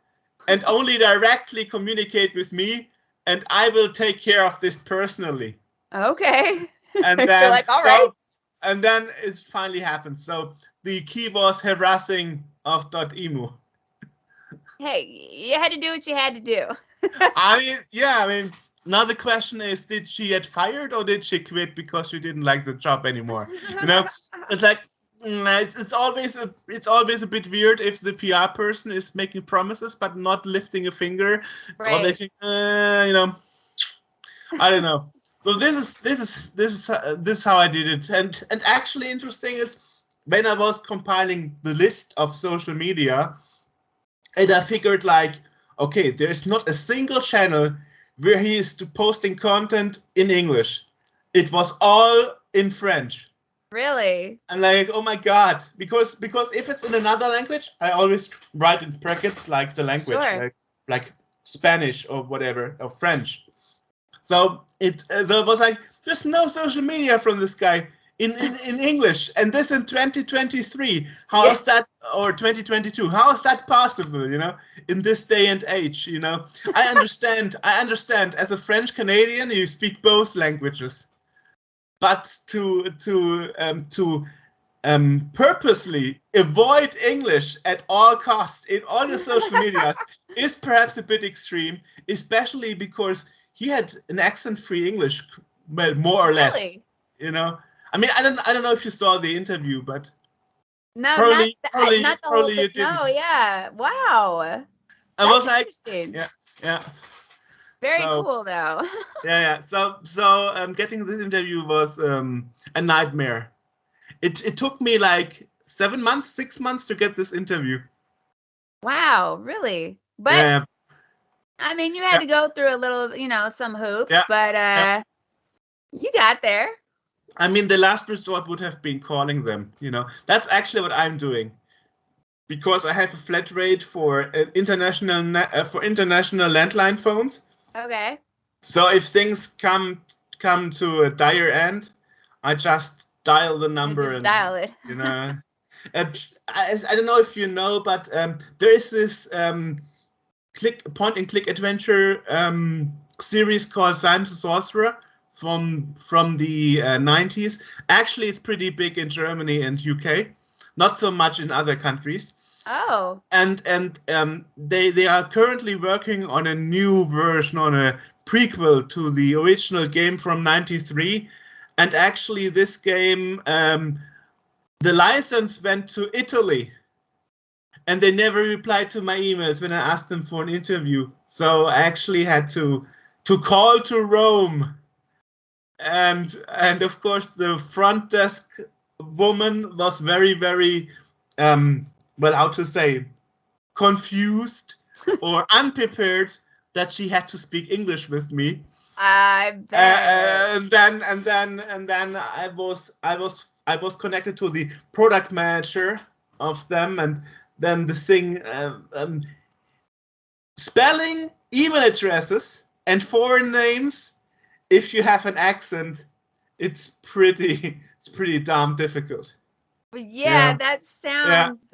and only directly communicate with me, and I will take care of this personally. Okay. And then you're like, all right. And then it finally happened. So the key was harassing of .emu. Hey, you had to do what you had to do. I mean, now the question is, did she get fired or did she quit because she didn't like the job anymore? It's like, it's always a bit weird if the PR person is making promises but not lifting a finger. It's always I don't know. So this is how I did it. And actually interesting is when I was compiling the list of social media, and I figured like, okay, there's not a single channel where he is posting content in English. It was all in French. Really? And like, oh my God, because if it's in another language, I always write in brackets like the language, Sure. like Spanish or whatever, or French. So it was like, there's no social media from this guy in English, and this in 2023. How is that, or 2022? How is that possible? In this day and age. I understand. As a French Canadian, you speak both languages. But to purposely avoid English at all costs in all the social medias is perhaps a bit extreme, especially because he had an accent-free English, well, more or less. Really? I mean, I don't know if you saw the interview, but no, probably not the whole thing. you didn't. No, yeah. Wow. I was like, interesting. Yeah. Very cool, though. Yeah. So getting this interview was a nightmare. It took me like 6 months to get this interview. Wow, really? But yeah. I mean, you had to go through a little, some hoops, but you got there. I mean, the last resort would have been calling them. That's actually what I'm doing, because I have a flat rate for international landline phones. Okay. So if things come to a dire end, I just dial the number dial it. I don't know if you know, but there is this point and click adventure series called Simon the Sorcerer from the 90s. Actually, it's pretty big in Germany and UK, not so much in other countries. Oh. And they are currently working on a new version, on a prequel to the original game from '93. And actually, this game, the license went to Italy, and they never replied to my emails when I asked them for an interview. So I actually had to call to Rome, and of course the front desk woman was very, very well, how to say, confused or unprepared that she had to speak English with me. I bet. And then I was connected to the product manager of them, and then the thing spelling email addresses and foreign names, if you have an accent, it's pretty damn difficult. Yeah, that sounds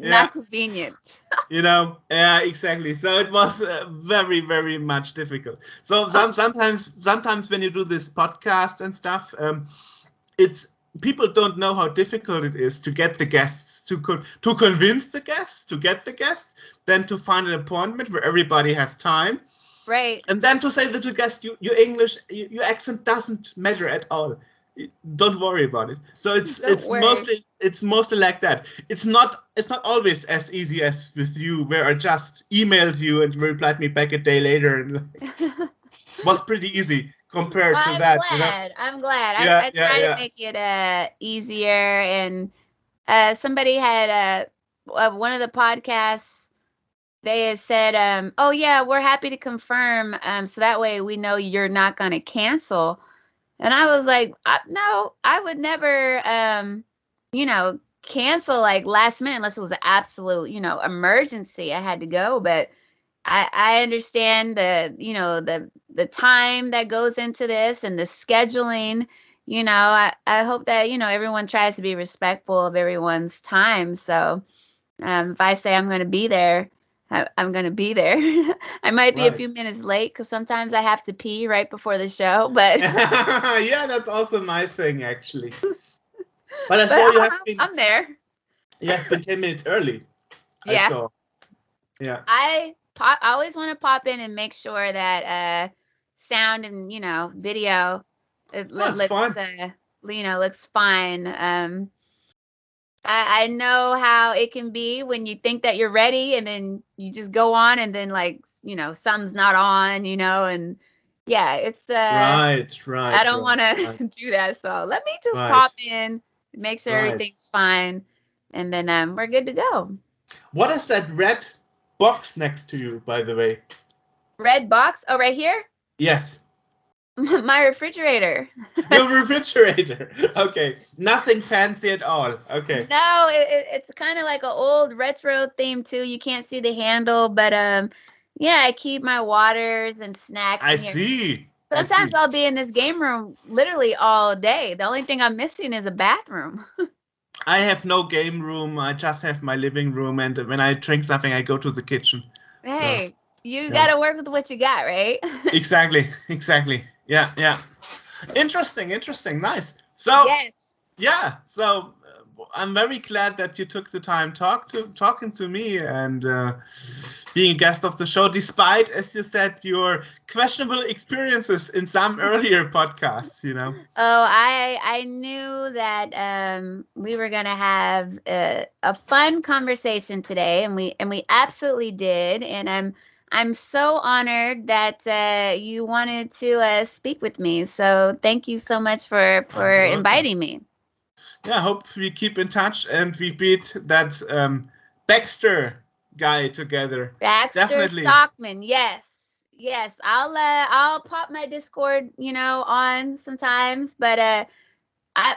not convenient. Yeah, exactly. So it was very, very much difficult. So sometimes when you do this podcast and stuff, it's people don't know how difficult it is to get the guests to convince the guests to get the guests, then to find an appointment where everybody has time, right? And then to say that to guests, your English, your accent doesn't matter at all. Don't worry about it. So it's mostly like that. It's not always as easy as with you, where I just emailed you and you replied me back a day later, and was pretty easy compared to that. I'm glad. I try to make it easier. And somebody had one of the podcasts. They had said, "Oh yeah, we're happy to confirm, so that way we know you're not going to cancel." And I was like, "No, I would never, cancel like last minute unless it was an absolute, emergency. I had to go." But I understand the time that goes into this and the scheduling. I hope that everyone tries to be respectful of everyone's time. So if I say I'm going to be there, I'm going to be there. I might be a few minutes late because sometimes I have to pee right before the show, but yeah, that's also a nice thing, actually. But I saw I'm there. You have been 10 minutes early. Yeah. I saw. Yeah. I always want to pop in and make sure that sound and video looks fine. I know how it can be when you think that you're ready and then you just go on and then something's not on, and yeah, it's right. I don't want to do that. So let me just pop in, make sure everything's fine, and then we're good to go. What is that red box next to you, by the way? Red box? Oh, right here? Yes. My refrigerator. Your refrigerator. Okay. Nothing fancy at all. Okay. No, it's kind of like an old retro theme too. You can't see the handle, but yeah, I keep my waters and snacks. I see. Sometimes I'll be in this game room literally all day. The only thing I'm missing is a bathroom. I have no game room. I just have my living room, and when I drink something, I go to the kitchen. Hey, you got to work with what you got, right? Exactly. Yeah. Interesting. Nice. So yes. Yeah. So I'm very glad that you took the time talking to me and being a guest of the show, despite, as you said, your questionable experiences in some earlier podcasts. Oh, I knew that we were gonna have a fun conversation today, and we absolutely did. And I'm so honored that you wanted to speak with me. So thank you so much for inviting me. Yeah, I hope we keep in touch and we beat that Baxter guy together. Baxter Definitely. Stockman, yes. I'll pop my Discord, on sometimes, but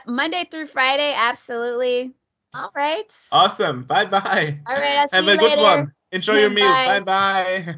Monday through Friday, absolutely. All right. Awesome. Bye. All right, I'll see you later. Have a good one. Enjoy your meal. Bye. Bye.